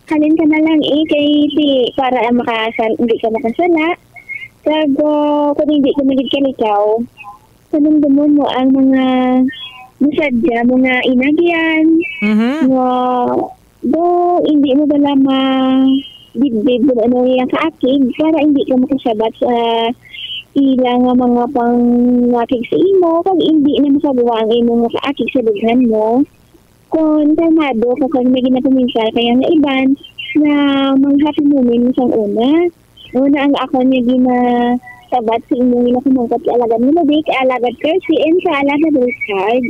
Speaker 11: halin ka na lang kay para hindi ka makasala. Pero kung hindi ka magigkalikaw, panumdumon mo ang mga masadya, mga inagyan, hindi mo bala ma-bidbid yung kaakig para hindi ka makasabat sa ilang mga pangakig sa imo, pag hindi na makagawa ang imo mga kaakig sa lughan mo, kung kalmado, kung may ginapuminsal, kaya nga iban na mga happy moment sa una. Una ang ako niya ginasabat sa inyong ginakumangkat alagad mo, alagad Kersi, and sa alagad Richard.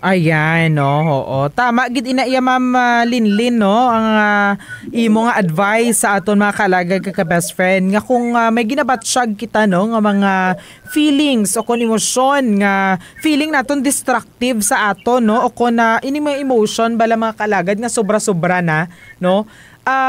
Speaker 1: Ayan, no, oo. Tama, gid inaiya Ma'am Linlin, no, ang imo nga advice sa aton mga kalagag ka best friend nga kung may ginabatsyag kita, no, nga mga feelings o kung emosyon nga feeling naton destructive sa aton, no, o kung ini may emotion bala mga kalagad nga sobra-sobra na, no,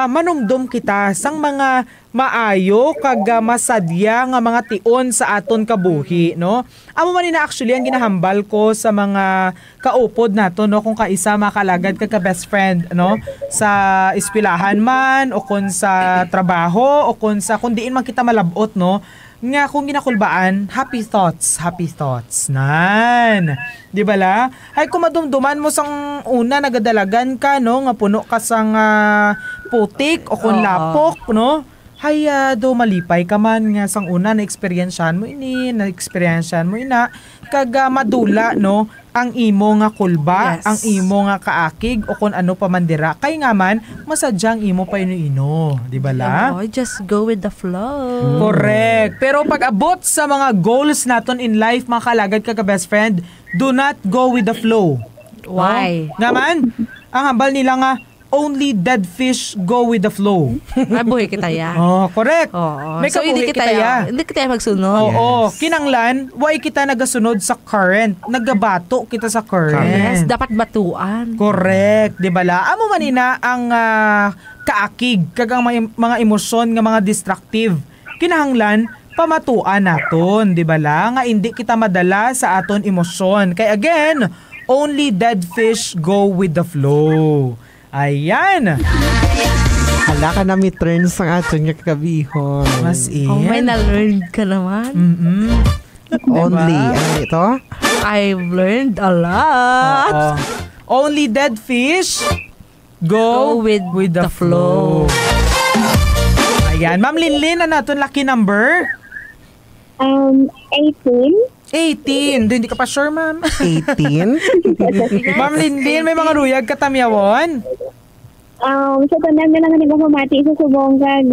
Speaker 1: manumdum kita sang mga maayo kag masadya nga mga tion sa aton kabuhi, no? Amo man na actually ang ginahambal ko sa mga kaupod nato, no, kung kaisa makalagad ka best friend, no, sa eskwelahan man o kun sa trabaho o kun diin man kita malabot, no, nga kung ginakulbaan, happy thoughts nan. Di ba la? Ay kung madumduman mo sang una nagadalagan ka, no, nga puno ka sang putik o kung lapok, no, hay do malipay ka man nga sang una na-experiensyan mo ina kag madula, no, ang imo nga kulba, ang imo nga kaakig o kung ano pa man dira. Kay nga man masadyang imo pa ino, di ba la?
Speaker 2: Just go with the flow.
Speaker 1: Correct. Pero pag abot sa mga goals naton in life, mga kalagad ka best friend, do not go with the flow.
Speaker 2: Why?
Speaker 1: Nga man, ang hambal nila nga, only dead fish go with the flow.
Speaker 2: Ay, buhay kita ya.
Speaker 1: Correct. May
Speaker 2: so,
Speaker 1: kabuhi kita ya.
Speaker 2: Hindi kita magsunod.
Speaker 1: Kinanglan, why kita nagasunod sa current? Nagabato kita sa current.
Speaker 2: Yes, dapat batuan.
Speaker 1: Correct. Di ba la? Amo manina ang kaakig, kagang mga emosyon nga mga destructive. Kinahanglan, pamatuan naton, di ba la? Nga hindi kita madala sa aton emosyon. Kaya again, only dead fish go with the flow. Ayan.
Speaker 3: Hala ka na may turns ang aton nga kakabihon.
Speaker 1: Mas in.
Speaker 2: May na-learn ka naman.
Speaker 3: Only. Ano ito?
Speaker 2: I've learned a lot.
Speaker 1: Only dead fish go with the flow. Ayan. Ma'am Linlin, ano natin lucky number?
Speaker 11: 18.
Speaker 1: 18. Hindi ka pa sure, ma'am.
Speaker 3: 18?
Speaker 1: Ma'am Linlin, may mga ruyag katamyawan?
Speaker 11: So, tandaan na lang na nagpapamati sa subong kag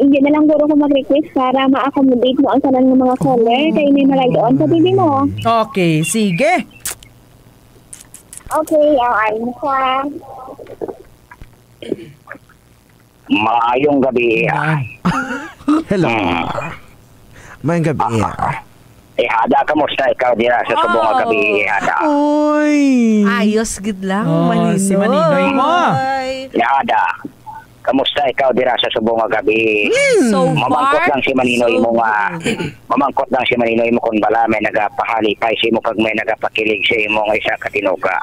Speaker 11: hindi na lang guro ko mag-request para ma-accommodate mo ang salan ng mga caller kaya may malay doon sa TV mo.
Speaker 1: Okay, sige.
Speaker 11: Okay, ang sa
Speaker 10: maayong gabi.
Speaker 3: Hello. Maayong gabi.
Speaker 10: Ada, kamusta ikaw dira sa subong nga gabi, Ada?
Speaker 3: Oy!
Speaker 2: Ayos gid lang,
Speaker 1: Maninoy. Si Maninoy mo.
Speaker 10: Ada, kamusta ikaw dira sa subong nga gabi?
Speaker 2: So
Speaker 10: mamangkot
Speaker 2: far,
Speaker 10: lang si Maninoy mo nga. Mamangkot lang si Maninoy mo kung bala may nagapahalipay si mo kag may nagapakilig sa imo nga isa ka tinuga.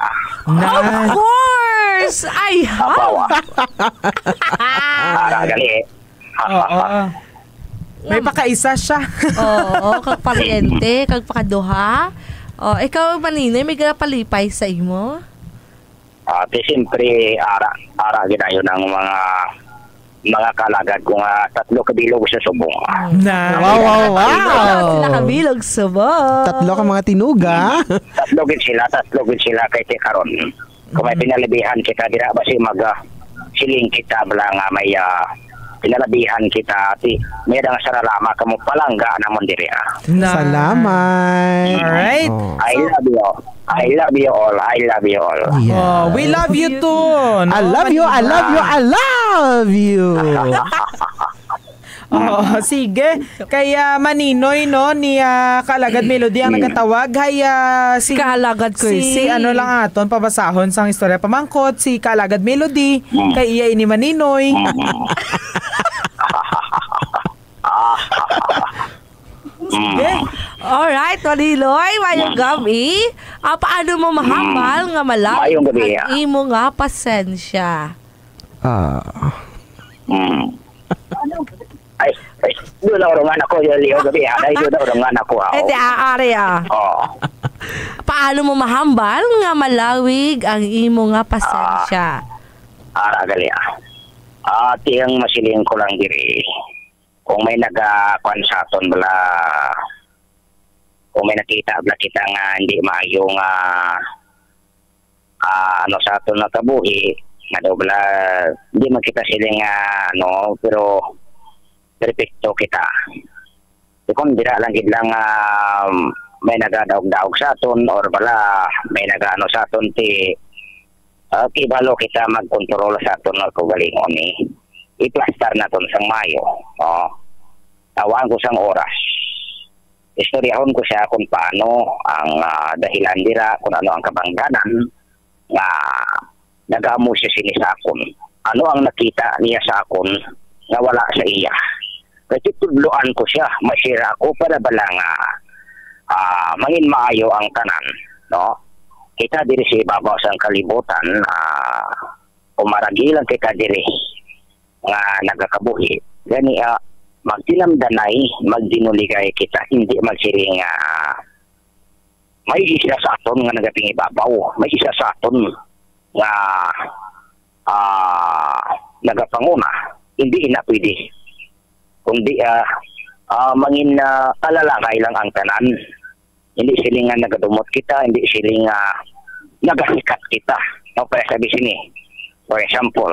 Speaker 2: Of course! I have!
Speaker 10: Para gali.
Speaker 1: May pakaisa siya.
Speaker 2: Oo, kag pariente, kag pakaduha. Ikaw, Maninoy, may palipay sa imo?
Speaker 10: Siyempre, ara ginayon ng mga kalagad ko nga 3 kabilog sa subong.
Speaker 3: Wow!
Speaker 2: Sila kabilog subong.
Speaker 3: 3 ka mga tinuga.
Speaker 10: 3 gid sila kay karon. Kung may pinalabihan kita dira basi siling kita bala nga may pinalabihan kita may nga saralama kamo palangga namon diri.
Speaker 3: Salamat.
Speaker 1: Alright.
Speaker 10: I love you all. I love you all.
Speaker 3: Yeah.
Speaker 1: We love you too. No?
Speaker 3: I love you.
Speaker 1: Sige. Kaya Maninoy, no, ni Kalagad Melody ang nagatawag. Si
Speaker 2: Kalagad ko
Speaker 1: si ano lang aton pabasahon sang istorya pamangkot si Kalagad Melody kay iya ini Maninoy. Sige.
Speaker 2: Alright, Maninoy, mayong gabi. Paano mo mahambal nga
Speaker 10: Mayong gabi,
Speaker 2: ang imo nga pasensya?
Speaker 10: Ay, doon na orongan ako yung liyo gabi. Doon na orongan ako.
Speaker 2: Ari. Paano mo mahambal nga malawig ang imo nga pasensya?
Speaker 10: Ara gali. Tiyang masiling ko lang diri. Kung may nag-kwan sa aton bala, kung may nakita bala kita nga hindi maayong sa aton na kabuhi, nga daw bala, hindi makita siling pero perfecto kita. Kung dira lang gid lang may nagadaog-daog sa aton or bala may nagaano sa aton kibalo kita magkontrol sa aton nga kaugalingon ni. I-plaster naton sang mayo. Tawaan ko sang oras. Istoryahon ko siya kung paano ang dahilan dira, kung ano ang kabangganan nga nag-amo siya sinisakon.
Speaker 12: ano ang nakita niya sa akon nga wala sa iya. Kasi tudloan ko siya, masira ako para balang mangin maayo ang tanan, no? Kita diri sa ibabaw sa kalibutan, umaragilan kita diri nga nagakabuhi. Gani magtinamdanay, magdinuligay kita, hindi magsiring may isa sa aton nga nagating ibabaw, may isa sa aton nga nagapanguna, hindi na pwede. Kundi mangin kalalakay lang ang tanan. Hindi sila nga nagadumot kita, hindi sila nga nagasikat kita. No, para sabi sini, for example,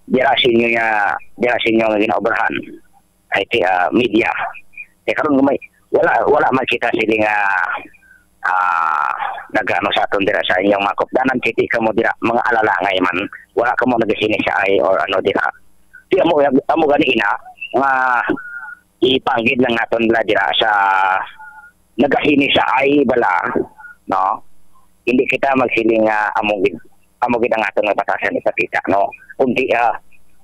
Speaker 12: dirasin nyo nga ginaobrahan ay media. Karon gumay wala man kita sila nga nagano sa aton dira sa inyong mga kopdanan, kiti ka mo dira mga alalangay man, wala ka mo nagasini sa ay or ano dira. Di amo gani ina nga ipanggid lang naton la dira sa nagahini sa ay bala, no? Hindi kita magsiling amugid ang aton nga batasan ipakita, no? Kundi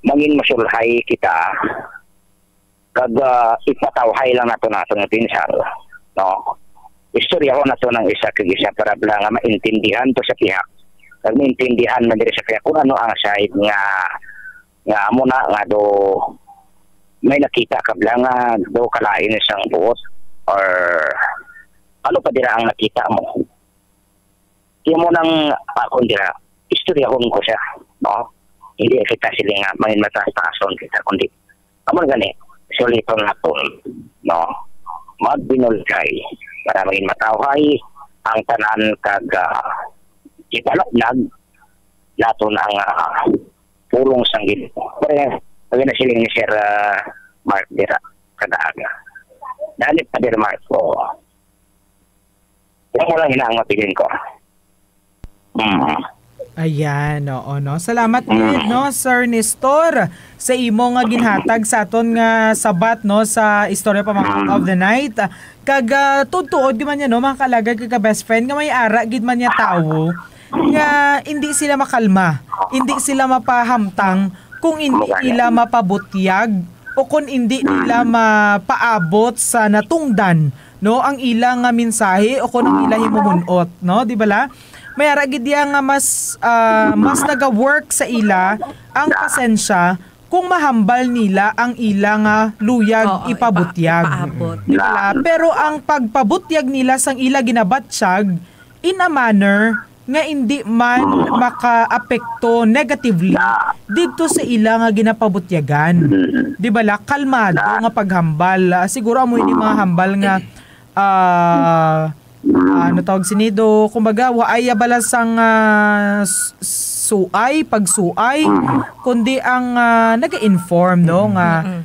Speaker 12: mangin masulhay kita kag ipatawhay lang naton nga pinsal, no? Istorya ko na to ng isa kag isa para lang maintindihan to sa pihak. Kag maintindihan man diri sa pihak kung ano ang side nga amo na nga do may nakita ka lang do kalain isang buot or ano pa dira ang nakita mo. Kaya mo nang akong dira istorya ko siya, no? Hindi kita sila nga mangin mataas-taason kita kundi amo gani suliton naton, no? Magbinulkay para maging matawhay ang tanan kag italoknag nato ng pulong sang Ginoo. Pero pag nasiling ni Sir Mark dira kadaaga. Dalit pa dira Mark ko. Yung lang hinaang mapilin ko.
Speaker 1: Ayan, oo, no. Salamat din, no, Sir Nestor, sa imo nga ginhatag sa aton nga sabat, no, sa Istorya Pamangkin of the Night. Kag tutuod di man niya, no, mga kalagad kag best friend nga may ara gid man niya tawo nga hindi sila makalma, hindi sila mapahamtang kung hindi nila mapabutyag o kung hindi nila mapaabot sa natungdan, no, ang ilang nga mensahe o kung ang ilang himumunot, no, di bala? May aragid nga mas naga-work sa ila ang pasensya kung mahambal nila ang ilang luyag ipabutyag. Diba? Pero ang pagpabutyag nila sang ila ginabatsyag in a manner nga hindi man maka-apekto negatively dito sa ila nga ginapabutyagan. Di ba la? Kalmado nga paghambal. Siguro mo ini mga hambal nga ano tawag sinido, kumbaga waay balasang pagsuay kundi ang naga-inform, no, nga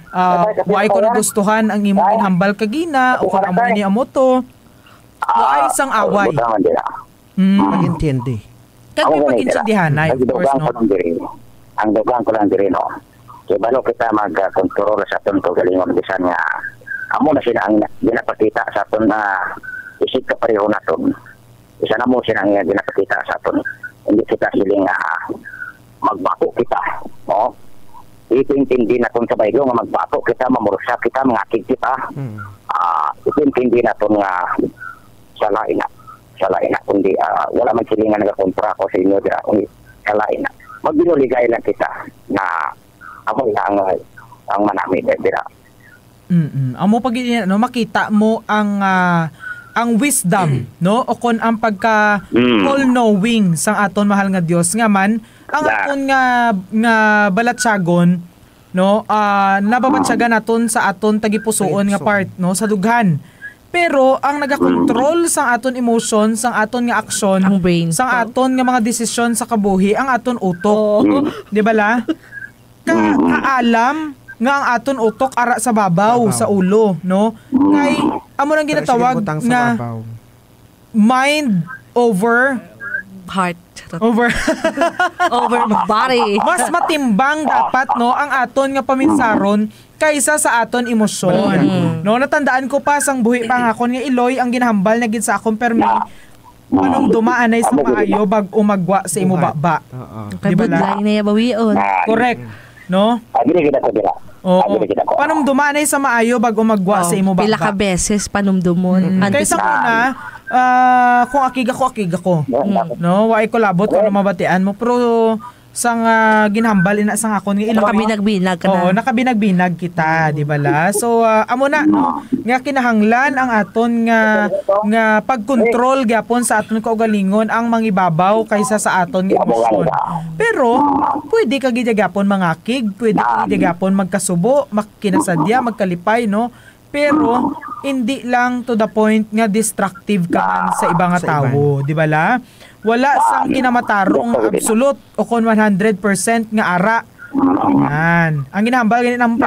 Speaker 1: waay ko nagustuhan ang imong hambal kagina o kung amo ni amo to waay sang away
Speaker 3: pag-intindi
Speaker 1: kag may pag-intindihan ay of course, no.
Speaker 12: Ang dugang ko lang diri, no, kaya balo kita mag-control sa aton kagalingon bisan nga amo na sila ang ginapakita sa aton na isip ka pareho naton. Isa na mo silang ginapakita sa aton. Hindi kita siling magbato kita. No? Ipintindi naton sa baylo nga magbato kita, mamurusya kita, mangakig kita. Ipintindi naton nga salain na. Kundi wala man siling nga nagakontra ko sa inyo dira. Kundi salain na. Magbinuligay lang kita na ako ang manami dira.
Speaker 1: Amo pag makita mo ang wisdom, no, o kon ang pagka all knowing sang aton mahal nga Dios nga man ang aton nga balatsagon, no, nababatsagan naton sa aton tagipusoon nga part, no, sa dughan. Pero ang nagakontrol sang aton emotion, sang aton nga aksyon, sang aton nga mga desisyon sa kabuhi ang aton utok. Di ba la? Kaalam nga ang aton utok ara sa babaw, sa ulo, no? Kay amo nang ginatawag na mind over
Speaker 2: heart.
Speaker 1: Over
Speaker 2: body.
Speaker 1: Mas matimbang dapat, no, ang aton nga paminsaron kaysa sa aton emosyon. No, natandaan ko pa sang buhi pangakon nga Iloy ang ginahambal na gid sa akon permi panumdumaan ay sa maayo bag umagwa sa imo baba.
Speaker 2: Kay budlay na yabawion.
Speaker 1: Correct. No?
Speaker 12: Agree kita ko dira.
Speaker 1: Oo. Panumdumaan ay sa maayo bag umagwa sa imo baba.
Speaker 2: Pila ka beses panumdumon.
Speaker 1: Kaysa una, kung akig ako. No, wa ko labot kung mabatian mo pero sang ginhambal ina sang akon nga
Speaker 2: nakabinag-binag ka na.
Speaker 1: Oo, nakabinag-binag kita, di ba la? So amo na no, nga kinahanglan ang aton nga pagkontrol gyapon sa aton kaugalingon ang mangibabaw kaysa sa aton nga emosyon. Pero pwede ka gid gyapon mangakig, pwede ka gid gyapon magkasubo, makinasadya, magkalipay no. Pero hindi lang to the point nga destructive ka man sa ibang tao, di ba la? Wala sang kinamatarong absolute o kon 100% nga ara. Yan. Ang ginahambal ganit ang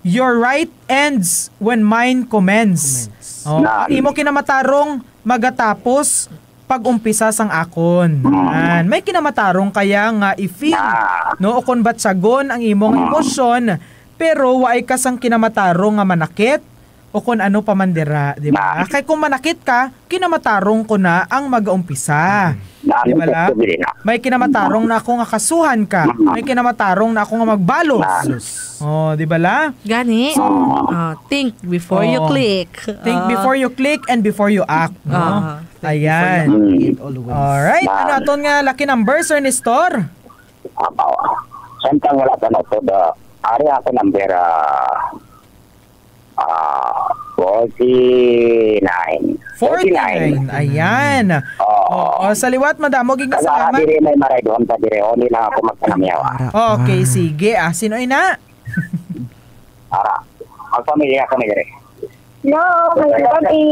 Speaker 1: your right ends when mine commence. Ang imo kinamatarong magatapos pag umpisa sang akon. Yan. May kinamatarong kaya nga i-feel no o kon batsagon ang imong emosyon pero waay ka sang kinamatarong nga manakit o kung ano pa man dira, di ba? Kaya kung manakit ka, kinamatarong ko na ang mag-umpisa. Di ba la? May kinamatarong na ako nga kasuhan ka. May kinamatarong na ako nga magbalos. Oh, di ba la?
Speaker 2: Gani. So, think before you click.
Speaker 1: Think before you click and before you act. No? Ayan. Alright. Ano aton nga lucky numbers, Sir Nestor?
Speaker 12: Sentang wala ka na ito. Ari ako number
Speaker 1: 49. Ayan. Sa liwat, madamo gig salamat.
Speaker 12: Dire may maray doon pa dire. Oni lang ako magpanamyawa.
Speaker 1: Okay, sige. Sino ina?
Speaker 12: Ara. Magpamilya kami dire.
Speaker 11: Hello, Gabi.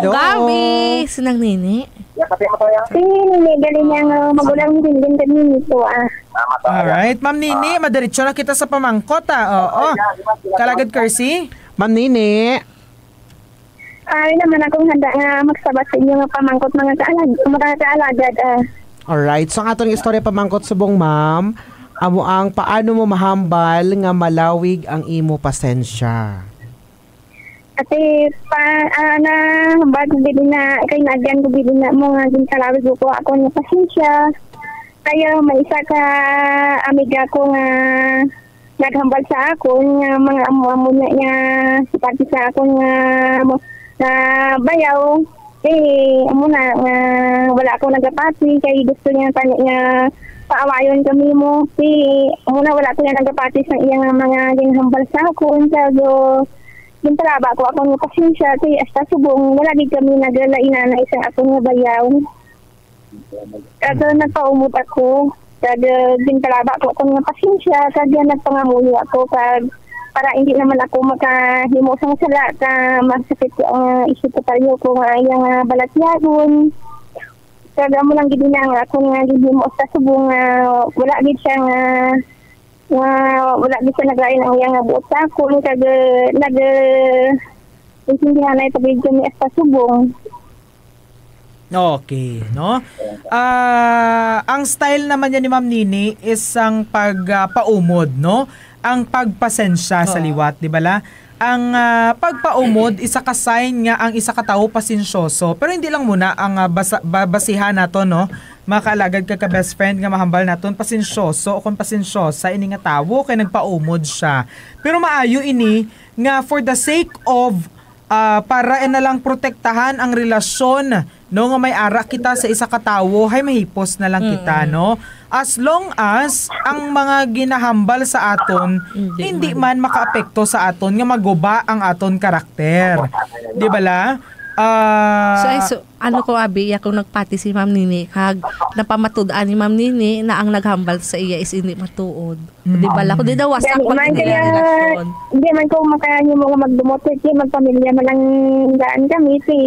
Speaker 2: Gabi. Sinang nini?
Speaker 11: Si Nini, galing niyang magulang din kami nito
Speaker 1: Alright, Ma'am Nini, madiretso na kita sa pamangkot Oo. Kalagad Kersi?
Speaker 3: Ma'am Nini.
Speaker 11: Ay naman akong handa nga magsabat sa inyo nga pamangkot mga kaalagad.
Speaker 3: Alright, so ang atong istorya pamangkot subong ma'am, amo ang paano mo mahambal nga malawig ang imo pasensya.
Speaker 11: Ate, bago bili na, kay nagyan ko bili na mo nga ginkalawig ko ako ng pasensya. Kaya may isa ka amiga ko nga naghambal sa ako nga mga amo-amo niya pati sa ako nga bayaw. Amo na, wala akong nagapati kay gusto niya tanya nga paawayon kami mo. Amo na wala ko niya nagapati sa iyang mga ginhambal sa ako. So, yung talaba ko ako ng pasensya kaya hasta subong wala din kami naglainan na isang ako nga bayaw. Kada nagpaumot ako, kada yung talaba ko ako ng pasensya, kada nagpangamuyo ako para hindi naman ako makahimo sa sala ka masakit ko ang isip ko tayo ko nga yung balatyagon. Kada mo lang gid na ako nga gihimo sa subong wala gid siya nga wala di siya naglain ang iyang buot sa ako intindihan na ito bigyan ni Esta Subong.
Speaker 1: Okay, no? Ang style naman niya ni Ma'am Nini is ang pagpaumod, no? Ang pagpasensya sa liwat, di ba la? Ang pagpaumod, isa ka sign nga ang isa ka tao pasensyoso. Pero hindi lang muna ang basihan nato, no? Makaalagad ka best friend nga mahambal naton pasensyoso o kung pasensyosa ini nga tawo kay nagpaumod siya. Pero maayo ini nga for the sake of para na lang protektahan ang relasyon no nga may ara kita sa isa ka tawo hay mahipos na lang kita no. As long as ang mga ginahambal sa aton hindi man makaapekto sa aton nga maguba ang aton karakter. Di ba la?
Speaker 2: So ano ko abi ako nagpati si Ma'am Nini kag napamatud-an ni Ma'am Nini na ang naghambal sa iya is hindi matuod. Di ba la ko di daw wasak pag relasyon.
Speaker 11: Hindi man ko makaanyo mo magdumot kay magpamilya man lang gaan kami si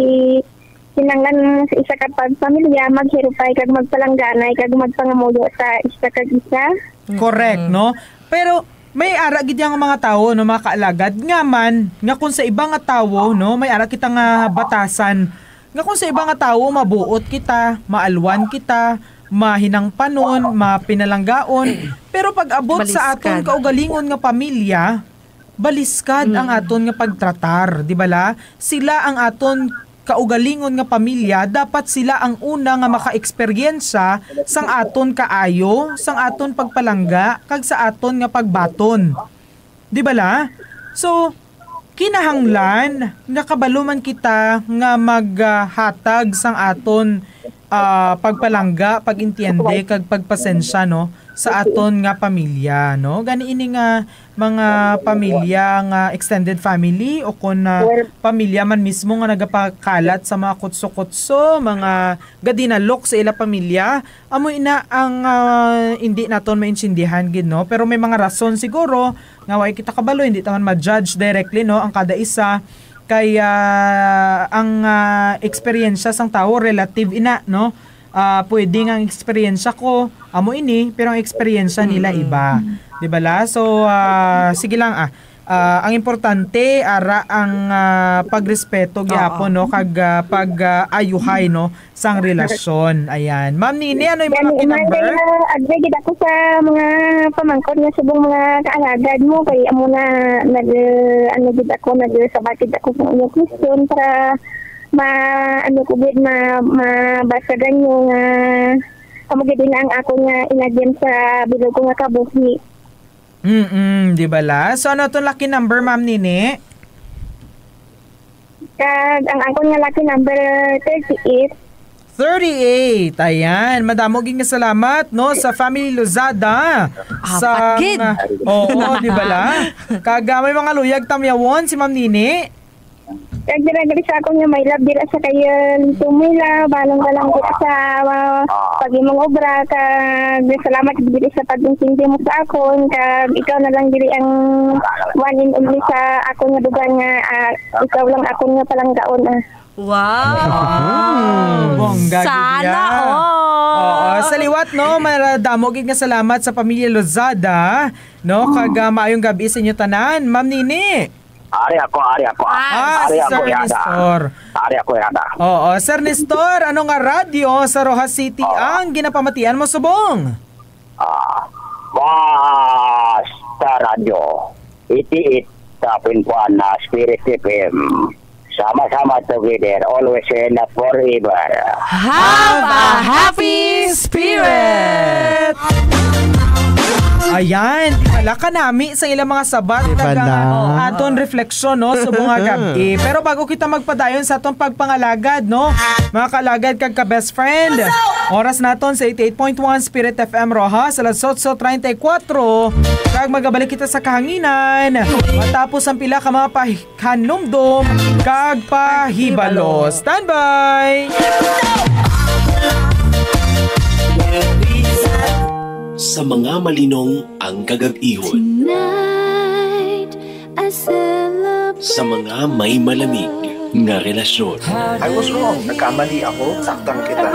Speaker 11: kinanglan sa isa ka pamilya maghirupay kag magpalangganay kag magpangamuyo sa isa kag isa.
Speaker 1: Correct, no? Pero may ara gid yang mga tawo no mga kaalagad nga man nga kung sa ibang nga tawo no may ara kita nga batasan nga kung sa ibang nga tawo mabuot kita, maalwan kita, mahinang panon, mapinalanggaon pero pag abot sa aton kaugalingon nga pamilya baliskad ang aton nga pagtratar, di ba la? Sila ang aton kaugalingon nga pamilya, dapat sila ang una nga maka-eksperyensya sang aton kaayo, sang aton pagpalangga, kag sa aton nga pagbaton. Di ba la? So, kinahanglan nga kabaluman kita nga maghatag sang aton pagpalangga, pag-intiende, kag pagpasensya, no, sa aton nga pamilya, no. Gani ini nga mga pamilya nga extended family o kun pamilya man mismo nga nagapakalat sa mga kutso-kutso, mga gadinalok sa ila pamilya, amo ina ang hindi naton maintindihan gid, no. Pero may mga rason siguro nga way kita kabalo, hindi taman ma-judge directly, no, ang kada isa. Kaya ang eksperyensya sang tao relative ina, no. Pwede nga ang eksperyensya ko amo ini, pero ang eksperyensya nila iba. Di ba la? So sige lang ang importante ara ang pagrespeto gyapon, no, kag pag-ayuhay, no, sang relasyon. Ayan. Ma'am Nini, ano yung mga number?
Speaker 11: Agay gid ako sa mga pamangkot nga subong mga kaalagad mo kay amo na nagsabatid ako sa inyong question para mabasagan nyo nga amo gid na ang ako nga ilagyan sa bilog ko nga kabuhi.
Speaker 1: Di ba la? So ano itong lucky number, Ma'am Nini?
Speaker 11: Kag ang ako nga lucky number
Speaker 1: 38. Ayan. Madamo ging salamat, no, sa Family Lozada. Sa oo, di ba la? Kag may mga luyag tamyawon si Ma'am Nini.
Speaker 11: Kag dira sa ako nga may love dira sa kayo tumila balong-balong dira sa pagimong obra. Kag salamat diri sa pag-intindi mo sa akon, kag ikaw na lang diri ang one and only sa akon nga dugang nga ikaw lang akon nga palanggaon.
Speaker 2: Wow!
Speaker 1: Bongga
Speaker 2: sana
Speaker 1: Oo, sa liwat, no, madamo gid nga salamat sa Pamilya Lozada, no, kag maayong gabi sa inyo tanan, Ma'am Nini.
Speaker 12: Ari ako
Speaker 1: Sir Nestor. Oo, Sir Nestor, ano nga radyo sa Rojas City ang ginapamatian mo subong?
Speaker 12: Basta radyo. Iti-it-tapin na Spirit FM. Sama-sama together, always and forever.
Speaker 2: Have a happy spirit!
Speaker 1: Ayan, wala ka nami sa ilang mga sabat aton refleksyon, no, sa mga gabi. Pero bago kita magpadayon sa atong pagpangalagad, no, mga kalagad kag ka-best friend, oras naton sa 88.1 Spirit FM Rojas, alas 8:34, kag magabalik kita sa kahanginan, matapos ang pila ka mga pahanumdum, kag pahibalo. Standby!
Speaker 8: Sa mga malinong ang kagab-ihon. Sa mga may malamig nga relasyon.
Speaker 9: I was wrong. Nagkamali ako. Saktan kita.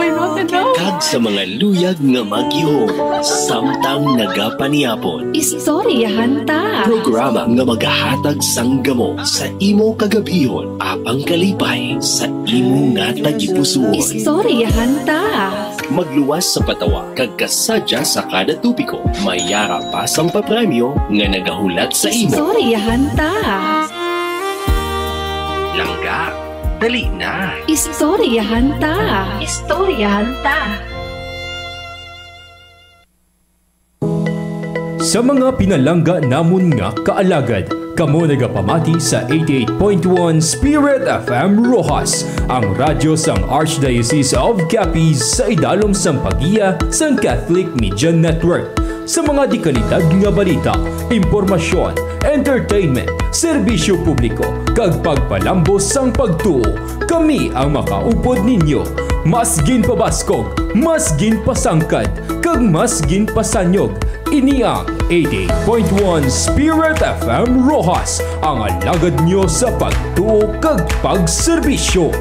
Speaker 8: Kag sa mga luyag nga mag-ihon. Samtang nagapaniapon.
Speaker 7: Istoryahan ta.
Speaker 8: Programa nga maghahatag sang gamo sa imo kagab-ihon. Apang kalipay sa imo nga tagipusoon.
Speaker 7: Istoryahan ta.
Speaker 8: Magluwas sa patawa kag kasadya sa kada tupiko. Mayara pa sang papremyo nga nagahulat sa imo.
Speaker 7: Istoryahan ta.
Speaker 8: Langga, dali na.
Speaker 7: Istoryahan ta.
Speaker 2: Istoryahan ta.
Speaker 4: Sa mga pinalangga namon nga kaalagad, kamo nagapamati sa 88.1 Spirit FM Rojas, ang radyo sang Archdiocese of Capiz sa idalom sang pagiya sang Catholic Media Network. Sa mga dikalidad nga balita, impormasyon, entertainment, serbisyo publiko, kag pagpalambos sang pagtuo, kami ang makaupod ninyo. Masgin pabaskog, masgin pasangkad, kag masgin pasanyog. Ini ang 88.1 Spirit FM Rojas, ang alagad nyo sa pagtuo kag pagserbisyo.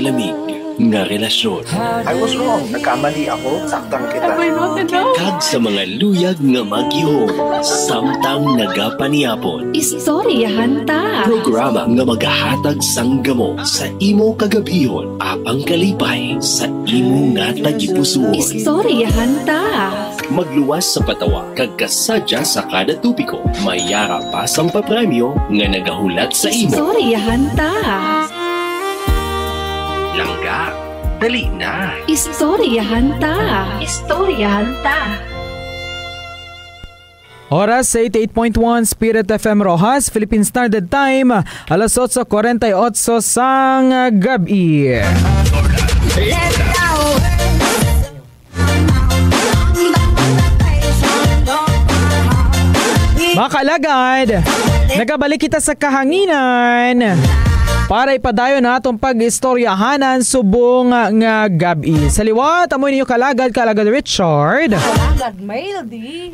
Speaker 8: kalamig nga relasyon.
Speaker 9: I was wrong. Nagkamali ako. Saktan kita.
Speaker 8: Kag sa mga luyag nga magyuhong samtang nagapaniapon.
Speaker 7: Istoryahan ta.
Speaker 8: Programa nga magahatag sang gamo sa imo kagabihon apang kalipay sa imo nga tagipusoon.
Speaker 7: Istoryahan ta.
Speaker 8: Magluwas sa patawa kag kasadya sa kada tupiko. Mayara pa sang papremyo nga nagahulat sa imo.
Speaker 7: Istoryahan ta.
Speaker 8: Langga, dali na.
Speaker 7: Istoryahan ta. Istoryahan ta.
Speaker 1: Oras sa 88.1 Spirit FM Rojas, Philippine Standard Time, alas 8:48 sang gabi.
Speaker 6: Let's go!
Speaker 1: Mga kalagad, nagabalik kita sa kahanginan para ipadayon na itong pag-istoryahanan subong nga gabi. Sa liwat, amoy ninyo kalagad Richard.
Speaker 2: Kalagad Melody.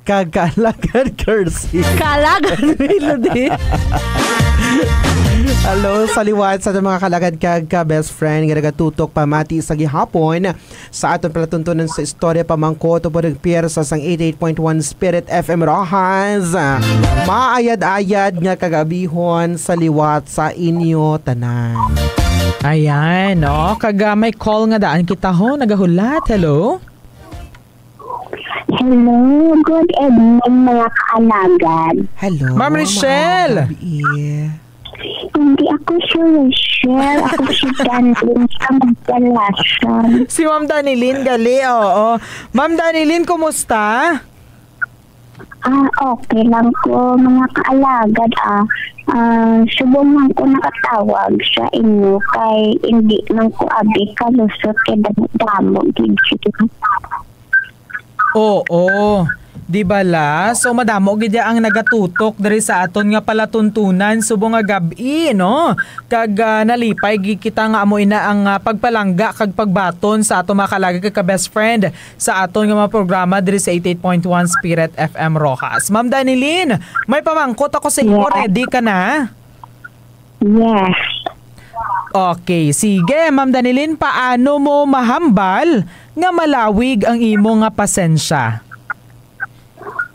Speaker 3: Kalagad Kersey.
Speaker 2: Kalagad Melody.
Speaker 3: Hello, sa liwat sa mga kalagad ka best friend nga nagatutok pamati sa gihapon sa aton palatuntunan sa istorya pamangko to podeng piersa sang 88.1 Spirit FM Rojas. Maayad-ayad nga kagabihon sa liwat sa inyo tanan.
Speaker 1: Ayan, no? Kaga may call nga daan kita ho, nagahulat. Hello?
Speaker 11: Hello, good evening mga kaalagad.
Speaker 3: Hello,
Speaker 1: Ma'am Rochelle.
Speaker 11: Hindi ako si Rochelle, ako si Danilyn sa Magdalasan.
Speaker 1: Si Ma'am Danilyn, gali, oo. Ma'am Danilyn, kumusta?
Speaker 11: Okay lang ko mga kaalagad. Subungan ko nakatawag sa inyo kay hindi lang ko abi kalusot kay damo gid.
Speaker 1: Oo. Di bala? So madamo gid ang nagatutok diri sa aton nga palatuntunan subong nga gabi, no? Kag nalipay gid kita nga amoy na ang pagpalangga kag pagbaton sa aton mga kalagad ka best friend sa aton nga mga programa diri sa 88.1 Spirit FM Rojas. Ma'am Danilyn, may pamangkot ako sa iyo. Ready ka na?
Speaker 11: Yes.
Speaker 1: Okay, sige Ma'am Danilyn, paano mo mahambal nga malawig ang imo nga pasensya?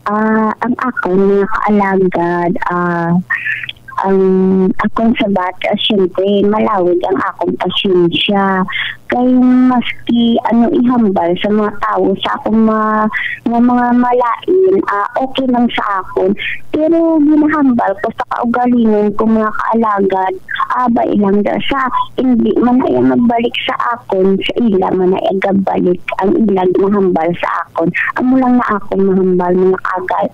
Speaker 11: Ang ako mga kaalagad, ang akong sabat, siyempre malawig ang akong pasensya. Kaya maski ihambal sa mga tao sa akong mga malain, okay lang sa akon. Pero ginahambal ko sa kaugalingon ko mga kaalagad, ba ilang sa hindi man ay magbalik sa akon, sa ila man ay agabalik ang ilang mahambal sa akon. Amo lang na akong mahambal mga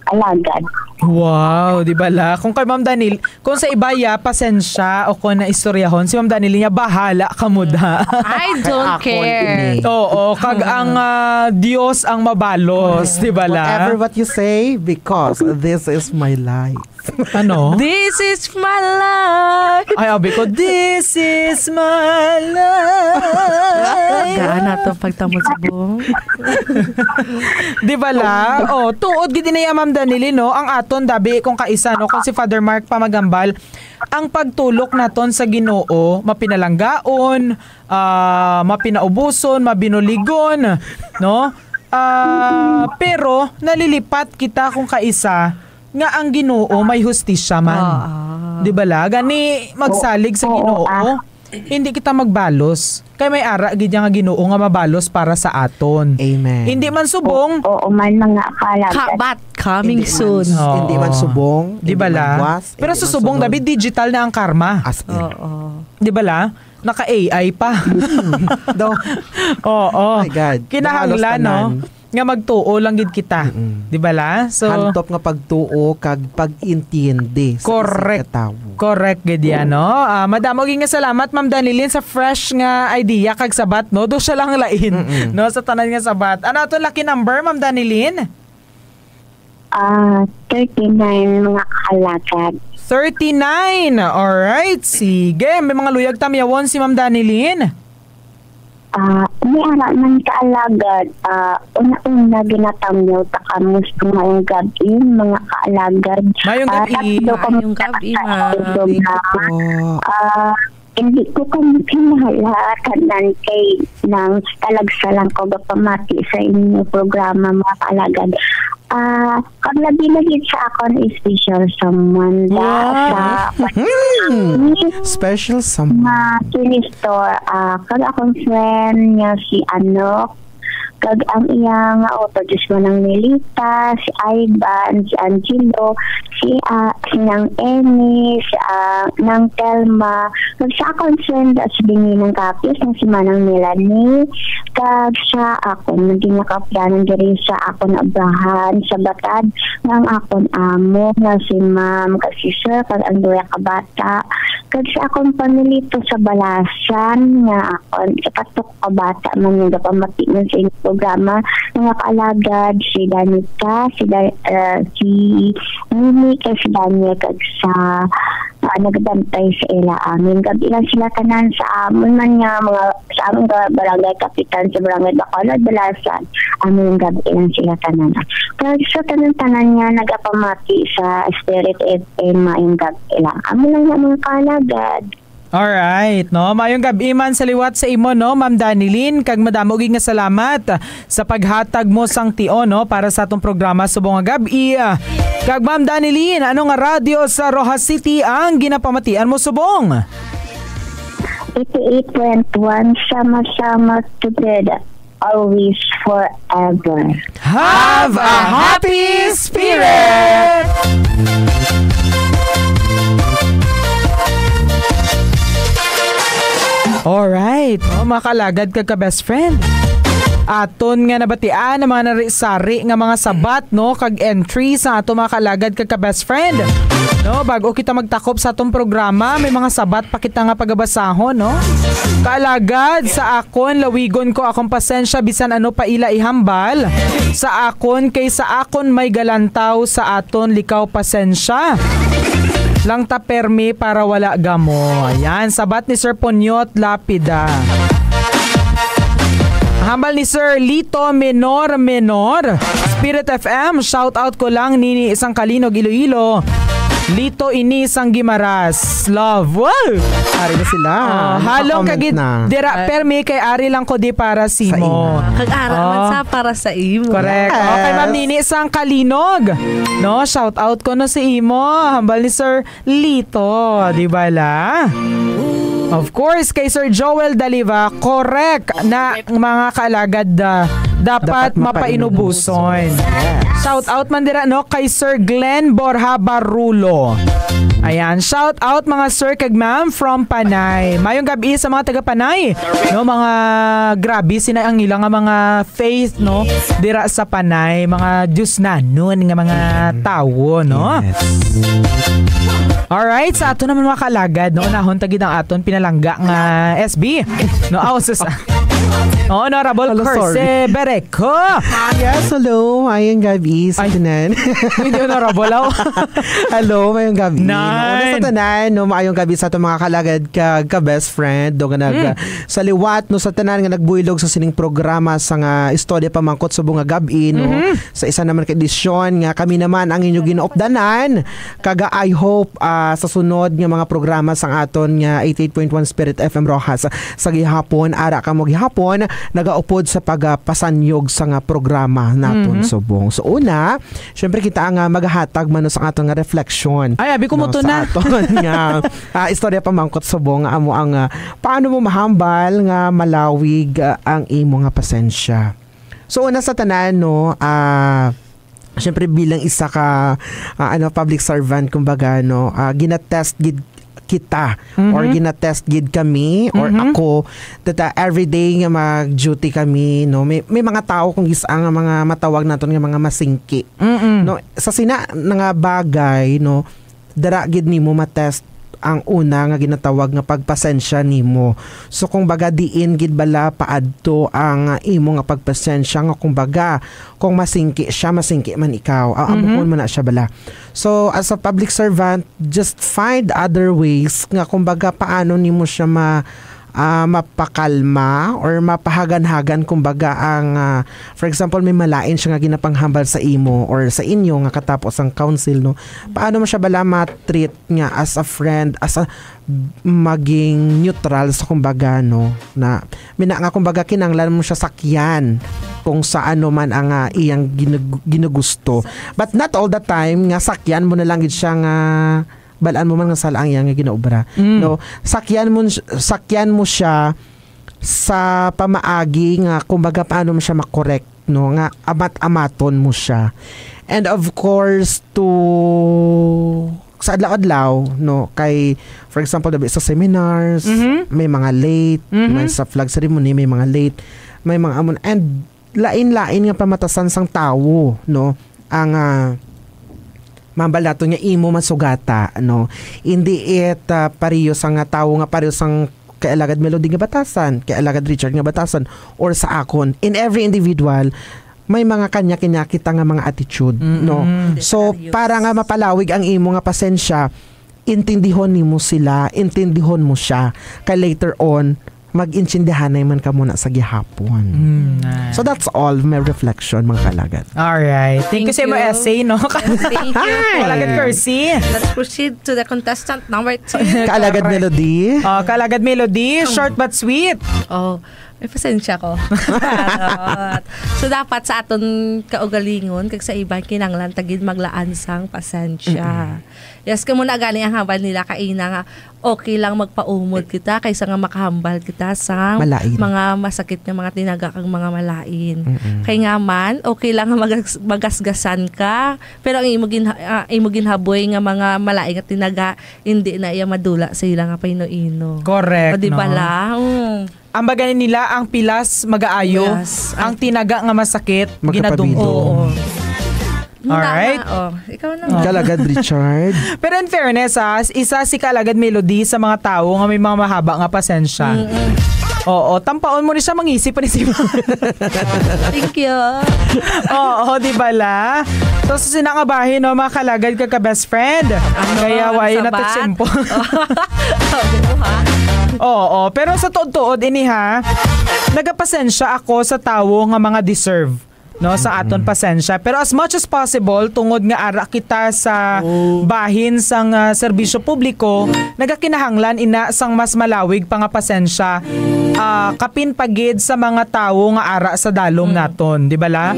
Speaker 11: alagad.
Speaker 1: Wow, di ba la? Kung kay Ma'am Danil, kung sa ibaya, pasensya o kung na istoryahon, si Ma'am Danil niya, bahala ka mo da.
Speaker 2: I don't care.
Speaker 1: Oo, kag ang Diyos ang mabalos, di ba la?
Speaker 3: Whatever what you say, because this is my life.
Speaker 1: Ano?
Speaker 2: This is my life.
Speaker 1: Ay, abi ko, this is my life.
Speaker 2: Gaan na ito pagtamod sa buong.
Speaker 1: Di ba la? Oh, tuod gid na Ma'am Danili, no? Ang aton dabi kung kaisa, no? Kung si Father Mark Pamagambal, ang pagtulok naton sa Ginoo, mapinalanggaon, mapinaubuson, mabinuligon, no? Pero nalilipat kita kung kaisa nga ang Ginoo may hustisya man. Di ba la? Gani magsalig sa Ginoo, hindi kita magbalos. Kay may ara gid nga Ginoo nga mabalos para sa aton.
Speaker 3: Amen.
Speaker 1: Hindi man subong.
Speaker 11: Oo man mga kaalagad.
Speaker 2: But coming soon.
Speaker 3: Hindi man subong.
Speaker 1: Di ba la? Pero sa subong dabi digital na ang karma. Di ba la? Naka-AI pa. Oo.
Speaker 3: Oh my God.
Speaker 1: Kinahanglan, no? Nga magtuo lang gid kita. Di ba la? So
Speaker 3: hantop nga pagtuo kag pag-intindi.
Speaker 1: Correct. Correct gid yan, no? Madamo gyud nga salamat Ma'am Danilyn sa fresh nga idea kag sabat, no? Do siya lang lain, no? Sa tanan nga sabat. Ano ato lucky number Ma'am Danilyn?
Speaker 11: 39 mga kaalagad.
Speaker 1: 39. Alright, sige. May mga luyag tamyawon si Ma'am Danilyn.
Speaker 11: May ara man kaalagad, una-una ginatamyaw ta kamos ngayong gabi, mga kaalagad.
Speaker 1: Mayong gabi.
Speaker 2: Mayong gabi,
Speaker 11: hindi ko kamahala tanan kay nang talagsalang ko pamati sa inyong programa mga kaalagad. Kag labi sa akon special someone sa
Speaker 3: special someone
Speaker 11: Kinistor kag akong friend niya si Anok kag ang iyang Diyos mo ng Melita, si Ivan, si Angelo, si nang Amy, si nang Telma, kag sa akong friend sa bingi ng kapis ng si Manang Melanie, kag sa akon naging nakaplanan diri sa akon abrahan sa Batad ng akon amo nga si Ma'am kag si Sir kag ang duya ka bata, kag sa akong pamilito sa Balasan nga akon katok ka bata man nga pamati man sa programa mga kaalagad si Danica, si Mimi, kay si Daniel kag sa nagbantay sa ila amin. Gabi lang sila tanan sa amon man nga mga sa among barangay kapitan sa barangay Bacolod, Balasan. Aming gabi lang sila tanan. Kag sa tanan-tanan niya nagapamati sa Spirit FM maayong gabi lang. Amon lang mga kaalagad.
Speaker 1: Alright, no? Mayong gabi man sa liwat sa imo, no? Ma'am Danilyn, kag madamo nga salamat sa paghatag mo sang tio, no? Para sa atong programa subong nga gabi. Kag Ma'am Danilyn, ano nga radyo sa Rojas City ang ginapamatian mo subong?
Speaker 11: 88.1 sama-sama together. Always forever.
Speaker 1: Have a happy spirit! Alright, mga kalagad ka best friend. Aton nga nabatian ang mga narisari nga mga sabat, no, kag entry sa ato mga kalagad ka best friend. No, bago kita magtakop sa atong programa, may mga sabat pa kita nga pagabasahon, no. Kalagad sa akon lawigon ko akong pasensya bisan ano pa ila ihambal. Sa akon kay sa akon may galantaw sa aton likaw pasensya. Lang ta permi para wala gamo. Ayan, sabat ni Sir Ponyot Lapida. Hambal ni Sir Lito Menor. Spirit FM, shout out ko lang nini isang Kalinog Iloilo. Lito ini isang Gimaras. Love. Wow!
Speaker 3: Ari na sila.
Speaker 1: Halong kagid dira permi kay ari lang ko di para si mo.
Speaker 2: Kag-ara man sa para sa imo.
Speaker 1: Correct.
Speaker 3: Yes.
Speaker 1: Okay, Ma'am Nini isang Kalinog. No, shout out ko no si imo. Hambal ni Sir Lito, di ba la? Of course, kay Sir Joel Daliva, correct na mga kaalagad dapat mapainubuson. Shout out man dira no kay Sir Glenn Borja Barulo. Ayan, shout out mga sir kag ma'am from Panay. Mayong gabi sa mga taga Panay. No, mga grabe sina ang ilang mga faith, no, dira sa Panay, mga Diyos na nun nga mga tawo, no. Yes. Alright, sa ato naman mga kalagad, no, nahon tagid ang aton pinalangga nga SB. No, awesome. Honorable Corse Bereko.
Speaker 3: Yes, hello. Mayong gabi sa tanan.
Speaker 1: Hindi honorable ako.
Speaker 3: Hello, mayong gabi.
Speaker 1: Nine.
Speaker 3: Sa tanan, no, mayong gabi sa itong mga kalagad ka best friend. Do nga sa liwat, no, sa tanan nga nagbuilog sa sining programa sa nga istorya pamangkot sa bunga gabi, no. Sa isa naman ka edisyon nga kami naman ang inyong ginaopdanan. Kaga I hope sa sunod nga mga programa sang aton nga 88.1 Spirit FM Rojas sa gihapon, ara ka mo gihapon nagaupod sa pagpasanyog sa nga programa naton subong. So una, syempre kita nga maghatag man sa aton nga reflection.
Speaker 1: Ay, abi ko mo to na.
Speaker 3: Sa aton nga istorya pamangkot subong amo ang paano mo mahambal nga malawig ang imo nga pasensya. So una sa tanan, no, syempre bilang isa ka public servant kumbaga, no, ginatest gid kita or ginatest gid kami or ako that everyday nga mag-duty kami, no, may mga tao kung isa nga mga matawag naton nga mga masingki, no, sa sina nga bagay, no, dara gid nimo matest ang una nga ginatawag nga pagpasensya nimo. So kung baga diin gid bala paadto ang imo nga pagpasensya nga kung baga kung masingki siya, masingki man ikaw, amuhon man na siya bala. So as a public servant, just find other ways nga kung baga paano nimo siya mapakalma or mapahagan-hagan kumbaga ang for example may malain siya nga ginapanghambal sa imo or sa inyo nga katapos ang council no, paano mo siya bala ma-treat nga as a friend, as a maging neutral sa kumbaga no, na mina nga kumbaga kinanglan mo siya sakyan kung sa ano man ang iyang ginugusto, but not all the time nga sakyan mo na lang gid siya nga balaan mo man nga sala ang iyang ginaobra. No, sakyan mo siya sa pamaagi nga kumbaga paano mo siya makorek no, nga amat-amaton mo siya. And of course to sa adlaw-adlaw no, kay for example sa seminars may mga late, may sa flag ceremony may mga late, may mga amon, and lain-lain nga pamatasan sang tawo no, ang mambalato niya imo masugata no, hindi pareho sang tawo nga pareho sang kay Alagad Melody nga batasan, kay Alagad Richard nga batasan, or sa akon. In every individual may mga kanya-kanya kita nga mga attitude no. So para nga mapalawig ang imo nga pasensya, intindihon nimo sila, intindihon mo siya kay later on mag-intindihan na man ka muna sa gihapon. So that's all my reflection mga kalagad.
Speaker 1: Alright. Thank you sa mga essay, no?
Speaker 2: Thank you.
Speaker 1: Kalagad Percy.
Speaker 2: Let's proceed to the contestant number 2.
Speaker 3: Kalagad Melody.
Speaker 1: Kalagad Melody. Short but sweet.
Speaker 2: May pasensya ko. So dapat sa aton kaugalingon kag sa ibang kinanglan tagid maglaan sang pasensya. Yes, kamo na gani ang hambal nila kaina nga okay lang magpaumod kita kaysa nga makahambal kita sa mga masakit nga mga tinaga kang mga malain. Kay nga man okay lang nga magasgasan ka, pero ang imo ginhaboy nga mga malain nga tinaga hindi na iya madula sa ila nga paino-ino.
Speaker 1: Correct.
Speaker 2: O di ba la?
Speaker 1: Ang baganin nila ang pilas mag-aayo, ang tinaga nga masakit ginadunggo. Alright.
Speaker 2: Ikaw na.
Speaker 3: Kalagad Richard.
Speaker 1: Pero in fairness, isa si Kalagad Melody sa mga tao nga may mga mahaba nga pasensya. Oo, tampaon mo ni siya mangisip
Speaker 2: Thank you.
Speaker 1: Oo, di ba la? So, sinangabahin no, mga kalagad ka best friend. Kaya why na tsimpo. Oo, pero sa tuod-tuod ini nagapasensya ako sa tawo nga mga deserve no sa aton pasensya, pero as much as possible tungod nga ara kita sa bahin sang serbisyo publiko, nagakinahanglan ina sang mas malawig pa nga pasensya kapin pagid sa mga tawo nga ara sa dalom naton, di ba la?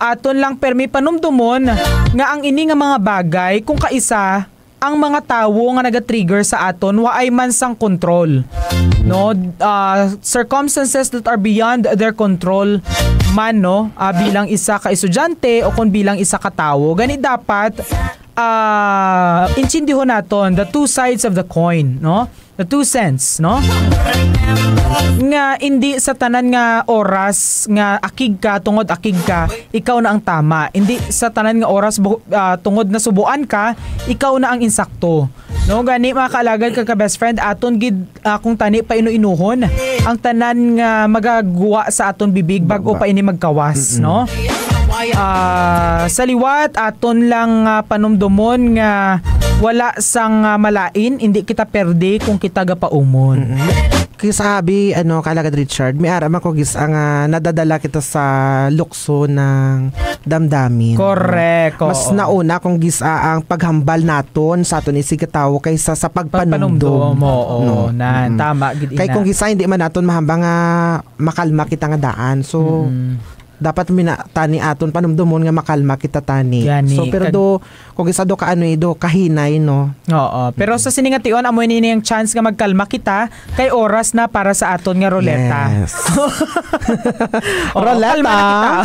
Speaker 1: Aton lang permi panumdumon nga ang ini nga mga bagay kung kaisa ang mga tawo nga naga-trigger sa aton waay man sang control no, circumstances that are beyond their control man no, bilang isa ka estudyante o kung bilang isa ka tawo, gani dapat intindihon naton the two sides of the coin no, the two cents no, nga hindi sa tanan nga oras nga akig ka tungod akig ka ikaw na ang tama, hindi sa tanan nga oras tungod na subuan ka ikaw na ang insakto no. Gani mga kalagad ka best friend aton gid kung tani pa inu-inuhon ang tanan nga magagawa sa aton bibig bago pa ini magkawas no. Sa liwat aton lang panumdumon nga wala sang malain, hindi kita perde kung kita gapaumon.
Speaker 3: Sabi Kalagad Richard, may aram ako gis ang nadadala kita sa lukso ng damdamin.
Speaker 1: Correct.
Speaker 3: Mas nauna kung gis ang paghambal naton sa aton isigatawo kaysa sa pagpanumdum.
Speaker 1: Oo, tama gid ina.
Speaker 3: Kay kung gisa hindi man naton mahambang makalma kita nga daan. So dapat tani aton panumdumon nga makalma kita tani. Yani, so pero kung isa ka kahinay no.
Speaker 1: Oo, pero sa siningation amoy ni ang chance nga magkalma kita kay oras na para sa aton nga roleta.
Speaker 3: Yes. Roleta.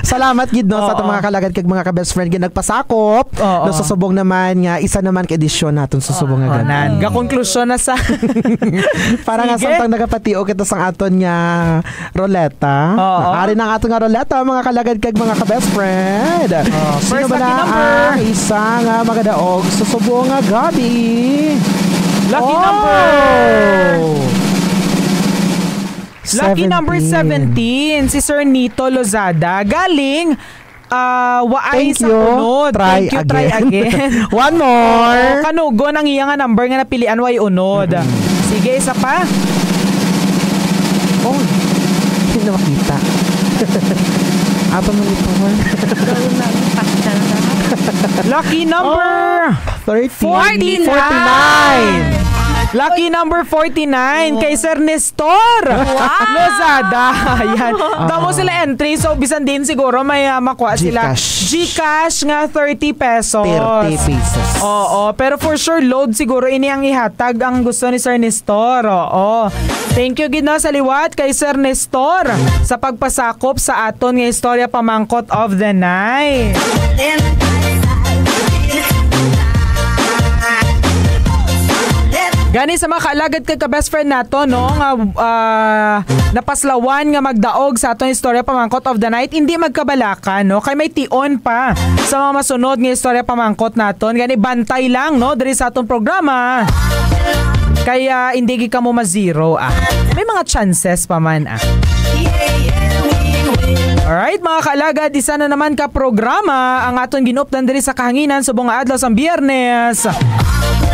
Speaker 3: Salamat gid no sa atong mga kalagad kag mga ka-best friend gid nagpasakop. No sa subong naman nga isa naman ka edisyon naton sa subong nga ganan.
Speaker 1: Ga konklusyon na sa
Speaker 3: para nga samtang nagapatio kita sang aton nga roleta. Ari nang aton nga roleta mga kalagad kag mga ka-best friend.
Speaker 1: First lucky number.
Speaker 3: Isa nga magadaog sa subong nga gabi.
Speaker 1: Lucky number. Lucky number 17 si Sir Nito Lozada galing waay sa unod.
Speaker 3: Thank you, try again. One more.
Speaker 1: Kanugon ang iya nga number nga napilian way unod. Si Sige, isa pa.
Speaker 3: Oh, hindi na makita. Apa mo nito?
Speaker 1: Lucky number
Speaker 3: 49.
Speaker 1: Lucky number 49 kay Sir Nestor. Lozada. Ayan. Damo sila entry. So, bisan din siguro may makuha sila. Gcash nga 30 pesos.
Speaker 3: 30 pesos.
Speaker 1: Oo. Pero for sure, load siguro ini ang ihatag ang gusto ni Sir Nestor. Oo. Thank you, Gina, sa liwat kay Sir Nestor sa pagpasakop sa aton nga istorya pamangkot of the night. Gani sa mga kaalagad kay ka-best friend nato, no, nga napaslawan nga magdaog sa atong istorya pamangkot of the night, hindi magkabalakan, no, kay may tion pa sa mga masunod nga istorya pamangkot naton. Gani bantay lang, no, diri sa atong programa. Kaya hindi ka mo ma-zero, may mga chances pa man, Alright, mga kaalagad, isa na naman ka programa ang aton ginuptan diri sa kahanginan subong adlaw sa Biyernes.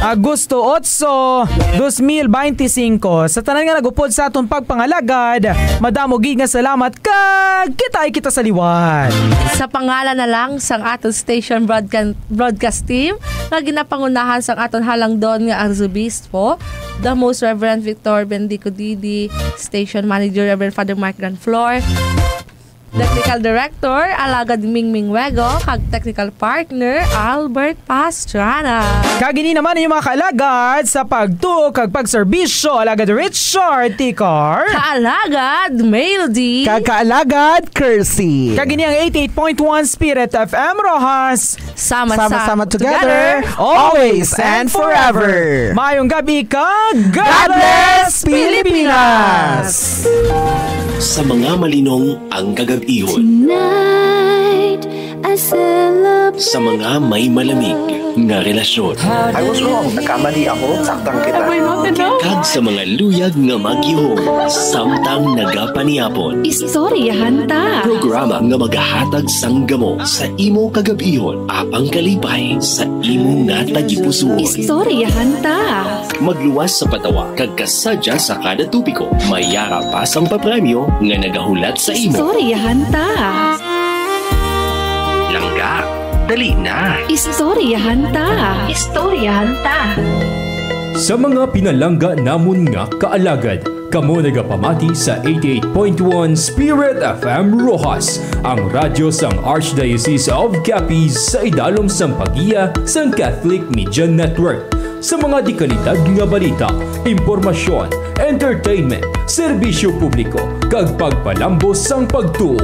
Speaker 1: Agosto 8, 2025. Sa tanan nga nagupod sa atong pagpangalagad, madamo gid nga salamat kag kita sa liwat.
Speaker 2: Sa pangalan na lang sang aton station broadcast team nga ginapangunahan sang aton halangdon nga Arzobispo, the Most Reverend Victor Bendico Didi, Station Manager Reverend Father Mark Granflor, Technical Director Alagad Mingming Wego, kag Technical Partner Albert Pastrana.
Speaker 1: Kagini naman yung mga kaalagad sa pagtuo kag pagserbisyo Alagad Richard Ticar,
Speaker 2: Kaalagad Mail D,
Speaker 3: kag kaalagad Kersey.
Speaker 1: Kagini ang 88.1 Spirit FM Rojas.
Speaker 3: Sama-sama together, always and forever.
Speaker 1: Mayong gabi kag God bless Pilipinas.
Speaker 8: Sa mga malinong ang kagabihon.
Speaker 6: Tonight, I celebrate.
Speaker 8: Sa mga may malamig nga relasyon.
Speaker 9: I was wrong. Nagkamali ako. Saktang kita.
Speaker 8: Kag sa mga luyag nga magyuhong samtang nagapaniapon.
Speaker 7: Istoryahan ta.
Speaker 8: Programa nga magahatag sang gamo sa imo kagabihon apang kalipay sa imo nga tagipusoon.
Speaker 7: Istoryahan ta.
Speaker 8: Magluwas sa patawa kag kasadya sa kada tupiko. Mayara pa sang papremyo nga nagahulat sa imo.
Speaker 7: Istoryahan ta.
Speaker 8: Langga, dali na.
Speaker 7: Istoryahan ta.
Speaker 6: Istoryahan ta.
Speaker 4: Sa mga pinalangga namon nga kaalagad, kamo nagapamati sa 88.1 Spirit FM Rojas, ang radyo sang Archdiocese of Capiz sa idalom sang pagiya sang Catholic Media Network. Sa mga dikalidad nga balita, impormasyon, entertainment, serbisyo publiko, kag pagpalambos sang pagtuo,